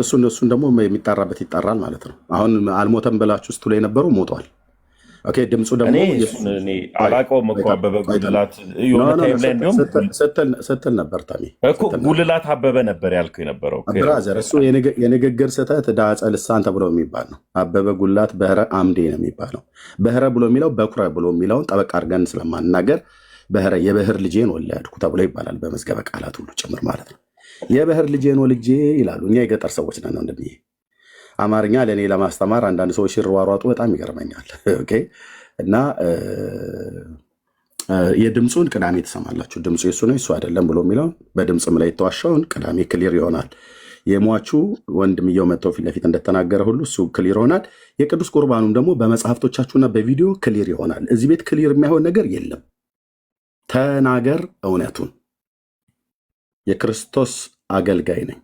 ደግሞ የሚጣራበት ይጣራል ማለት ነው። አሁን አልሞተም ብላችሁ ስትሉ የነበሩ ሞቷል። ኦኬ ድምፁ ደግሞ አላውቀውም እኮ አበበ ጉልላት የሆነ ታይም ላይ እንዲሁም ስትል ነበር ታሚ እኮ ጉልላት አበበ ነበር ያልከው የነበረው ብራዘር። እሱ የንግግር ስህተት ዳጸ ልሳን ተብሎ የሚባል ነው። አበበ ጉልላት በህረ አምዴ ነው የሚባለው። በህረ ብሎ የሚለው በኩረ ብሎ የሚለውን ጠበቅ አድርገን ስለማንናገር በህረ የበህር ልጄን ወለድኩ ተብሎ ይባላል። በመዝገበ ቃላት ሁሉ ጭምር ማለት ነው። የበህር ልጄን ወልጄ ይላሉ። እኛ የገጠር ሰዎች ነን ወንድምዬ። አማርኛ ለእኔ ለማስተማር አንዳንድ ሰዎች ሲሯሯጡ በጣም ይገርመኛል። ኦኬ እና የድምፁን ቅዳሜ ትሰማላችሁ። ድምፁ የሱ ነው እሱ አይደለም ብሎ የሚለውን በድምፅም ላይ የተዋሻውን ቅዳሜ ክሊር ይሆናል። የሟቹ ወንድምየው መጥተው ፊት ለፊት እንደተናገረ ሁሉ እሱ ክሊር ይሆናል። የቅዱስ ቁርባኑም ደግሞ በመጽሐፍቶቻችሁና በቪዲዮ ክሊር ይሆናል። እዚህ ቤት ክሊር የሚያሆን ነገር የለም። ተናገር እውነቱን። የክርስቶስ አገልጋይ ነኝ፣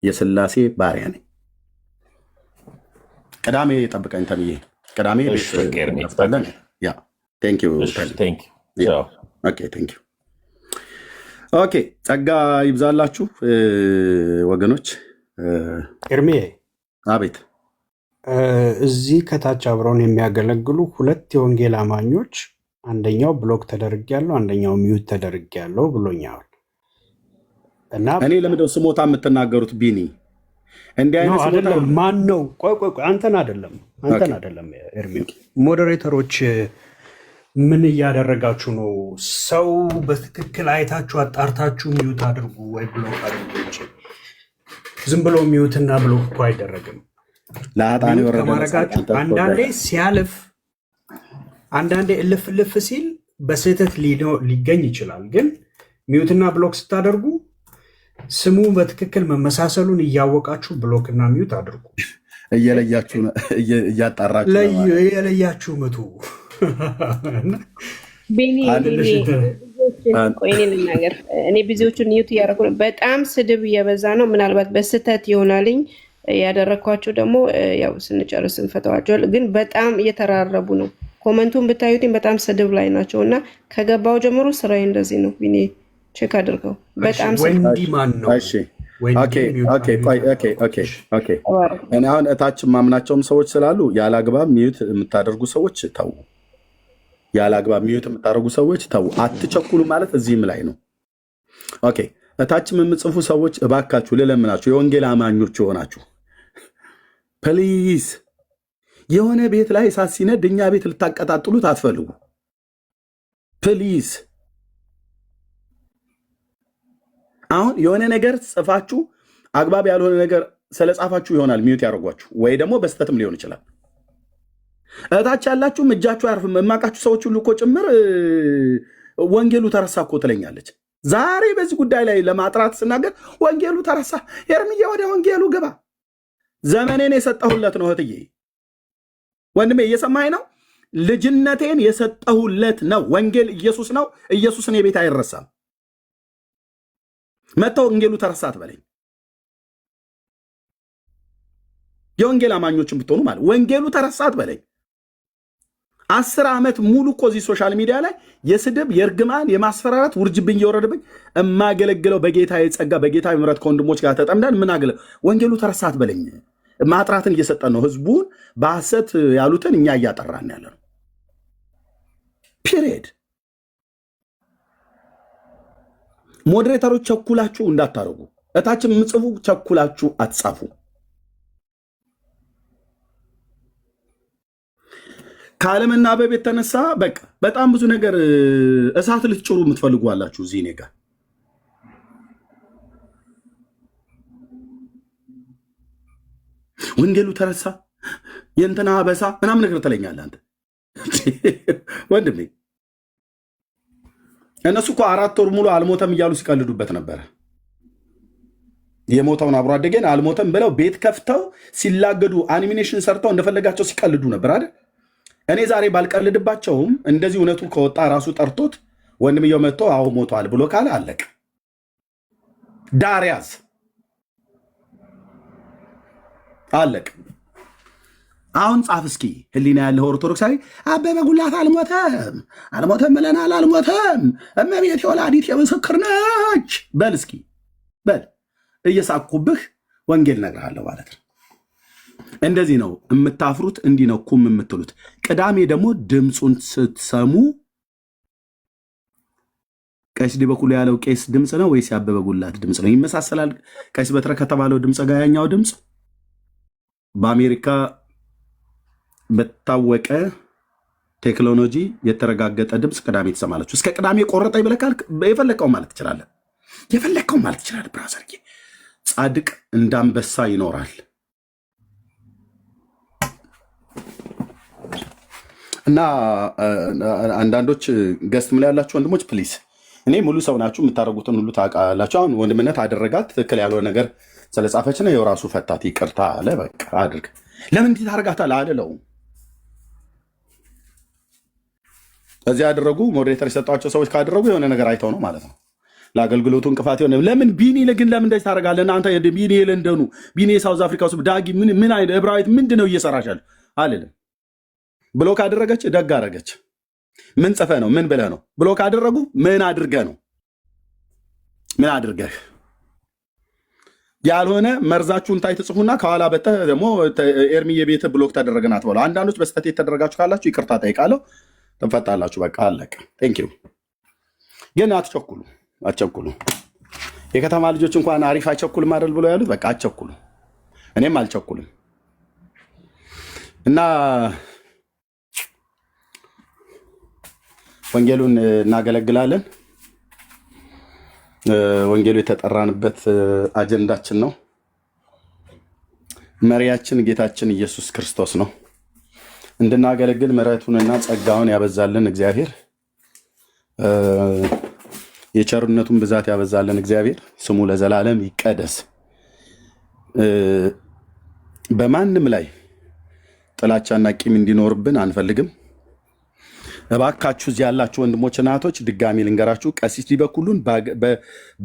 የስላሴ ባሪያ ነኝ። ቅዳሜ ጠብቀኝ ተብዬ ቅዳሜ ኦኬ። ጸጋ ይብዛላችሁ ወገኖች። ኤርሜ አቤት። እዚህ ከታች አብረውን የሚያገለግሉ ሁለት የወንጌል አማኞች አንደኛው ብሎክ ተደርጌያለሁ፣ አንደኛው ሚዩት ተደርጌያለሁ ብሎኛል። እና እኔ ለምንድነው ስሞታ የምትናገሩት? ቢኒ እንዲህ አይነት ስሞታ ማን ነው? ቆይ አንተን አይደለም ኤርሚ። ሞዴሬተሮች ምን እያደረጋችሁ ነው? ሰው በትክክል አይታችሁ አጣርታችሁ ሚዩት አድርጉ ወይ ብሎክ አድርጉ እንጂ ዝም ብሎ ሚዩትና ብሎክ እኮ አይደረግም። ከማድረጋችሁ አንዳንዴ ሲያልፍ አንዳንዴ እልፍ ሲል በስህተት ሊገኝ ይችላል። ግን ሚዩትና ብሎክ ስታደርጉ ስሙ በትክክል መመሳሰሉን እያወቃችሁ ብሎክና ሚዩት አድርጉ። እየለያችሁ እያጣራችሁ እየለያችሁ ምቱ። እኔ ብዙዎቹን ኒውት እያደረኩ ነው። በጣም ስድብ እየበዛ ነው። ምናልባት በስህተት ይሆናልኝ ያደረግኳቸው ደግሞ ያው ስንጨርስ እንፈተዋቸዋል። ግን በጣም እየተራረቡ ነው። ኮመንቱን ብታዩትኝ በጣም ስድብ ላይ ናቸው እና ከገባው ጀምሮ ስራዬ እንደዚህ ነው። ቢኒ ቼክ አድርገው። በጣም ወንዲ ማን ነው? እኔ አሁን እታች ማምናቸውም ሰዎች ስላሉ ያለ አግባብ ሚዩት የምታደርጉ ሰዎች ተው። ያለ አግባብ ሚዩት የምታደርጉ ሰዎች ተው። አትቸኩሉ ማለት እዚህም ላይ ነው። ኦኬ እታችም የምጽፉ ሰዎች እባካችሁ ልለምናችሁ፣ የወንጌል አማኞች የሆናችሁ ፕሊዝ የሆነ ቤት ላይ እሳት ሲነድ እኛ ቤት ልታቀጣጥሉት አትፈልጉ። ፕሊዝ አሁን የሆነ ነገር ጽፋችሁ አግባብ ያልሆነ ነገር ስለጻፋችሁ ይሆናል ሚዩት ያደርጓችሁ፣ ወይ ደግሞ በስተትም ሊሆን ይችላል። እታች ያላችሁም እጃችሁ አያርፍም። የማውቃችሁ ሰዎች ሁሉ እኮ ጭምር ወንጌሉ ተረሳ እኮ ትለኛለች። ዛሬ በዚህ ጉዳይ ላይ ለማጥራት ስናገር ወንጌሉ ተረሳ፣ ኤርምዬ ወደ ወንጌሉ ግባ። ዘመኔን የሰጠሁለት ነው እህትዬ፣ ወንድሜ እየሰማኸኝ ነው? ልጅነቴን የሰጠሁለት ነው። ወንጌል ኢየሱስ ነው። ኢየሱስን የቤት አይረሳም። መጥተው ወንጌሉ ተረሳ አትበለኝ። የወንጌል አማኞችን ብትሆኑ ማለት ወንጌሉ ተረሳ አትበለኝ። 10 ዓመት ሙሉ እኮ እዚህ ሶሻል ሚዲያ ላይ የስድብ የእርግማን የማስፈራራት ውርጅብኝ እየወረድብኝ የማገለግለው በጌታ የጸጋ በጌታ ምሕረት ከወንድሞች ጋር ተጠምደን ምን አገለ ወንጌሉ ተረሳ አትበለኝ። ማጥራትን እየሰጠን ነው። ህዝቡን በሐሰት ያሉትን እኛ እያጠራን ያለ ነው። ፒሪየድ። ሞዴሬተሮች ቸኩላችሁ እንዳታረጉ። እታችን የምጽፉ ቸኩላችሁ አትጻፉ። ካለመናበብ የተነሳ በቃ በጣም ብዙ ነገር እሳት ልትጭሩ የምትፈልጉ አላችሁ። እዚህ እኔ ጋር ወንጌሉ ተረሳ የእንትና በሳ ምናምን ነገር ትለኛለህ አንተ ወንድሜ። እነሱ እኮ 4 ወር ሙሉ አልሞተም እያሉ ሲቀልዱበት ነበረ። የሞተውን አብሮ አደገን አልሞተም ብለው ቤት ከፍተው ሲላገዱ አኒሜሽን ሰርተው እንደፈለጋቸው ሲቀልዱ ነበር አይደል? እኔ ዛሬ ባልቀልድባቸውም እንደዚህ እውነቱ ከወጣ ራሱ ጠርቶት ወንድምየው መጥቶ አሁ ሞቷል ብሎ ካለ አለቅ ዳርያዝ አለቅ። አሁን ጻፍ እስኪ ህሊና ያለው ኦርቶዶክሳዊ አበበ ጉላት አልሞተም ብለናል፣ አልሞተም እመቤት የወላዲት የምስክር ነች በል እስኪ በል። እየሳኩብህ ወንጌል እነግርሃለሁ ማለት ነው። እንደዚህ ነው የምታፍሩት፣ እንዲህ ነው ኩም የምትሉት። ቅዳሜ ደግሞ ድምፁን ስትሰሙ ቀሲስ ዲበኩሉ ያለው ቄስ ድምፅ ነው ወይስ ያበበ ጉላት ድምፅ ነው? ይመሳሰላል ቀሲስ በትረ ከተባለው ድምፅ ጋር ያኛው ድምፅ በአሜሪካ በታወቀ ቴክኖሎጂ የተረጋገጠ ድምፅ ቅዳሜ ትሰማላችሁ። እስከ ቅዳሜ ቆረጠ ይብለካል። የፈለግከው ማለት ትችላለህ፣ የፈለግከው ማለት ትችላለህ። ብራዘርዬ ጻድቅ እንዳንበሳ ይኖራል። እና አንዳንዶች ገስት ምን ያላችሁ ወንድሞች ፕሊዝ፣ እኔ ሙሉ ሰው ናችሁ፣ የምታደርጉትን ሁሉ ታውቃላችሁ። አሁን ወንድምነት አደረጋት ትክክል ያልሆነ ነገር ስለጻፈች ነው የራሱ ፈታት፣ ይቅርታ አለ በቃ አድርግ። ለምን እንዲህ ታደርጋታለህ አልለውም። እዚህ ያደረጉ ሞዴሬተር የሰጧቸው ሰዎች ካደረጉ የሆነ ነገር አይተው ነው ማለት ነው። ለአገልግሎቱ እንቅፋት የሆነ ለምን ቢኒ ግን ለምን እንደዚህ ታደርጋለህ? እናንተ ቢኒ ለንደኑ ቢኒ የሳውዝ አፍሪካ ውስጥ ዳጊ ምን አይነት ዕብራዊት ምንድን ነው እየሰራሻል አልልም። ብሎ ካደረገች ደግ አደረገች። ምን ጽፈህ ነው? ምን ብለህ ነው? ብሎ ካደረጉ ምን አድርገህ ነው? ምን አድርገህ ያልሆነ መርዛችሁን ታይ ትጽፉና ከኋላ በተህ ደግሞ ኤርሚዬ ቤት ብሎክ ተደረገን አትበሉ። አንዳንዶች በስተት የተደረጋችሁ ካላችሁ ይቅርታ ጠይቃለሁ፣ ትፈታላችሁ። በቃ አለቀ። ቴንኪው። ግን አትቸኩሉ፣ አትቸኩሉ። የከተማ ልጆች እንኳን አሪፍ አይቸኩልም አይደል ብሎ ያሉት። በቃ አትቸኩሉ፣ እኔም አልቸኩልም። እና ወንጌሉን እናገለግላለን። ወንጌሉ የተጠራንበት አጀንዳችን ነው። መሪያችን ጌታችን ኢየሱስ ክርስቶስ ነው። እንድናገለግል ምሕረቱንና ጸጋውን ያበዛልን እግዚአብሔር፣ የቸርነቱን ብዛት ያበዛልን እግዚአብሔር ስሙ ለዘላለም ይቀደስ። በማንም ላይ ጥላቻና ቂም እንዲኖርብን አንፈልግም። እባካችሁ እዚህ ያላችሁ ወንድሞች እና እህቶች ድጋሚ ልንገራችሁ፣ ቀሲስ ሊበኩሉን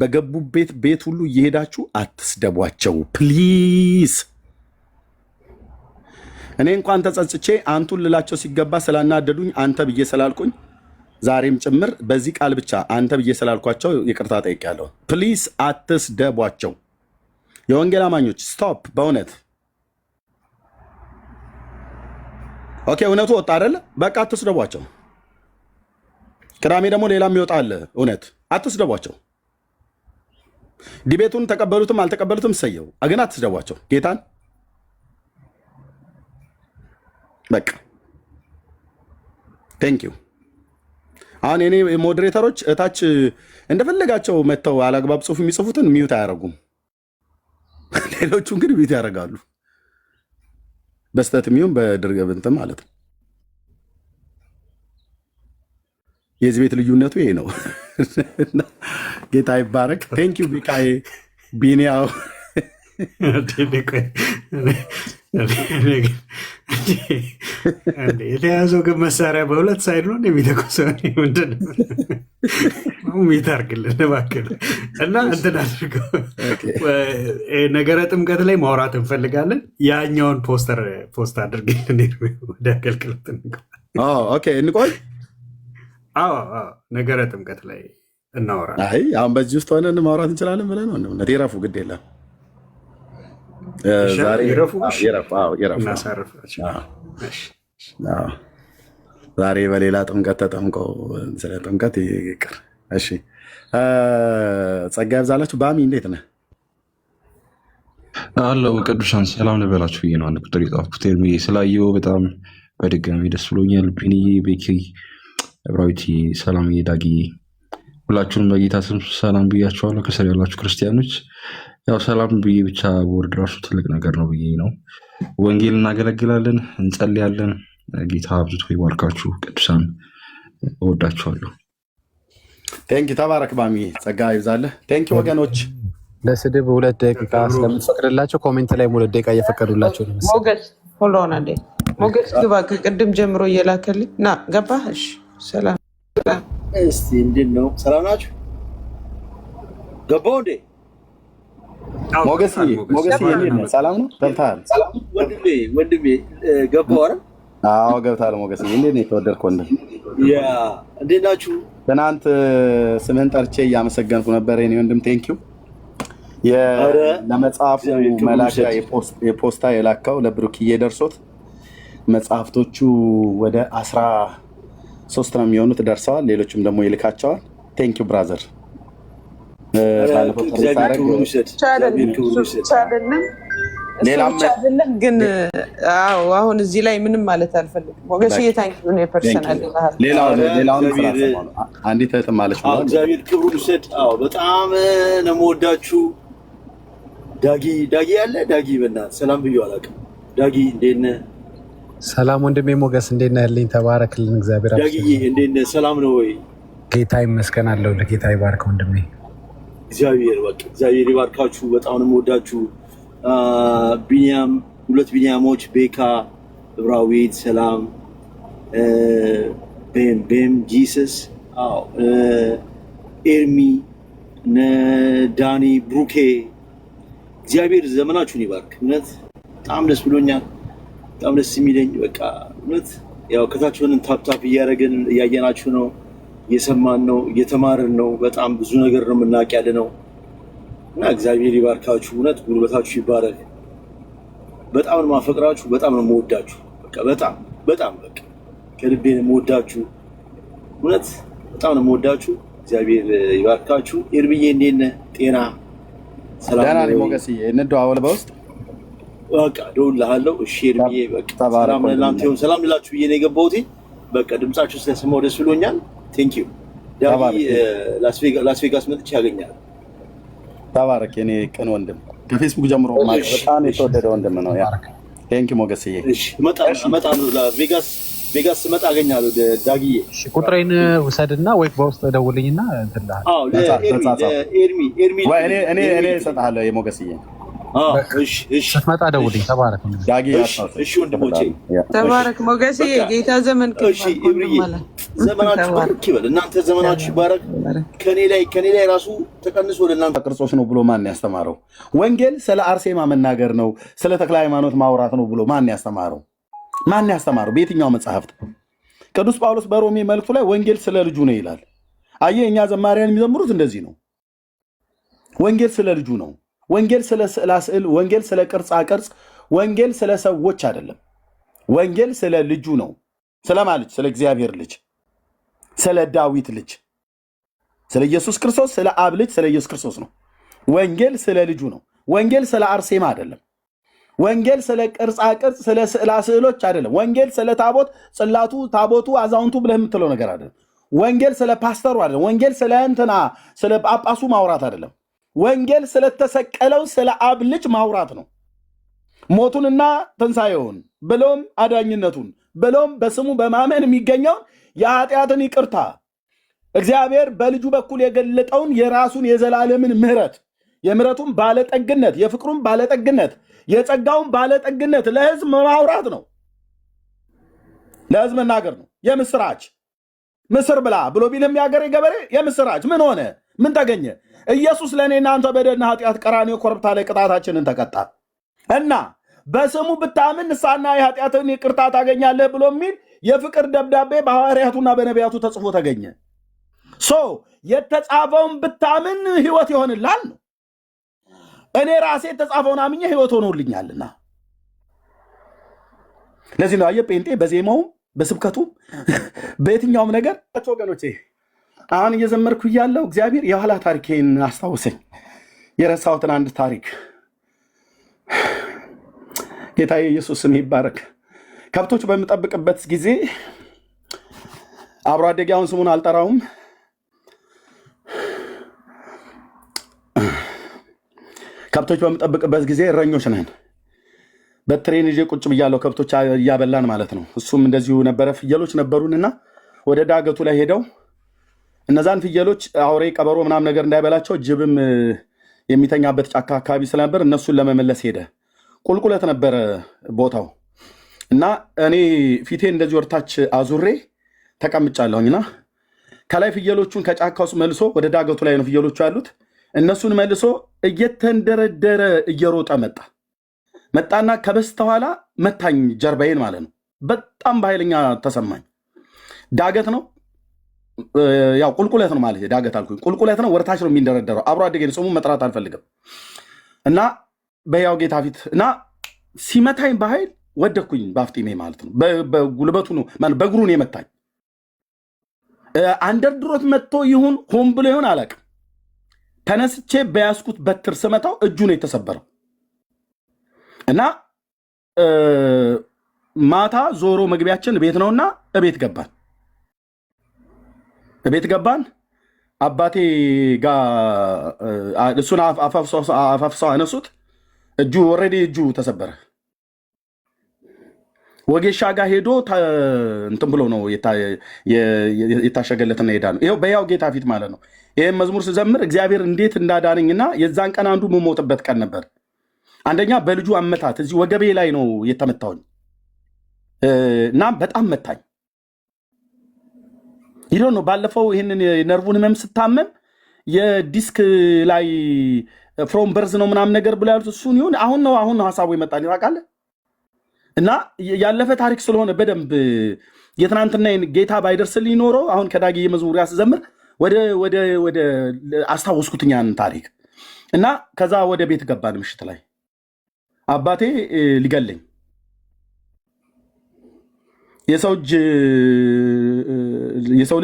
በገቡበት ቤት ሁሉ እየሄዳችሁ አትስደቧቸው ፕሊዝ። እኔ እንኳን ተጸጽቼ አንቱን ልላቸው ሲገባ ስላናደዱኝ አንተ ብዬ ስላልኩኝ ዛሬም ጭምር በዚህ ቃል ብቻ አንተ ብዬ ስላልኳቸው ይቅርታ ጠይቄያለሁ። ፕሊዝ አትስደቧቸው። የወንጌል አማኞች ስቶፕ። በእውነት ኦኬ፣ እውነቱ ወጣ አይደለ? በቃ አትስደቧቸው። ቅዳሜ ደግሞ ሌላም ይወጣል። እውነት አትስደቧቸው። ዲቤቱን ተቀበሉትም አልተቀበሉትም ሰየው፣ ግን አትስደቧቸው ጌታን። በቃ ቴንክ ዩ። አሁን የኔ ሞዴሬተሮች እታች እንደፈለጋቸው መጥተው አላግባብ ጽሁፍ የሚጽፉትን ሚዩት አያደርጉም። ሌሎቹን ግን ሚዩት ያደርጋሉ። በስተት የሚሆን በድርገብንትም ማለት ነው። የዚህ ቤት ልዩነቱ ይሄ ነው። ጌታ ይባረክ። ቴንክ ዩ ቢቃዬ ቢኒያው የተያዘው ግን መሳሪያ በሁለት ሳይድ ነው የሚተኮሰው። ምንድን ሚታርግልን እባክህ እና እንትን አድርገው። ነገረ ጥምቀት ላይ ማውራት እንፈልጋለን። ያኛውን ፖስት አድርግልን ወደ አገልግሎት እንቆይ። ነገረ ጥምቀት ላይ እናወራ። አሁን በዚህ ውስጥ ሆነን ማውራት እንችላለን ብለህ ነው? እውነት ይረፉ፣ ግድ የለም ዛሬ በሌላ ጥምቀት ተጠምቀው ስለ ጥምቀት ይቅር። እሺ፣ ጸጋ ያብዛላችሁ። ባሚ እንዴት ነህ? አለው ቅዱሳን ሰላም ልበላችሁ ብዬ ነው አንድ ቁጥር የጻፍኩት። ኤርሚዬ ስላየው በጣም በድጋሚ ደስ ብሎኛል። ቢኒዬ፣ ቤኪ፣ እብራዊት፣ ሰላምዬ፣ ዳጊዬ ሁላችሁንም በጌታ ስም ሰላም ብያችኋለሁ። ከስር ያላችሁ ክርስቲያኖች ያው ሰላም ብዬ ብቻ ወርድ ራሱ ትልቅ ነገር ነው ብዬ ነው። ወንጌል እናገለግላለን፣ እንጸልያለን። ጌታ አብዝቶ ይባርካችሁ ቅዱሳን፣ እወዳችኋለሁ። ቴንኪ ተባረክ ባሚ፣ ጸጋ ይብዛለህ። ቴንኪ ወገኖች። ለስድብ 2 ደቂቃ ስለምትፈቅድላቸው ኮሜንት ላይ 2 ደቂቃ እየፈቀዱላቸው ነው። ሞገስ ሆሎ ሆነ ሞገስ ግባ። ከቅድም ጀምሮ እየላከልኝ ና ገባህ? እሺ ሰላም። እስቲ እንዴት ነው? ሰላም ናችሁ? ገባሁ እንዴ? ሞገስ ሰላም ነው? ገብተሃል? ወንድሜ ገባሁ አይደል? አዎ ገብተሃል። ሞገስ እንዴት ነው? የተወደድክ ወንድም፣ እንዴት ናችሁ? ትናንት ስምህን ጠርቼ እያመሰገንኩ ነበር የኔ ወንድም። ቴንኪው። ለመጽሐፉ መላኪያ የፖስታ የላካው ለብሩክዬ ደርሶት መጽሐፍቶቹ ወደ 13 ነው የሚሆኑት ደርሰዋል። ሌሎችም ደግሞ ይልካቸዋል። ቴንኪው ብራዘር። ሌላም ግን አሁን እዚህ ላይ ምንም ማለት አልፈልግም። ሞገስ እየታንኪ ነው የፐርሰናል ሌላውን አንዲት እህትም ማለች እግዚአብሔር ክብሩን ይውሰድ። በጣም ነው የምወዳችሁ። ዳጊ ያለ ዳጊ በእናትህ ሰላም ብዬ አላውቅም። ዳጊ እንዴት ነህ? ሰላም ወንድሜ ሞገስ እንዴት ነህ? ልኝ ተባረክልን። እግዚአብሔር ዳጊዬ እንዴት ነህ? ሰላም ነው ወይ? ጌታ ይመስገን አለው። ለጌታ ይባርክ ወንድሜ። እግዚአብሔር ይባርካችሁ። በጣም ነው የምወዳችሁ። ቢኒያም፣ 2 ቢኒያሞች፣ ቤካ፣ እብራዊት፣ ሰላም፣ ቤም፣ ጂሰስ፣ ኤርሚ፣ ዳኒ፣ ብሩኬ፣ እግዚአብሔር ዘመናችሁን ይባርክ። እውነት በጣም ደስ ብሎኛል። በጣም ደስ የሚለኝ በቃ እውነት ያው ከታች ሆነን ታፕታፕ እያደረግን እያየናችሁ ነው፣ እየሰማን ነው፣ እየተማርን ነው። በጣም ብዙ ነገር ነው የምናውቅ ያለ ነው እና እግዚአብሔር ይባርካችሁ። እውነት ጉልበታችሁ ይባረክ። በጣም ነው የማፈቅራችሁ። በጣም ነው የምወዳችሁ። በቃ በጣም በቃ ከልቤ ነው የምወዳችሁ። እውነት በጣም ነው የምወዳችሁ። እግዚአብሔር ይባርካችሁ። ኤርሚዬ እንዴት ነህ? ጤና ሰላም ነው? ሞገስዬ እንደዋወል በውስጥ በቃ ደውልልሃለሁ። እሺ ኤርሚዬ በቃ ሰላም ለእናንተ ይሁን። ሰላም ልላችሁ ብዬ ነው የገባሁት። በቃ ድምጻችሁ ስለሰማሁ ደስ ብሎኛል። ቴንክ ዩ ዳጊ። ላስ ቬጋስ መጥቼ ያገኛል። ተባረክ የኔ ቅን ወንድም። ከፌስቡክ ጀምሮ በጣም የተወደደ ወንድም ነው። ያ ቴንክ ሞገስዬ። እሺ እመጣለሁ። ቬጋስ ስመጣ አገኛለሁ ዳጊዬ። ቁጥሬን ውሰድና ወይ በውስጥ ደውልኝና እንትን እልሃለሁ። አዎ ኤርሚ እኔ እሰጥሃለሁ የሞገስዬ። ስትመጣ ደውልኝ። ተባረክ ዳጊ። እሺ ወንድሞቼ ተባረክ ሞገስዬ። ጌታ ዘመን ዘመናችሁ ባርክ ይበል። እናንተ ዘመናችሁ ይባረክ። ከኔ ላይ ራሱ ተቀንሶ ወደ እናንተ ቅርጾች ነው ብሎ ማን ያስተማረው? ወንጌል ስለ አርሴማ መናገር ነው፣ ስለ ተክለ ሃይማኖት ማውራት ነው ብሎ ማን ያስተማረው? ማን ያስተማረው? በየትኛው መጽሐፍት? ቅዱስ ጳውሎስ በሮሜ መልእክቱ ላይ ወንጌል ስለ ልጁ ነው ይላል። አየህ፣ እኛ ዘማሪያን የሚዘምሩት እንደዚህ ነው። ወንጌል ስለ ልጁ ነው። ወንጌል ስለ ስዕላ ስዕል፣ ወንጌል ስለ ቅርጻ ቅርጽ፣ ወንጌል ስለ ሰዎች አይደለም። ወንጌል ስለ ልጁ ነው። ስለማ ልጅ? ስለ እግዚአብሔር ልጅ፣ ስለ ዳዊት ልጅ፣ ስለ ኢየሱስ ክርስቶስ፣ ስለ አብ ልጅ፣ ስለ ኢየሱስ ክርስቶስ ነው። ወንጌል ስለ ልጁ ነው። ወንጌል ስለ አርሴማ አይደለም። ወንጌል ስለ ቅርጻ ቅርጽ፣ ስለ ስዕላ ስዕሎች አይደለም። ወንጌል ስለ ታቦት፣ ጽላቱ፣ ታቦቱ፣ አዛውንቱ ብለህ የምትለው ነገር አይደለም። ወንጌል ስለ ፓስተሩ አይደለም። ወንጌል ስለ እንትና ስለ ጳጳሱ ማውራት አይደለም። ወንጌል ስለተሰቀለው ስለ አብ ልጅ ማውራት ነው። ሞቱንና ትንሣኤውን ብሎም አዳኝነቱን ብሎም በስሙ በማመን የሚገኘውን የኃጢአትን ይቅርታ እግዚአብሔር በልጁ በኩል የገለጠውን የራሱን የዘላለምን ምሕረት፣ የምሕረቱን ባለጠግነት፣ የፍቅሩን ባለጠግነት፣ የጸጋውን ባለጠግነት ለሕዝብ ማውራት ነው። ለሕዝብ መናገር ነው። የምስራች ምስር ብላ ብሎ ቢልም ያገሬ ገበሬ የምስራች ምን ሆነ? ምን ተገኘ? ኢየሱስ ለእኔና አንተ በደልና ኃጢአት ቀራንዮ ኮረብታ ላይ ቅጣታችንን ተቀጣ እና በስሙ ብታምን ንስሐና የኃጢአትን ይቅርታ ታገኛለህ ብሎ የሚል የፍቅር ደብዳቤ በሐዋርያቱና በነቢያቱ ተጽፎ ተገኘ። የተጻፈውን ብታምን ህይወት ይሆንላል ነው። እኔ ራሴ የተጻፈውን አምኜ ህይወት ሆኖልኛልና። ለዚህ ነው አየህ ጴንጤ በዜማውም በስብከቱም በየትኛውም ነገር ወገኖቼ አሁን እየዘመርኩ እያለሁ እግዚአብሔር የኋላ ታሪኬን አስታውሰኝ። የረሳሁትን አንድ ታሪክ ጌታ ኢየሱስ ስም ይባረክ። ከብቶች በምጠብቅበት ጊዜ አብሮ አደጌ አሁን ስሙን አልጠራውም ከብቶች በምጠብቅበት ጊዜ እረኞች ነን። በትሬን ይዤ ቁጭ ብያለሁ፣ ከብቶች እያበላን ማለት ነው። እሱም እንደዚሁ ነበረ። ፍየሎች ነበሩንና ወደ ዳገቱ ላይ ሄደው እነዛን ፍየሎች አውሬ፣ ቀበሮ ምናምን ነገር እንዳይበላቸው ጅብም የሚተኛበት ጫካ አካባቢ ስለነበር እነሱን ለመመለስ ሄደ። ቁልቁለት ነበረ ቦታው እና እኔ ፊቴ እንደዚህ ወርታች አዙሬ ተቀምጫለሁኝና ከላይ ፍየሎቹን ከጫካ ውስጥ መልሶ ወደ ዳገቱ ላይ ነው ፍየሎቹ ያሉት። እነሱን መልሶ እየተንደረደረ እየሮጠ መጣና ከበስተኋላ መታኝ፣ ጀርባዬን ማለት ነው። በጣም በኃይለኛ ተሰማኝ። ዳገት ነው ያው ቁልቁለት ነው ማለት ዳገት አልኩኝ። ቁልቁለት ነው፣ ወርታች ነው የሚንደረደረው። አብሮ አደጌ ስሙን መጥራት አልፈልግም። እና በያው ጌታ ፊት እና ሲመታኝ በኃይል ወደኩኝ፣ በአፍጢሜ ማለት ነው። በጉልበቱ ነው ማለት በእግሩ ነው የመታኝ። አንደርድሮት መጥቶ ይሁን ሆን ብሎ ይሁን አላውቅም። ተነስቼ በያዝኩት በትር ስመታው እጁ ነው የተሰበረው። እና ማታ ዞሮ መግቢያችን ቤት ነውና እቤት ገባን። አባቴ ጋር እሱን አፋፍሰው አነሱት። እጁ ኦልሬዲ እጁ ተሰበረ። ወጌሻ ጋር ሄዶ እንትን ብሎ ነው የታሸገለትና ሄዳ ነው። ይኸው በያው ጌታ ፊት ማለት ነው። ይህም መዝሙር ስዘምር እግዚአብሔር እንዴት እንዳዳነኝና የዛን ቀን አንዱ የምሞትበት ቀን ነበር። አንደኛ በልጁ አመታት እዚህ ወገቤ ላይ ነው የተመታውኝ እና በጣም መታኝ። ይሄ ነው ባለፈው ይህንን የነርቭን ህመም ስታመም የዲስክ ላይ ፍሮም በርዝ ነው ምናምን ነገር ብሎ ያሉት እሱን ይሁን አሁን ነው ሀሳቡ ይመጣል ታውቃለህ። እና ያለፈ ታሪክ ስለሆነ በደንብ የትናንትና ጌታ ባይደርስልኝ ኖሮ አሁን ከዳጊ መዝሙር ያስዘምር ወደ አስታወስኩትኛን ታሪክ እና ከዛ ወደ ቤት ገባን። ምሽት ላይ አባቴ ሊገለኝ የሰው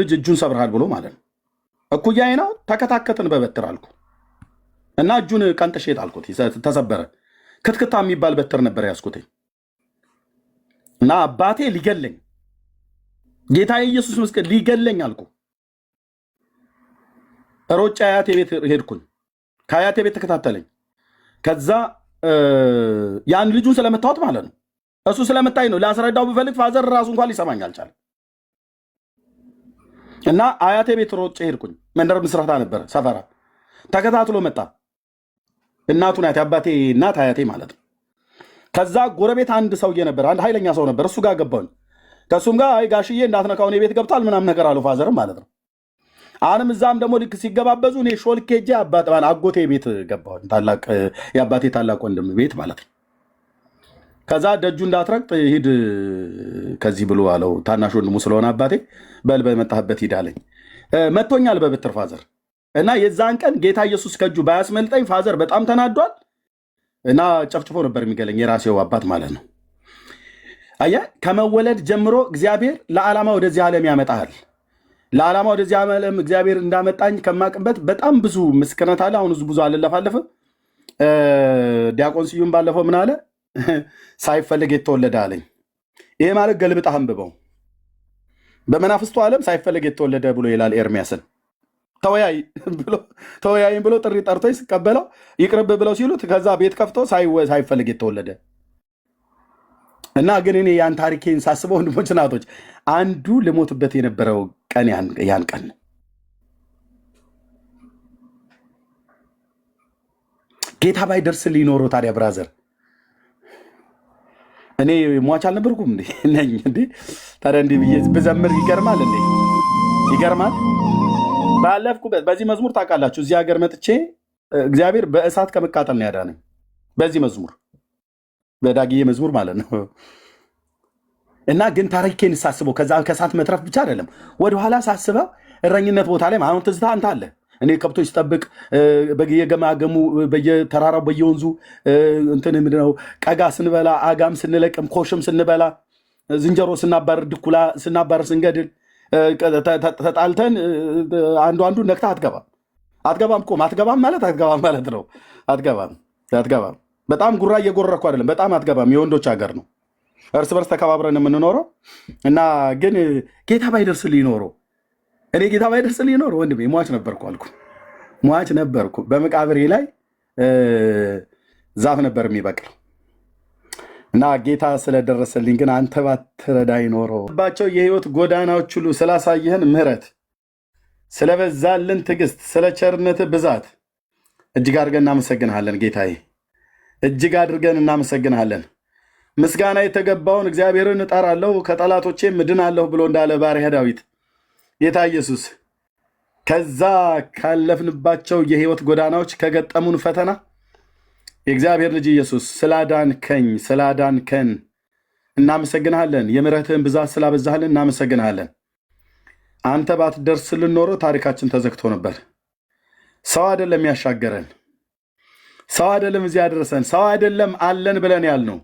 ልጅ እጁን ሰብርሃል ብሎ ማለት ነው። እኩያዬ ነው ተከታከትን በበትር አልኩ እና እጁን ቀንጥሼ ጣልኩት። ተሰበረ። ክትክታ የሚባል በትር ነበር ያስኩት እና አባቴ ሊገለኝ ጌታ ኢየሱስ መስቀል ሊገለኝ አልኩ። ሮጬ አያቴ ቤት ሄድኩኝ። ከአያቴ ቤት ተከታተለኝ። ከዛ ያን ልጁን ስለመታወት ማለት ነው። እሱ ስለመታኝ ነው ላስረዳው ብፈልግ ፋዘር ራሱ እንኳን ሊሰማኝ አልቻለም። እና አያቴ ቤት ሮጬ ሄድኩኝ። መንደር ምስረታ ነበር ሰፈራ። ተከታትሎ መጣ። እናቱ ናት የአባቴ እናት አያቴ ማለት ነው። ከዛ ጎረቤት አንድ ሰውዬ ነበር፣ አንድ ኃይለኛ ሰው ነበር። እሱ ጋር ገባሁኝ። ከእሱም ጋር አይ ጋሽዬ እንዳትነካው እኔ ቤት ገብቷል ምናምን ነገር አለው ፋዘርም ማለት ነው። አሁንም እዛም ደግሞ ልክ ሲገባበዙ እኔ ሾልኬ ሄጄ አጎቴ ቤት ገባሁኝ። የአባቴ ታላቅ ወንድም ቤት ማለት ነው። ከዛ ደጁ እንዳትረግጥ ሂድ ከዚህ ብሎ አለው። ታናሽ ወንድሙ ስለሆነ አባቴ በል በመጣህበት ሂድ አለኝ። መቶኛል በብትር ፋዘር። እና የዛን ቀን ጌታ ኢየሱስ ከእጁ ባያስመልጠኝ ፋዘር በጣም ተናዷል እና ጨፍጭፎ ነበር የሚገለኝ የራሴው አባት ማለት ነው። አየህ ከመወለድ ጀምሮ እግዚአብሔር ለዓላማ ወደዚህ ዓለም ያመጣሃል። ለዓላማ ወደዚህ ዓለም እግዚአብሔር እንዳመጣኝ ከማቅበት በጣም ብዙ ምስክርነት አለ። አሁን ብዙ አልለፋለፍም። ዲያቆን ስዩም ባለፈው ምን አለ? ሳይፈልግ የተወለደ አለኝ። ይሄ ማለት ገልብጣ አንብበው። በመናፍስቱ ዓለም ሳይፈልግ የተወለደ ብሎ ይላል ኤርሚያስን። ተወያይም ብሎ ጥሪ ጠርቶ ሲቀበለው ይቅርብ ብለው ሲሉት ከዛ ቤት ከፍቶ ሳይፈልግ የተወለደ እና ግን እኔ ያን ታሪኬን ሳስበው ወንድሞች ናቶች አንዱ ልሞትበት የነበረው ቀን ያን ቀን ጌታ ባይደርስ ሊኖረው ታዲያ ብራዘር እኔ ሟች አልነበርኩም እንዴ? ነኝ እንዴ? ታዲያ እንዲህ ብዬ ብዘምር ይገርማል እንዴ? ይገርማል። ባለፍኩበት በዚህ መዝሙር ታውቃላችሁ፣ እዚህ ሀገር መጥቼ እግዚአብሔር በእሳት ከመቃጠል ነው ያዳነኝ። በዚህ መዝሙር በዳግዬ መዝሙር ማለት ነው። እና ግን ታሪኬን ሳስበው ከዛ ከእሳት መትረፍ ብቻ አይደለም፣ ወደኋላ ሳስበው እረኝነት ቦታ ላይ አሁን ትዝታ አንተ አለ። እኔ ከብቶች ስጠብቅ በየገማገሙ በየተራራው በየወንዙ እንትን ምንድነው ቀጋ ስንበላ አጋም ስንለቅም ኮሽም ስንበላ ዝንጀሮ ስናባር ድኩላ ስናባር ስንገድል ተጣልተን አንዱ ነክታ አትገባም ቆም አትገባም ማለት ነው። አትገባም በጣም ጉራ እየጎረኩ አይደለም፣ በጣም አትገባም። የወንዶች ሀገር ነው፣ እርስ በርስ ተከባብረን የምንኖረው እና ግን ጌታ ባይደርስልኝ ኖሮ እኔ ጌታ ባይደርስልኝ ኖሮ ወንድሜ ሟች ነበርኩ አልኩ። ሟች ነበርኩ። በመቃብሬ ላይ ዛፍ ነበር የሚበቅለው እና ጌታ ስለደረሰልኝ ግን አንተ ባትረዳኝ ኖሮ ባቸው የህይወት ጎዳናዎች ሁሉ ስላሳየህን ምሕረት ስለበዛልን ትዕግስት ስለ ቸርነት ብዛት እጅግ አድርገን እናመሰግንሃለን ጌታዬ፣ እጅግ አድርገን እናመሰግንሃለን። ምስጋና የተገባውን እግዚአብሔርን እጠራለሁ ከጠላቶቼም እድናለሁ ብሎ እንዳለ ባሪያ ዳዊት ጌታ ኢየሱስ ከዛ ካለፍንባቸው የህይወት ጎዳናዎች ከገጠሙን ፈተና የእግዚአብሔር ልጅ ኢየሱስ ስላዳንከን እናመሰግንሃለን። የምሕረትህን ብዛት ስላበዛህልን እናመሰግንሃለን። አንተ ባትደርስልን ኖሮ ታሪካችን ተዘግቶ ነበር። ሰው አይደለም ያሻገረን፣ ሰው አይደለም እዚህ ያደረሰን፣ ሰው አይደለም አለን ብለን ያልነው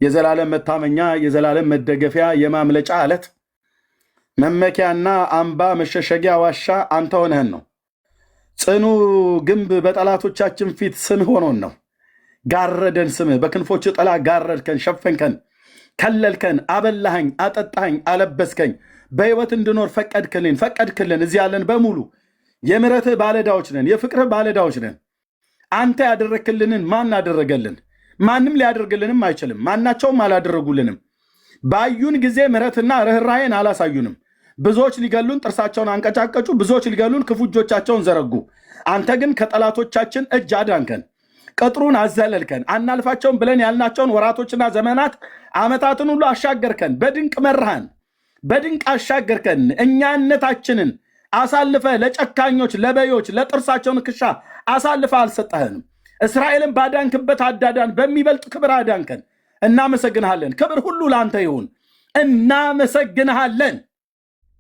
የዘላለም መታመኛ፣ የዘላለም መደገፊያ፣ የማምለጫ አለት፣ መመኪያና አምባ መሸሸጊያ ዋሻ አንተ ሆነህን ነው። ጽኑ ግንብ በጠላቶቻችን ፊት ስም ሆኖን ነው። ጋረደን ስምህ፣ በክንፎች ጥላ ጋረድከን፣ ሸፈንከን፣ ከለልከን፣ አበላኸኝ፣ አጠጣኸኝ፣ አለበስከኝ፣ በሕይወት እንድኖር ፈቀድክልን። እዚህ ያለን በሙሉ የምሕረትህ ባለዕዳዎች ነን፣ የፍቅርህ ባለዕዳዎች ነን። አንተ ያደረክልንን ማን አደረገልን? ማንም ሊያደርግልንም አይችልም። ማናቸውም አላደረጉልንም። ባዩን ጊዜ ምሕረትና ርኅራኄን አላሳዩንም። ብዙዎች ሊገሉን ጥርሳቸውን አንቀጫቀጩ፣ ብዙዎች ሊገሉን ክፉ እጆቻቸውን ዘረጉ። አንተ ግን ከጠላቶቻችን እጅ አዳንከን፣ ቅጥሩን አዘለልከን። አናልፋቸውን ብለን ያልናቸውን ወራቶችና ዘመናት ዓመታትን ሁሉ አሻገርከን። በድንቅ መራሃን፣ በድንቅ አሻገርከን። እኛነታችንን አሳልፈ ለጨካኞች ለበዮች ለጥርሳቸው ንክሻ አሳልፈ አልሰጠህንም። እስራኤልን ባዳንክበት አዳዳን በሚበልጥ ክብር አዳንከን። እናመሰግንሃለን። ክብር ሁሉ ለአንተ ይሁን። እናመሰግንሃለን።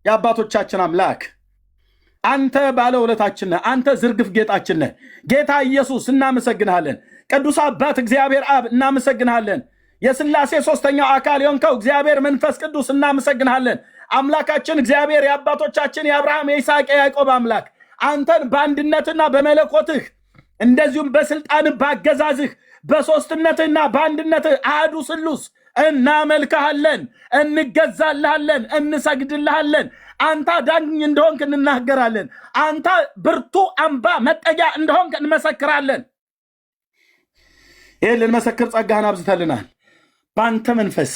የአባቶቻችን አምላክ አንተ ባለውለታችን ነህ። አንተ ዝርግፍ ጌጣችን ነህ። ጌታ ኢየሱስ እናመሰግንሃለን። ቅዱስ አባት እግዚአብሔር አብ እናመሰግንሃለን። የሥላሴ ሦስተኛው አካል የሆንከው እግዚአብሔር መንፈስ ቅዱስ እናመሰግንሃለን። አምላካችን እግዚአብሔር የአባቶቻችን የአብርሃም የይስሐቅ የያዕቆብ አምላክ አንተን በአንድነትና በመለኮትህ እንደዚሁም በስልጣንህ ባገዛዝህ በሦስትነትህና በአንድነትህ አሐዱ ስሉስ እናመልክሃለን፣ እንገዛልሃለን፣ እንሰግድልሃለን። አንተ አዳኝ እንደሆንክ እንናገራለን። አንተ ብርቱ አምባ መጠጊያ እንደሆንክ እንመሰክራለን። ይህን ልንመሰክር ጸጋህን አብዝተልናል። በአንተ መንፈስ፣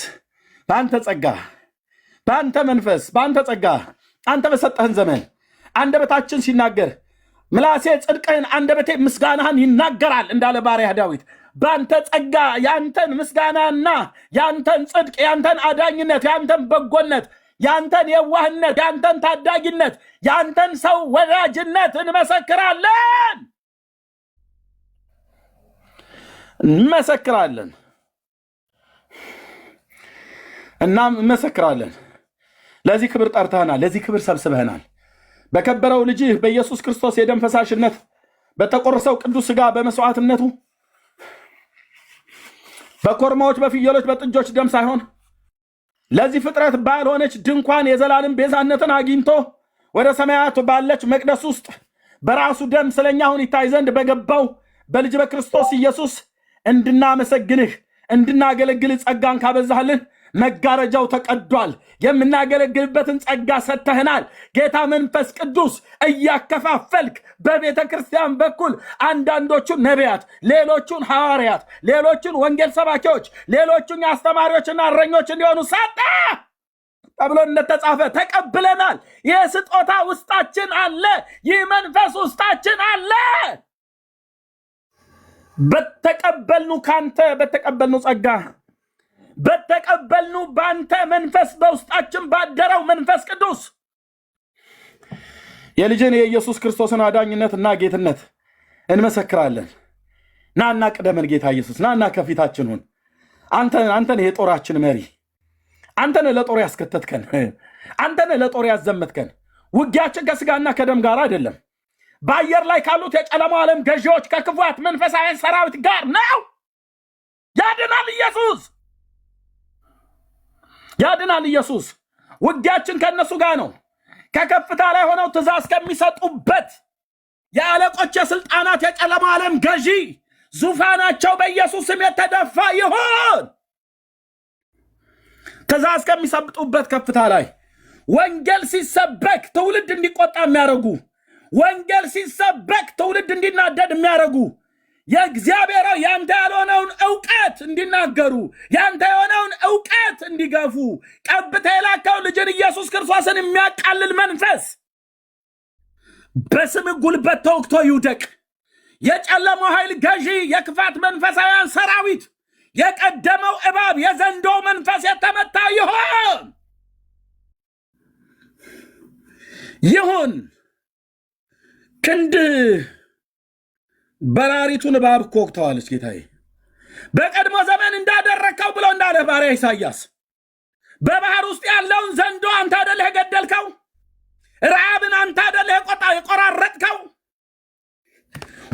በአንተ ጸጋ፣ በአንተ መንፈስ፣ በአንተ ጸጋ፣ አንተ በሰጠህን ዘመን አንደበታችን ሲናገር ምላሴ ጽድቅህን አንደበቴ ምስጋናህን ይናገራል እንዳለ ባሪያ ዳዊት በአንተ ጸጋ ያንተን ምስጋናና ያንተን ጽድቅ ያንተን አዳኝነት ያንተን በጎነት ያንተን የዋህነት ያንተን ታዳጊነት ያንተን ሰው ወዳጅነት እንመሰክራለን እንመሰክራለን እናም እንመሰክራለን። ለዚህ ክብር ጠርተህናል፣ ለዚህ ክብር ሰብስበህናል። በከበረው ልጅህ በኢየሱስ ክርስቶስ የደም ፈሳሽነት በተቆረሰው ቅዱስ ሥጋ በመስዋዕትነቱ በኮርማዎች በፍየሎች በጥጆች ደም ሳይሆን ለዚህ ፍጥረት ባልሆነች ድንኳን የዘላለም ቤዛነትን አግኝቶ ወደ ሰማያት ባለች መቅደስ ውስጥ በራሱ ደም ስለኛ አሁን ይታይ ዘንድ በገባው በልጅ በክርስቶስ ኢየሱስ እንድናመሰግንህ እንድናገለግልህ ጸጋን ካበዛህልን መጋረጃው ተቀዷል። የምናገለግልበትን ጸጋ ሰጥተህናል። ጌታ መንፈስ ቅዱስ እያከፋፈልክ በቤተ ክርስቲያን በኩል አንዳንዶቹን ነቢያት፣ ሌሎቹን ሐዋርያት፣ ሌሎቹን ወንጌል ሰባኪዎች፣ ሌሎቹን አስተማሪዎችና እረኞች እንዲሆኑ ሰጠ ተብሎ እንደተጻፈ ተቀብለናል። ይህ ስጦታ ውስጣችን አለ። ይህ መንፈስ ውስጣችን አለ። በተቀበልኑ ካንተ በተቀበልኑ ጸጋ በተቀበልኑ ባንተ መንፈስ በውስጣችን ባደረው መንፈስ ቅዱስ የልጅን የኢየሱስ ክርስቶስን አዳኝነትና ጌትነት እንመሰክራለን። ናና ቅደመን ጌታ ኢየሱስ፣ ናና ከፊታችን ሁን። አንተን የጦራችን መሪ፣ አንተን ለጦር ያስከተትከን፣ አንተን ለጦር ያዘመትከን። ውጊያችን ከስጋና ከደም ጋር አይደለም፣ በአየር ላይ ካሉት የጨለማው ዓለም ገዢዎች ከክፉት መንፈሳውያን ሰራዊት ጋር ነው። ያድናል ኢየሱስ፣ ያድናል ኢየሱስ። ውጊያችን ከነሱ ጋር ነው። ከከፍታ ላይ ሆነው ትእዛዝ ከሚሰጡበት የአለቆች የስልጣናት የጨለማ ዓለም ገዢ ዙፋናቸው በኢየሱስ ስም የተደፋ ይሁን። ትእዛዝ ከሚሰጡበት ከፍታ ላይ ወንጌል ሲሰበክ ትውልድ እንዲቆጣ የሚያደርጉ፣ ወንጌል ሲሰበክ ትውልድ እንዲናደድ የሚያደርጉ፣ የእግዚአብሔር ያንተ ያልሆነውን ዕውቀት እንዲናገሩ፣ ያንተ የሆነውን ዕውቀት እንዲገፉ ቀብተህ የላከው ልጅን ኢየሱስ ክርስቶስን የሚያቃልል መንፈስ በስም ጉልበት ተወግቶ ይውደቅ። የጨለማው ኃይል ገዢ የክፋት መንፈሳውያን ሰራዊት የቀደመው እባብ የዘንዶ መንፈስ የተመታ ይሁን። ክንድ በራሪቱን እባብ እኮ ወግተዋለች ጌታዬ። በቀድሞ ዘመን እንዳደረግከው ብሎ እንዳለ ባሪያ ኢሳያስ በባህር ውስጥ ያለውን ዘንዶ አንተ አይደለህ የገደልከው? ረዓብን አንተ አይደለህ የቆራረጥከው?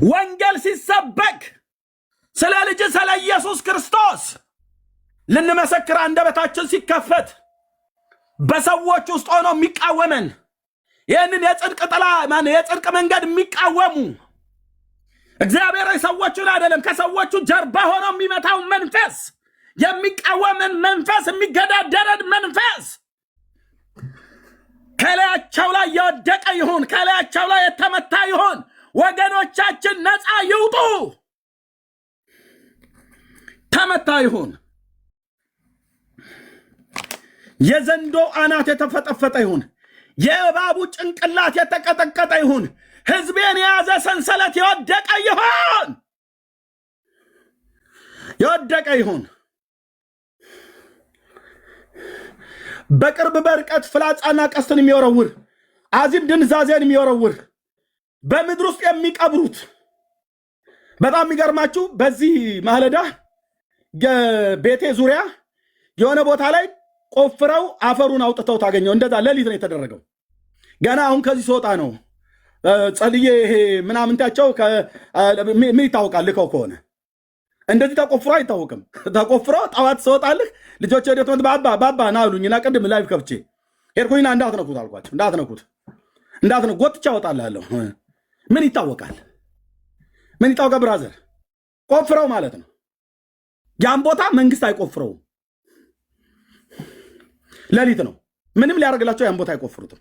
ወንጌል ሲሰበክ ስለ ልጅ ስለ ኢየሱስ ክርስቶስ ልንመሰክር አንደበታችን ሲከፈት በሰዎች ውስጥ ሆኖ የሚቃወመን ይህንን የጽድቅ ጥላ የጽድቅ መንገድ የሚቃወሙ እግዚአብሔር ሰዎቹን አይደለም ከሰዎቹ ጀርባ ሆኖ የሚመታው መንፈስ የሚቃወመን መንፈስ የሚገዳደረን መንፈስ ከላያቸው ላይ የወደቀ ይሁን፣ ከላያቸው ላይ የተመታ ይሁን። ወገኖቻችን ነፃ ይውጡ። ተመታ ይሁን። የዘንዶ አናት የተፈጠፈጠ ይሁን። የእባቡ ጭንቅላት የተቀጠቀጠ ይሁን። ሕዝቤን የያዘ ሰንሰለት የወደቀ ይሁን፣ የወደቀ ይሁን። በቅርብ በርቀት ፍላጻና ቀስትን የሚወረውር አዚም ድንዛዜን የሚወረውር በምድር ውስጥ የሚቀብሩት። በጣም የሚገርማችሁ በዚህ ማለዳ ቤቴ ዙሪያ የሆነ ቦታ ላይ ቆፍረው አፈሩን አውጥተው ታገኘው። እንደዛ ሌሊት ነው የተደረገው። ገና አሁን ከዚህ ስወጣ ነው ጸልዬ ይሄ ምናምንታቸው ምን ይታወቃል? ልከው ከሆነ እንደዚህ ተቆፍሮ አይታወቅም። ተቆፍሮ ጠዋት ስወጣልህ ልጆች ወደ ትምህርት ባባ ና አሉኝና ቅድም ላይቭ ከፍቼ ሄድኩኝና እንዳትነኩት አልኳቸው። እንዳትነኩት ጎትቻ እወጣልሃለሁ። ምን ይታወቃል? ምን ይታወቃል? ብራዘር ቆፍረው ማለት ነው። ያን ቦታ መንግስት አይቆፍረውም። ሌሊት ነው። ምንም ሊያደርግላቸው ያን ቦታ አይቆፍሩትም።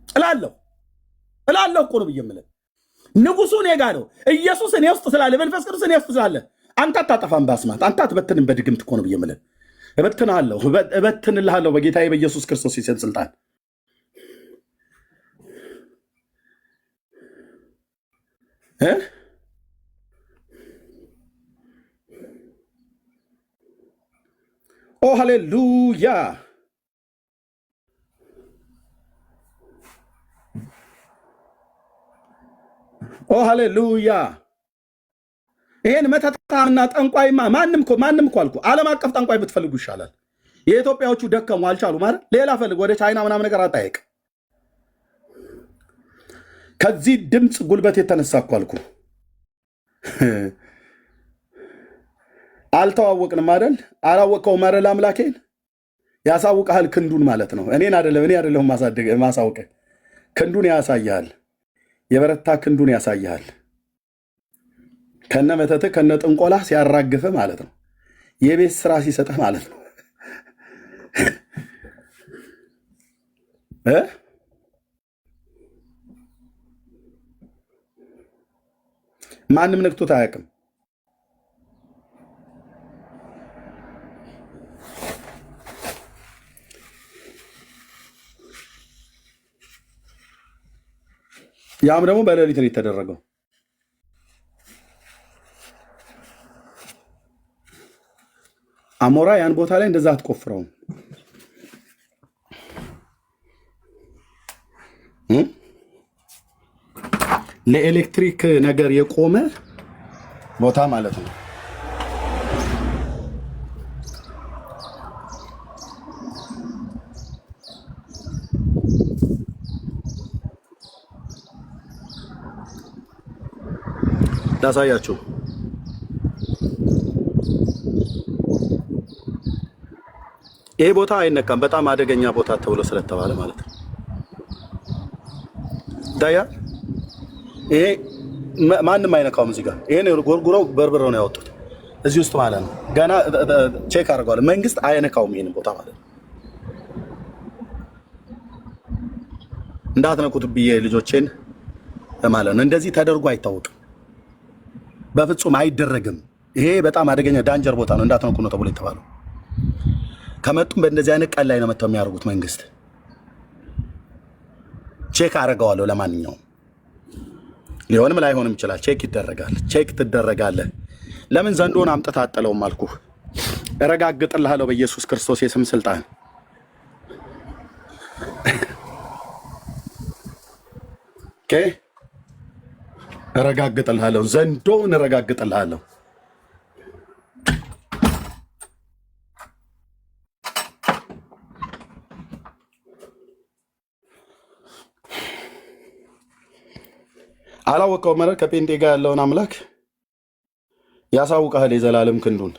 እላለሁ እኮ ነው ብዬ የምልህ ንጉሱ እኔ ጋ ነው። ኢየሱስ እኔ ውስጥ ስላለ፣ መንፈስ ቅዱስ እኔ ውስጥ ስላለ አንተ አታጠፋም። በአስማት አንተ አትበትንም። በድግምት እኮ ነው ብዬ የምልህ። እበትንልሃለሁ በጌታዬ በኢየሱስ ክርስቶስ የሰጠኝ ስልጣን። ኦ ሃሌሉያ! ኦ ሃሌሉያ! ይሄን መተታምና ጠንቋይማ ማንም እኮ አልኩ። ዓለም አቀፍ ጠንቋይ ብትፈልጉ ይሻላል። የኢትዮጵያዎቹ ደከሙ፣ አልቻሉ ማለት ሌላ ፈልግ። ወደ ቻይና ምናምን ነገር አጣየቅ። ከዚህ ድምፅ ጉልበት የተነሳ እኮ አልኩ። አልተዋወቅንም አይደል? አላወቀው ማረል አምላኬን ያሳውቃል። ክንዱን ማለት ነው። እኔ አይደለሁም ማሳውቀ። ክንዱን ያሳያል። የበረታ ክንዱን ያሳያል። ከነ መተት ከነ ጥንቆላ ሲያራግፍ ማለት ነው። የቤት ስራ ሲሰጥህ ማለት ነው። ማንም ነክቶት አያውቅም። ያም ደግሞ በሌሊት ነው የተደረገው። አሞራ ያን ቦታ ላይ እንደዛ አትቆፍረውም። ለኤሌክትሪክ ነገር የቆመ ቦታ ማለት ነው። ላሳያችሁ። ይሄ ቦታ አይነካም፣ በጣም አደገኛ ቦታ ተብሎ ስለተባለ ማለት ነው። ዳያ ይሄ ማንም አይነካውም። እዚህ ጋር ይሄን ጎርጉረው በርብረው ነው ያወጡት እዚህ ውስጥ ማለት ነው። ገና ቼክ አድርገዋል። መንግስት አይነካውም ይሄን ቦታ ማለት ነው። እንዳትነኩት ብዬ ልጆቼን ማለት ነው። እንደዚህ ተደርጎ አይታወቅም፣ በፍጹም አይደረግም። ይሄ በጣም አደገኛ ዳንጀር ቦታ ነው፣ እንዳትነኩ ነው ተብሎ የተባለው። ከመጡም በእንደዚህ አይነት ቀን ላይ ነው መጥተው የሚያደርጉት። መንግስት ቼክ አደርገዋለሁ። ለማንኛውም ሊሆንም ላይሆንም ይችላል። ቼክ ይደረጋል። ቼክ ትደረጋለህ። ለምን ዘንዶን አምጥተህ አጥለውም አልኩህ። እረጋግጥልሃለሁ በኢየሱስ ክርስቶስ የስም ስልጣን። ኦኬ፣ እረጋግጥልሃለሁ። ዘንዶን እረጋግጥልሃለሁ። አላወቀው መረ ከጴንጤ ጋር ያለውን አምላክ ያሳውቃል። የዘላለም ክንዱን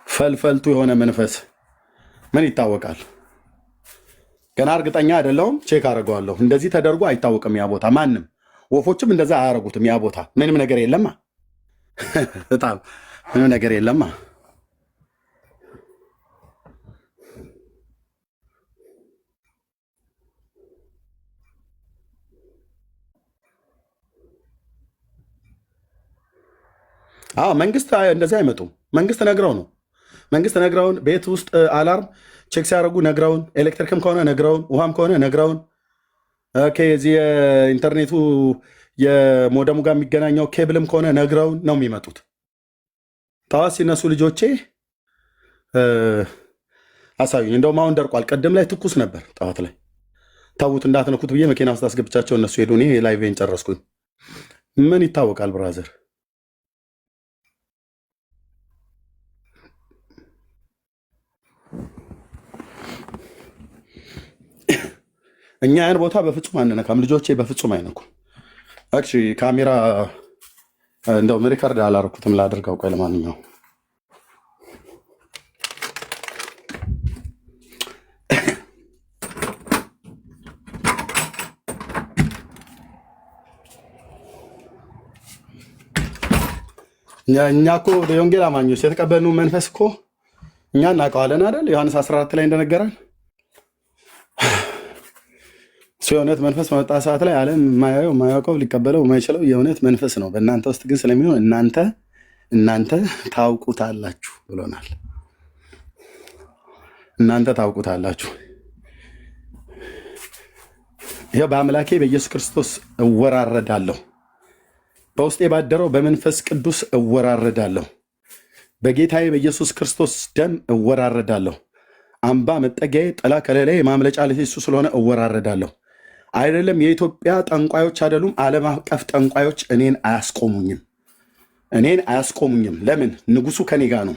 ፈልፈልቱ የሆነ መንፈስ ምን ይታወቃል? ገና እርግጠኛ አይደለሁም። ቼክ አደርገዋለሁ። እንደዚህ ተደርጎ አይታወቅም ያ ቦታ። ማንም ወፎችም እንደዛ አያረጉትም። ያ ቦታ ምንም ነገር የለማ፣ በጣም ምንም ነገር የለማ። መንግስት እንደዚህ አይመጡም። መንግስት ነግረውን ቤት ውስጥ አላርም ቼክ ሲያደርጉ ነግረውን፣ ኤሌክትሪክም ከሆነ ነግረውን፣ ውሃም ከሆነ ነግረውን፣ እዚህ የኢንተርኔቱ የሞደሙ ጋር የሚገናኘው ኬብልም ከሆነ ነግረውን ነው የሚመጡት። ጠዋት ሲነሱ ልጆቼ አሳዩኝ። እንደውም አሁን ደርቋል። ቀደም ላይ ትኩስ ነበር። ጠዋት ላይ ታውት እንዳትነኩት ብዬ መኪና ውስጥ አስገብቻቸው እነሱ ሄዱ። እኔ ላይቬን ጨረስኩኝ። ምን ይታወቃል ብራዘር? እኛ ያን ቦታ በፍጹም አንነካም። ልጆቼ በፍጹም አይነኩም። አክቹዋሊ ካሜራ እንደው ሪከርድ አላረኩትም፣ ላድርገው። ቆይ ለማንኛውም እኛ እኮ የወንጌል አማኞች የተቀበልነው መንፈስ እኮ እኛ እናውቀዋለን አይደል? ዮሐንስ 14 ላይ እንደነገረን እሱ የእውነት መንፈስ በመጣ ሰዓት ላይ ዓለም የማያየው የማያውቀው ሊቀበለው የማይችለው የእውነት መንፈስ ነው። በእናንተ ውስጥ ግን ስለሚሆን እናንተ ታውቁታላችሁ ብሎናል። እናንተ ታውቁታላችሁ። ይኸው በአምላኬ በኢየሱስ ክርስቶስ እወራረዳለሁ፣ በውስጤ ባደረው በመንፈስ ቅዱስ እወራረዳለሁ፣ በጌታዬ በኢየሱስ ክርስቶስ ደም እወራረዳለሁ። አምባ መጠጊያዬ፣ ጥላ ከለላዬ፣ ማምለጫ ለእሱ ስለሆነ እወራረዳለሁ። አይደለም የኢትዮጵያ ጠንቋዮች አይደሉም፣ ዓለም አቀፍ ጠንቋዮች እኔን አያስቆሙኝም። ለምን? ንጉሱ ከኔ ጋር ነው።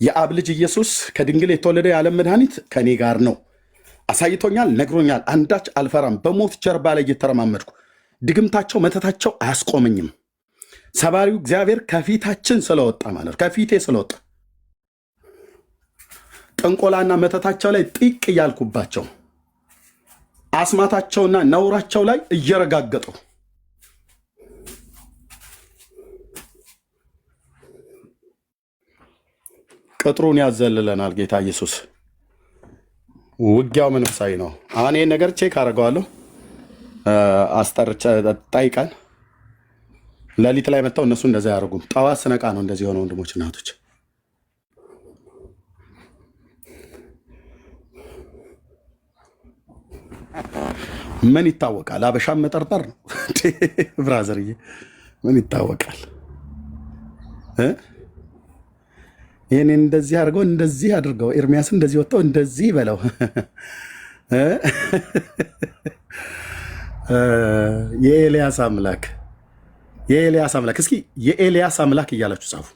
የአብ ልጅ ኢየሱስ ከድንግል የተወለደ የዓለም መድኃኒት ከኔ ጋር ነው። አሳይቶኛል፣ ነግሮኛል። አንዳች አልፈራም። በሞት ጀርባ ላይ እየተረማመድኩ ድግምታቸው መተታቸው አያስቆመኝም። ሰባሪው እግዚአብሔር ከፊታችን ስለወጣ ማለት ነው፣ ከፊቴ ስለወጣ ጥንቆላና መተታቸው ላይ ጢቅ እያልኩባቸው አስማታቸውና ነውራቸው ላይ እየረጋገጡ ቅጥሩን ያዘልለናል ጌታ ኢየሱስ። ውጊያው መንፈሳዊ ነው። አሁን ይህን ነገር ቼክ አደርገዋለሁ። አስጠርቼ ጠይቀን ሌሊት ላይ መጥተው እነሱ እንደዛ ያደርጉም። ጠዋት ስነቃ ነው እንደዚህ የሆነ ወንድሞች እናቶች። ምን ይታወቃል? አበሻም መጠርጠር ነው ብራዘርዬ። ምን ይታወቃል? ይህን እንደዚህ አድርገው እንደዚህ አድርገው ኤርሚያስን እንደዚህ ወጥተው እንደዚህ በለው የኤልያስ አምላክ እስኪ የኤልያስ አምላክ እያላችሁ ጻፉ።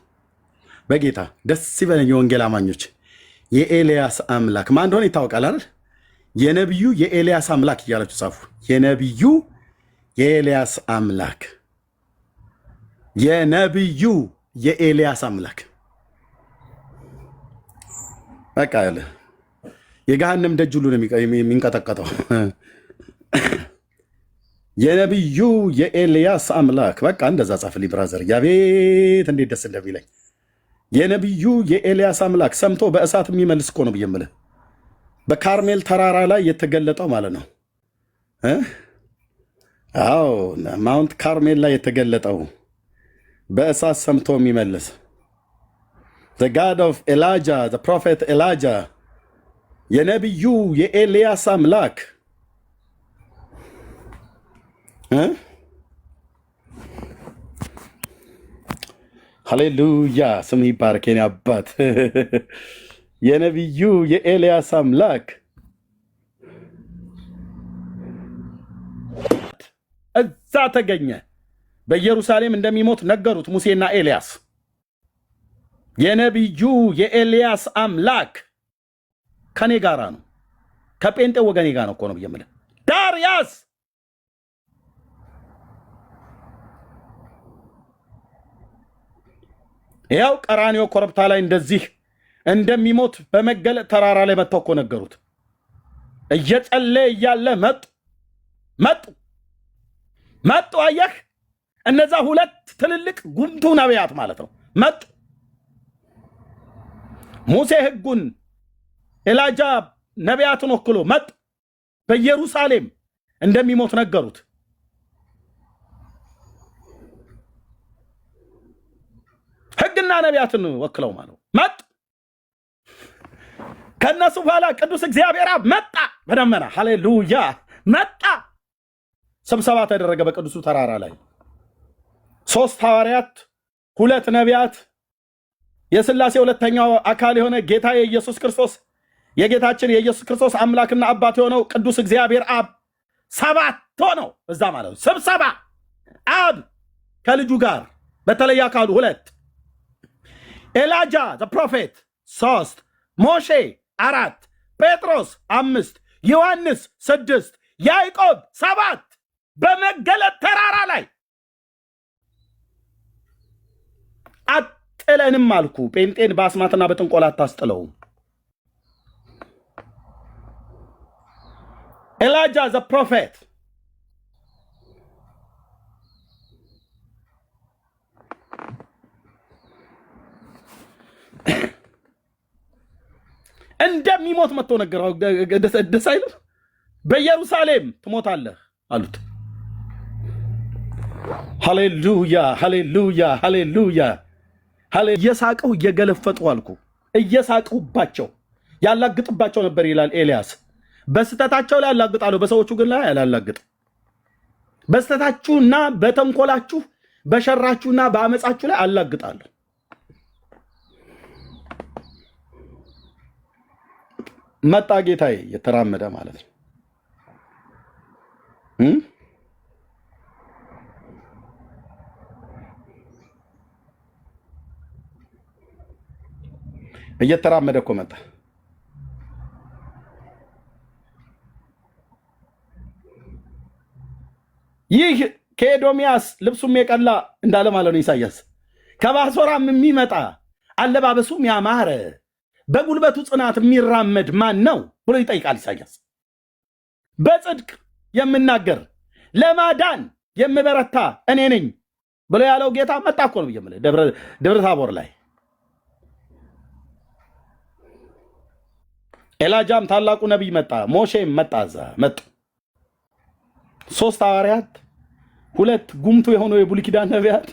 በጌታ ደስ ይበለኝ። የወንጌል አማኞች የኤልያስ አምላክ ማን እንደሆነ ይታወቃል አይደል? የነቢዩ የኤልያስ አምላክ እያላችሁ ጻፉ። የነቢዩ የኤልያስ አምላክ፣ የነቢዩ የኤልያስ አምላክ። በቃ ያለ የገሃነም ደጅ ሁሉ ነው የሚንቀጠቀጠው። የነቢዩ የኤልያስ አምላክ። በቃ እንደዛ ጻፍልኝ ብራዘር። ያቤት እንዴት ደስ እንደሚለኝ። የነቢዩ የኤልያስ አምላክ ሰምቶ በእሳት የሚመልስ እኮ ነው ብዬ የምልህ። በካርሜል ተራራ ላይ የተገለጠው ማለት ነው። አዎ ማውንት ካርሜል ላይ የተገለጠው በእሳት ሰምቶ የሚመልስ the God of Elijah, the prophet Elijah, የነቢዩ የኤልያስ አምላክ ሃሌሉያ፣ ስም ይባረክ የኔ አባት። የነቢዩ የኤልያስ አምላክ እዛ ተገኘ። በኢየሩሳሌም እንደሚሞት ነገሩት ሙሴና ኤልያስ። የነቢዩ የኤልያስ አምላክ ከኔ ጋራ ነው፣ ከጴንጤ ወገኔ ጋር ነው እኮ ነው ብዬ የምልህ። ዳርያስ ያው ቀራንዮ ኮረብታ ላይ እንደዚህ እንደሚሞት በመገለጥ ተራራ ላይ መጥተው እኮ ነገሩት። እየጸለየ እያለ መጡ። አየህ፣ እነዛ ሁለት ትልልቅ ጉምቱ ነቢያት ማለት ነው መጡ። ሙሴ ሕጉን፣ ኤላጃ ነቢያትን ወክሎ መጡ። በኢየሩሳሌም እንደሚሞት ነገሩት። ሕግና ነቢያትን ወክለው ማለት መጡ። ከነሱ በኋላ ቅዱስ እግዚአብሔር አብ መጣ በደመና። ሃሌሉያ መጣ። ስብሰባ ተደረገ በቅዱሱ ተራራ ላይ 3 ሐዋርያት፣ 2 ነቢያት፣ የሥላሴ ሁለተኛው አካል የሆነ ጌታ የኢየሱስ ክርስቶስ የጌታችን የኢየሱስ ክርስቶስ አምላክና አባት የሆነው ቅዱስ እግዚአብሔር አብ 7 ሆነው እዛ ማለት ነው ስብሰባ። አብ ከልጁ ጋር በተለየ አካሉ 2፣ ኤላጃ ዘ ፕሮፌት 3፣ ሞሼ 4፣ ጴጥሮስ 5፣ ዮሐንስ 6፣ ያዕቆብ 7 በመገለጥ ተራራ ላይ አጥለንም አልኩ። ጴንጤን በአስማትና በጥንቆላ አታስጥለውም። ኤላጃ ዘ ፕሮፌት እንደሚሞት መጥቶ ነገረው። ደስ አይልም? በኢየሩሳሌም ትሞታለህ አሉት። ሃሌሉያ ሃሌሉያ ሃሌሉያ። እየሳቀው እየገለፈጡ አልኩ እየሳቁባቸው ያላግጥባቸው ነበር ይላል ኤልያስ። በስተታቸው ላይ ያላግጣሉ፣ በሰዎቹ ግን ላይ ያላላግጥ። በስተታችሁና በተንኮላችሁ በሸራችሁና በአመጻችሁ ላይ አላግጣለሁ። መጣ ጌታዬ የተራመደ ማለት ነው። እየተራመደ እኮ መጣ። ይህ ከኤዶሚያስ ልብሱም የቀላ እንዳለ ማለት ነው ኢሳያስ። ከባሶራም የሚመጣ አለባበሱም ያማረ በጉልበቱ ጽናት የሚራመድ ማን ነው ብሎ ይጠይቃል ኢሳያስ። በጽድቅ የምናገር ለማዳን የምበረታ እኔ ነኝ ብሎ ያለው ጌታ መጣ እኮ ነው ብዬ ደብረ ታቦር ላይ። ኤላጃም ታላቁ ነቢይ መጣ፣ ሞሼም መጣ። እዛ መጡ 3 ሐዋርያት፣ 2 ጉምቱ የሆኑ የብሉይ ኪዳን ነቢያት፣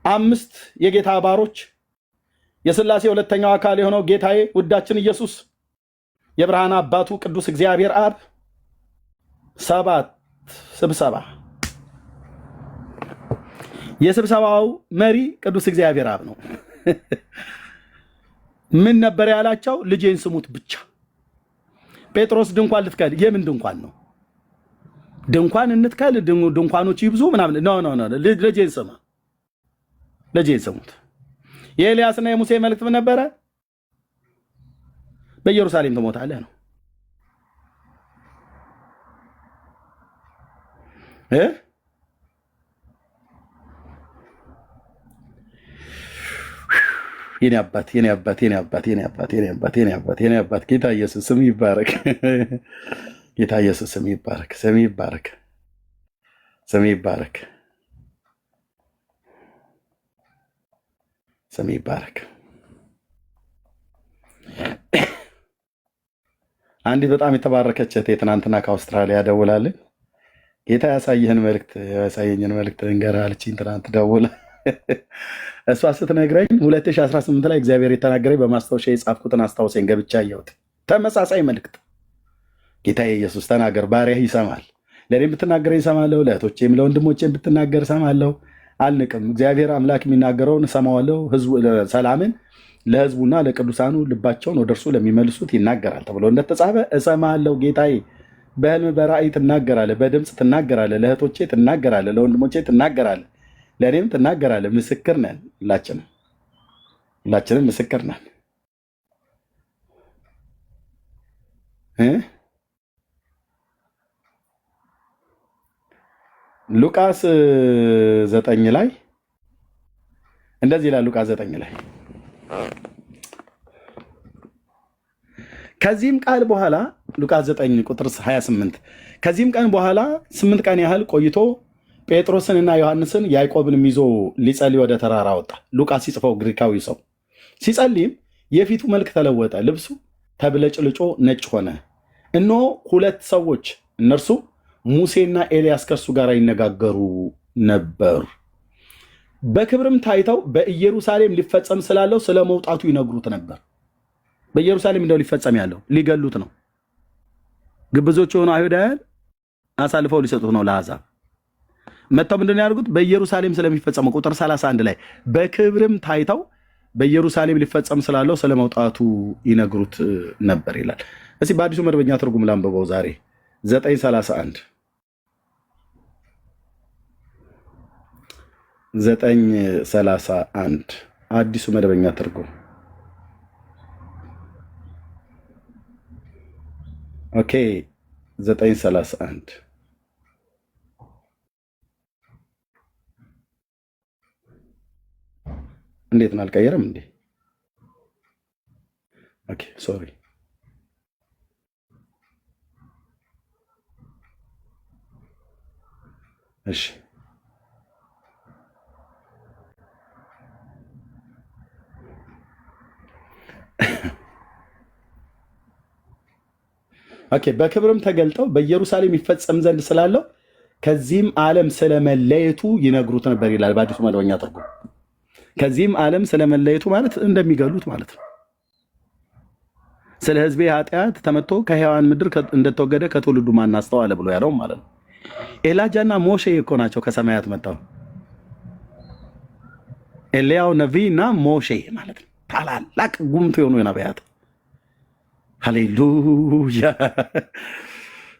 5 የጌታ ባሮች፣ የሥላሴ ሁለተኛው አካል የሆነው ጌታዬ ውዳችን ኢየሱስ፣ የብርሃን አባቱ ቅዱስ እግዚአብሔር አብ፣ 7 ስብሰባ። የስብሰባው መሪ ቅዱስ እግዚአብሔር አብ ነው። ምን ነበር ያላቸው? ልጄን ስሙት ብቻ። ጴጥሮስ ድንኳን ልትከል፣ የምን ድንኳን ነው? ድንኳን እንትከል፣ ድንኳኖች ይብዙ ምናምን። ኖ ልጄን ስማ፣ ልጄን ስሙት። የኤልያስና የሙሴ መልእክት ምን ነበረ? በኢየሩሳሌም ትሞታለህ ነው። የኔ አባት የኔ አባት የኔ አባት የኔ አባት የኔ አባት የኔ አባት የኔ አባት ጌታ ኢየሱስ ስም ይባረክ። ጌታ ኢየሱስ ስም ይባረክ። ስም ይባረክ። ስም ይባረክ። ስም ይባረክ። አንዲት በጣም የተባረከች እህቴ ትናንትና ከአውስትራሊያ ደውላልኝ ጌታ ያሳየህን መልእክት ያሳየኝን መልእክት እንገርህ አለችኝ። ትናንት ደውላ እሷ ስትነግረኝ 2018 ላይ እግዚአብሔር የተናገረኝ በማስታወሻ የጻፍኩትን አስታውሰኝ ገብቻ አየሁት። ተመሳሳይ መልእክት ጌታ ኢየሱስ ተናገር፣ ባሪያህ ይሰማል። ለእኔም ብትናገረኝ እሰማለሁ፣ ለእህቶቼም ለወንድሞቼም ብትናገር እሰማለሁ፣ አልንቅም። እግዚአብሔር አምላክ የሚናገረውን እሰማዋለሁ። ሰላምን ለህዝቡና ለቅዱሳኑ ልባቸውን ወደ እርሱ ለሚመልሱት ይናገራል ተብሎ እንደተጻፈ እሰማለሁ ጌታዬ። በህልም በራእይ ትናገራለህ፣ በድምፅ ትናገራለህ፣ ለእህቶቼ ትናገራለህ፣ ለወንድሞቼ ትናገራለህ፣ ለእኔም ትናገራለህ። ምስክር ነን፣ ሁላችንም ምስክር ነን። ሉቃስ 9 ላይ እንደዚህ ይላል። ሉቃስ 9 ላይ ከዚህም ቃል በኋላ ሉቃስ 9 ቁጥር 28 ከዚህም ቀን በኋላ 8 ቀን ያህል ቆይቶ ጴጥሮስንና ዮሐንስን ያዕቆብንም ይዞ ሊጸልይ ወደ ተራራ ወጣ። ሉቃስ ሲጽፈው ግሪካዊ ሰው ሲጸልይም የፊቱ መልክ ተለወጠ፣ ልብሱ ተብለጭልጮ ነጭ ሆነ። እነሆ 2 ሰዎች እነርሱ ሙሴና ኤልያስ ከእርሱ ጋር ይነጋገሩ ነበር። በክብርም ታይተው በኢየሩሳሌም ሊፈጸም ስላለው ስለ መውጣቱ ይነግሩት ነበር። በኢየሩሳሌም እንደው ሊፈጸም ያለው ሊገሉት ነው። ግብዞች የሆኑ አይሁዳውያን አሳልፈው ሊሰጡት ነው ለአሕዛብ። መጥተው ምንድን ያደርጉት? በኢየሩሳሌም ስለሚፈጸመው ቁጥር 31 ላይ በክብርም ታይተው በኢየሩሳሌም ሊፈጸም ስላለው ስለ መውጣቱ ይነግሩት ነበር ይላል። እስኪ በአዲሱ መደበኛ ትርጉም ላንብበው ዛሬ 9:31 9:31 አዲሱ መደበኛ ትርጉም። ኦኬ 9:31 እንዴት ነው? አልቀየረም እንዴ? ኦኬ ሶሪ። እሺ ኦኬ በክብርም ተገልጠው በኢየሩሳሌም ይፈጸም ዘንድ ስላለው ከዚህም ዓለም ስለመለየቱ ይነግሩት ነበር ይላል በአዲሱ መደበኛ ትርጉም። ከዚህም ዓለም ስለመለየቱ ማለት እንደሚገሉት ማለት ነው። ስለ ሕዝቤ ኃጢአት ተመቶ ከሕያዋን ምድር እንደተወገደ ከትውልዱ ማን አስተዋለ ብሎ ያለው ማለት ነው። ኤላጃና ሞሼ እኮ ናቸው ከሰማያት መጣው። ኤልያው ነቢይና ሞሼ ማለት ነው ታላላቅ ጉምቱ የሆኑ ነቢያት። ሃሌሉያ!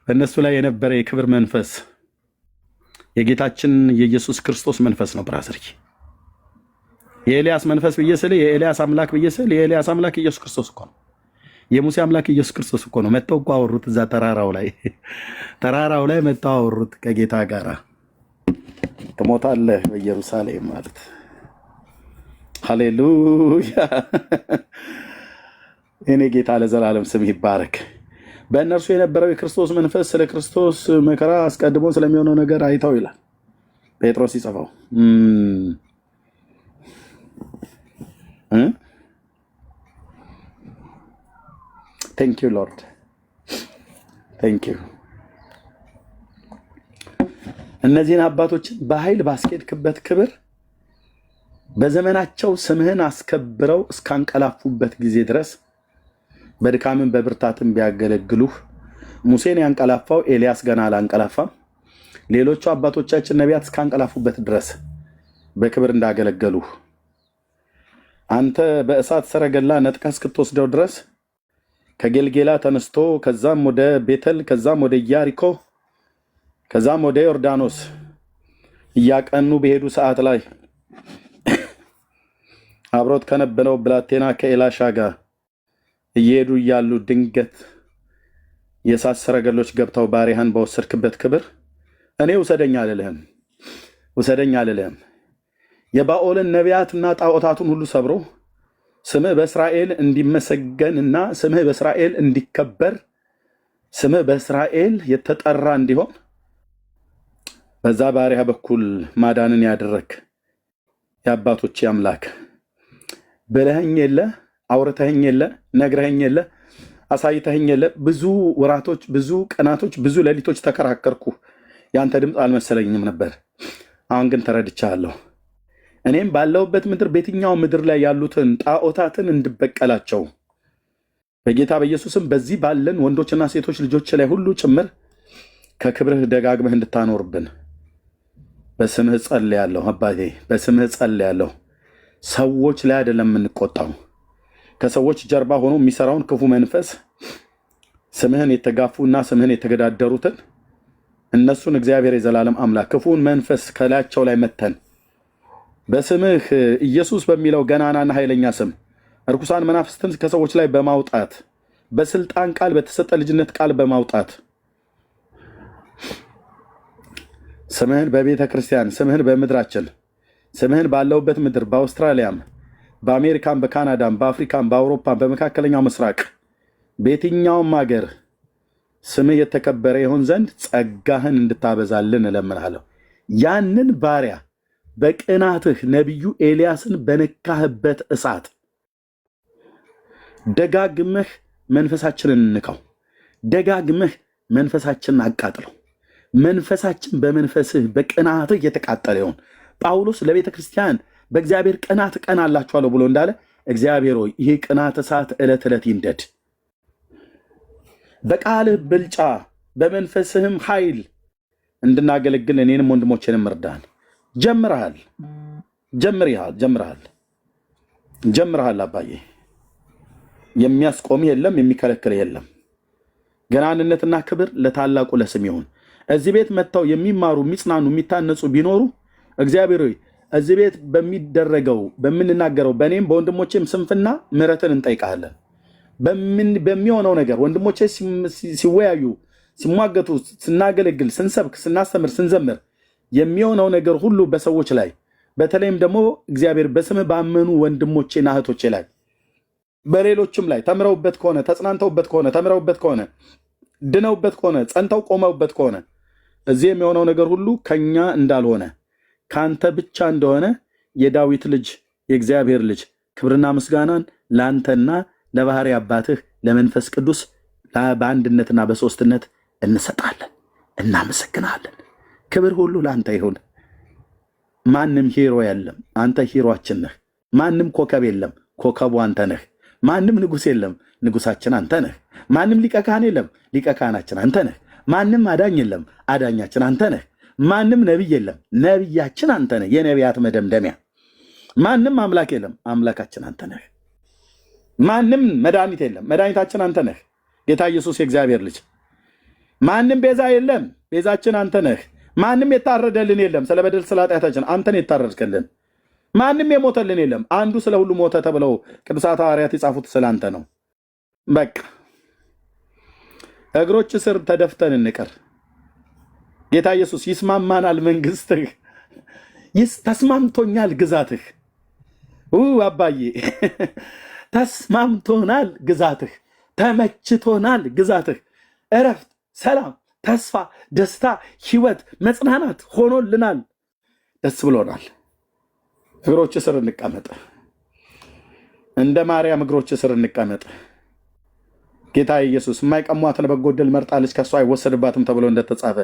በእነሱ ላይ የነበረ የክብር መንፈስ የጌታችን የኢየሱስ ክርስቶስ መንፈስ ነው። ብራዘር የኤልያስ መንፈስ ብዬ ስል የኤልያስ አምላክ ብዬ ስል የኤልያስ አምላክ ኢየሱስ ክርስቶስ እኮ ነው። የሙሴ አምላክ ኢየሱስ ክርስቶስ እኮ ነው። መጥተው እኮ አወሩት እዛ ተራራው ላይ መጥተው አወሩት ከጌታ ጋር። ትሞታለህ በኢየሩሳሌም ማለት ሃሌሉያ! እኔ ጌታ ለዘላለም ስም ይባረክ። በእነርሱ የነበረው የክርስቶስ መንፈስ ስለ ክርስቶስ መከራ አስቀድሞ ስለሚሆነው ነገር አይተው ይላል ጴጥሮስ ይጽፈው። ቴንክ ዩ ሎርድ ቴንክ ዩ። እነዚህን አባቶችን በኃይል ባስኬድክበት ክብር በዘመናቸው ስምህን አስከብረው እስካንቀላፉበት ጊዜ ድረስ በድካምን በብርታትን ቢያገለግሉህ ሙሴን ያንቀላፋው ኤልያስ ገና አላንቀላፋም። ሌሎቹ አባቶቻችን ነቢያት እስካንቀላፉበት ድረስ በክብር እንዳገለገሉህ አንተ በእሳት ሰረገላ ነጥቀህ እስክትወስደው ድረስ ከጌልጌላ ተነስቶ ከዛም ወደ ቤተል ከዛም ወደ ኢያሪኮ ከዛም ወደ ዮርዳኖስ እያቀኑ በሄዱ ሰዓት ላይ አብሮት ከነበረው ብላቴና ከኤላሻ ጋር እየሄዱ እያሉ ድንገት የእሳት ሰረገሎች ገብተው ባሪያህን በወሰድክበት ክብር እኔ ውሰደኝ አልልህም። የባኦልን ነቢያትና ጣዖታቱን ሁሉ ሰብሮ ስምህ በእስራኤል እንዲመሰገንና ስምህ በእስራኤል እንዲከበር ስምህ በእስራኤል የተጠራ እንዲሆን በዛ ባሪያ በኩል ማዳንን ያደረክ የአባቶች አምላክ ብለኸኝ የለ አውርተኸኝ የለ ነግረኸኝ የለ አሳይተኸኝ የለ ብዙ ወራቶች ብዙ ቀናቶች ብዙ ሌሊቶች ተከራከርኩ። ያንተ ድምፅ አልመሰለኝም ነበር። አሁን ግን ተረድቻለሁ። እኔም ባለውበት ምድር በየትኛው ምድር ላይ ያሉትን ጣዖታትን እንድበቀላቸው በጌታ በኢየሱስም በዚህ ባለን ወንዶችና ሴቶች ልጆች ላይ ሁሉ ጭምር ከክብርህ ደጋግመህ እንድታኖርብን በስምህ ጸልያለሁ። አባቴ በስምህ ጸልያለሁ። ሰዎች ላይ አይደለም የምንቆጣው፣ ከሰዎች ጀርባ ሆኖ የሚሰራውን ክፉ መንፈስ ስምህን የተጋፉና ስምህን የተገዳደሩትን እነሱን እግዚአብሔር የዘላለም አምላክ ክፉን መንፈስ ከላያቸው ላይ መተን በስምህ ኢየሱስ በሚለው ገናናና ኃይለኛ ስም እርኩሳን መናፍስትን ከሰዎች ላይ በማውጣት በስልጣን ቃል በተሰጠ ልጅነት ቃል በማውጣት ስምህን በቤተ ክርስቲያን ስምህን በምድራችን ስምህን ባለውበት ምድር በአውስትራሊያም በአሜሪካም በካናዳም በአፍሪካም በአውሮፓም በመካከለኛው ምስራቅ በየትኛውም ሀገር ስምህ የተከበረ ይሆን ዘንድ ጸጋህን እንድታበዛልን እለምንሃለሁ። ያንን ባሪያ በቅናትህ ነቢዩ ኤልያስን በነካህበት እሳት ደጋግመህ መንፈሳችንን እንካው፣ ደጋግመህ መንፈሳችንን አቃጥለው። መንፈሳችን በመንፈስህ በቅናትህ የተቃጠለ ይሆን። ጳውሎስ ለቤተ ክርስቲያን በእግዚአብሔር ቅናት እቀናላችኋለሁ ብሎ እንዳለ እግዚአብሔር ሆይ ይህ ቅናት እሳት ዕለት ዕለት ይንደድ። በቃልህ ብልጫ በመንፈስህም ኃይል እንድናገለግል እኔንም ወንድሞቼንም እርዳን። ጀምረሃል አባዬ። የሚያስቆም የለም፣ የሚከለክል የለም። ገናንነትና ክብር ለታላቁ ለስም ይሁን። እዚህ ቤት መጥተው የሚማሩ የሚጽናኑ የሚታነጹ ቢኖሩ እግዚአብሔር ሆይ እዚህ ቤት በሚደረገው በምንናገረው በእኔም በወንድሞቼም ስንፍና ምሕረትን እንጠይቃለን። በሚሆነው ነገር ወንድሞቼ ሲወያዩ ሲሟገቱ ስናገለግል ስንሰብክ ስናስተምር ስንዘምር የሚሆነው ነገር ሁሉ በሰዎች ላይ በተለይም ደግሞ እግዚአብሔር በስምህ ባመኑ ወንድሞቼና እህቶቼ ላይ በሌሎችም ላይ ተምረውበት ከሆነ ተጽናንተውበት ከሆነ ተምረውበት ከሆነ ድነውበት ከሆነ ጸንተው ቆመውበት ከሆነ እዚህ የሚሆነው ነገር ሁሉ ከኛ እንዳልሆነ ካንተ ብቻ እንደሆነ የዳዊት ልጅ የእግዚአብሔር ልጅ ክብርና ምስጋናን ለአንተና ለባህሪ አባትህ ለመንፈስ ቅዱስ በአንድነትና በሶስትነት እንሰጣለን፣ እናመሰግናለን። ክብር ሁሉ ለአንተ ይሁን። ማንም ሂሮ የለም፣ አንተ ሂሮአችን ነህ። ማንም ኮከብ የለም፣ ኮከቡ አንተ ነህ። ማንም ንጉሥ የለም፣ ንጉሳችን አንተ ነህ። ማንም ሊቀ ካህን የለም፣ ሊቀ ካህናችን አንተ ነህ። ማንም አዳኝ የለም፣ አዳኛችን አንተ ነህ። ማንም ነቢይ የለም፣ ነቢያችን አንተ ነህ፣ የነቢያት መደምደሚያ። ማንም አምላክ የለም፣ አምላካችን አንተ ነህ። ማንም መድኃኒት የለም፣ መድኃኒታችን አንተ ነህ፣ ጌታ ኢየሱስ የእግዚአብሔር ልጅ። ማንም ቤዛ የለም፣ ቤዛችን አንተ ነህ። ማንም የታረደልን የለም፣ ስለ በደል ስለ ኃጢአታችን አንተን የታረድክልን። ማንም የሞተልን የለም፣ አንዱ ስለ ሁሉ ሞተ ተብለው ቅዱሳት ሐዋርያት የጻፉት ስለ አንተ ነው። በቃ እግሮች ስር ተደፍተን እንቀር። ጌታ ኢየሱስ ይስማማናል መንግስትህ፣ ተስማምቶኛል ግዛትህ። አባዬ ተስማምቶናል ግዛትህ፣ ተመችቶናል ግዛትህ። እረፍት፣ ሰላም፣ ተስፋ፣ ደስታ፣ ህይወት፣ መጽናናት ሆኖልናል። ደስ ብሎናል። እግሮች ስር እንቀመጥ፣ እንደ ማርያም እግሮች ስር እንቀመጥ። ጌታ ኢየሱስ የማይቀሟትን በጎ ዕድል መርጣለች ከእሷ አይወሰድባትም ተብሎ እንደተጻፈ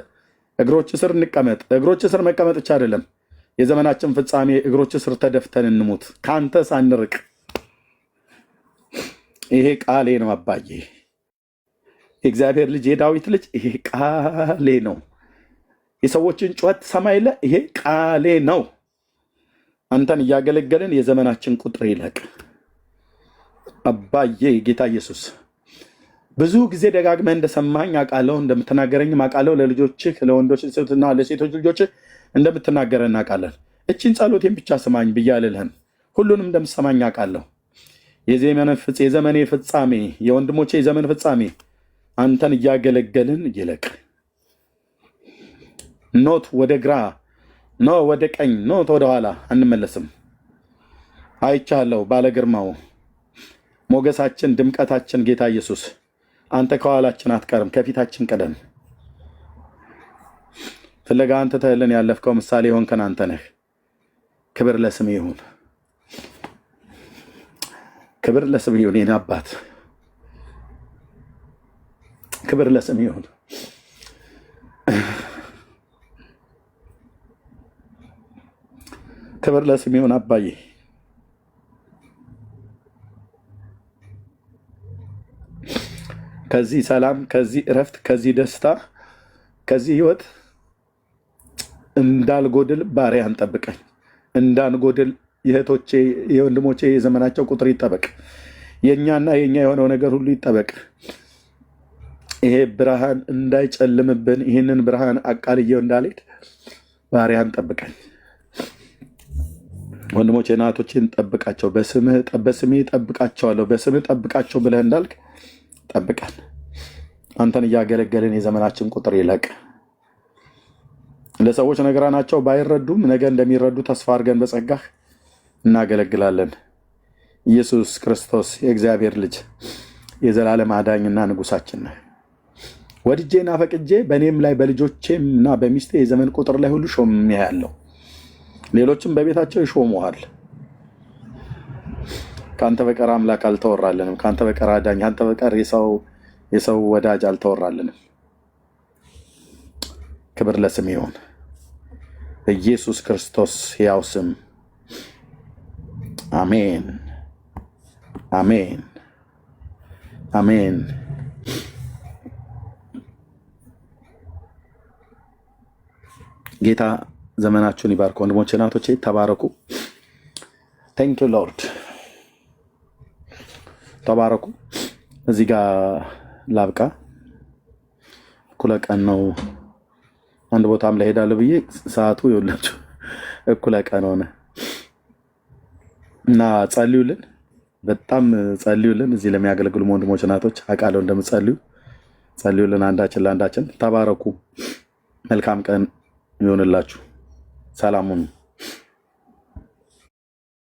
እግሮች ስር እንቀመጥ። እግሮች ስር መቀመጥ ብቻ አይደለም፣ የዘመናችን ፍጻሜ እግሮች ስር ተደፍተን እንሙት፣ ከአንተ ሳንርቅ። ይሄ ቃሌ ነው አባዬ፣ የእግዚአብሔር ልጅ የዳዊት ልጅ፣ ይሄ ቃሌ ነው። የሰዎችን ጩኸት ሰማይ የለ፣ ይሄ ቃሌ ነው። አንተን እያገለገልን የዘመናችን ቁጥር ይለቅ አባዬ። ጌታ ኢየሱስ ብዙ ጊዜ ደጋግመህ እንደሰማኝ አውቃለሁ፣ እንደምትናገረኝም አውቃለሁ። ለልጆችህ ለወንዶች እና ለሴቶች ልጆችህ እንደምትናገረን እናውቃለን። እችን ጸሎቴን ብቻ ስማኝ ብዬ አልልህም፣ ሁሉንም እንደምሰማኝ አውቃለሁ። የዘመኔ ፍጻሜ፣ የወንድሞቼ የዘመን ፍጻሜ አንተን እያገለገልን ይለቅ። ኖት ወደ ግራ፣ ኖ ወደ ቀኝ፣ ኖት ወደ ኋላ አንመለስም። አይቻለሁ ባለግርማው ሞገሳችን፣ ድምቀታችን ጌታ ኢየሱስ አንተ ከኋላችን አትቀርም፣ ከፊታችን ቀደም። ፍለጋ አንተ ተህልን ያለፍከው ምሳሌ የሆንከን አንተ ነህ። ክብር ለስም ይሁን፣ ክብር ለስም ይሁን። የኔ አባት ክብር ለስም ይሁን። ክብር ለስም ይሁን አባዬ። ከዚህ ሰላም፣ ከዚህ እረፍት፣ ከዚህ ደስታ፣ ከዚህ ህይወት እንዳልጎድል ባሪያን ጠብቀኝ። እንዳንጎድል የእህቶቼ የወንድሞቼ የዘመናቸው ቁጥር ይጠበቅ። የእኛና የእኛ የሆነው ነገር ሁሉ ይጠበቅ። ይሄ ብርሃን እንዳይጨልምብን፣ ይህንን ብርሃን አቃልየው እንዳልሄድ ባሪያን ጠብቀኝ። ወንድሞቼ እናቶቼን ጠብቃቸው፣ በስሜ ጠብቃቸዋለሁ፣ በስምህ ጠብቃቸው ብለህ እንዳልክ ጠብቀን። አንተን እያገለገልን የዘመናችን ቁጥር ይለቅ። ለሰዎች ነገራናቸው ባይረዱም ነገ እንደሚረዱ ተስፋ አድርገን በጸጋህ እናገለግላለን። ኢየሱስ ክርስቶስ የእግዚአብሔር ልጅ የዘላለም አዳኝና ንጉሳችን ነህ። ወድጄና ፈቅጄ በእኔም ላይ በልጆቼም እና በሚስቴ የዘመን ቁጥር ላይ ሁሉ ሾሜሃለሁ። ሌሎችም በቤታቸው ይሾሙሃል። ከአንተ በቀር አምላክ አልተወራልንም። ከአንተ በቀር አዳኝ፣ ከአንተ በቀር የሰው ወዳጅ አልተወራልንም። ክብር ለስም ይሁን በኢየሱስ ክርስቶስ ሕያው ስም አሜን፣ አሜን፣ አሜን። ጌታ ዘመናችሁን ይባርክ። ወንድሞቼ እናቶቼ ተባረኩ። ቴንክ ዩ ሎርድ። ተባረኩ። እዚህ ጋር ላብቃ። እኩለ ቀን ነው። አንድ ቦታም ላይ ሄዳለሁ ብዬ ሰዓቱ ይኸውላችሁ እኩለ ቀን ሆነ እና ጸልዩልን፣ በጣም ጸልዩልን። እዚህ ለሚያገለግሉ ወንድሞች እናቶች አውቃለሁ እንደምትጸልዩ። ጸልዩልን አንዳችን ለአንዳችን። ተባረኩ። መልካም ቀን ይሆንላችሁ። ሰላም ሁኑ።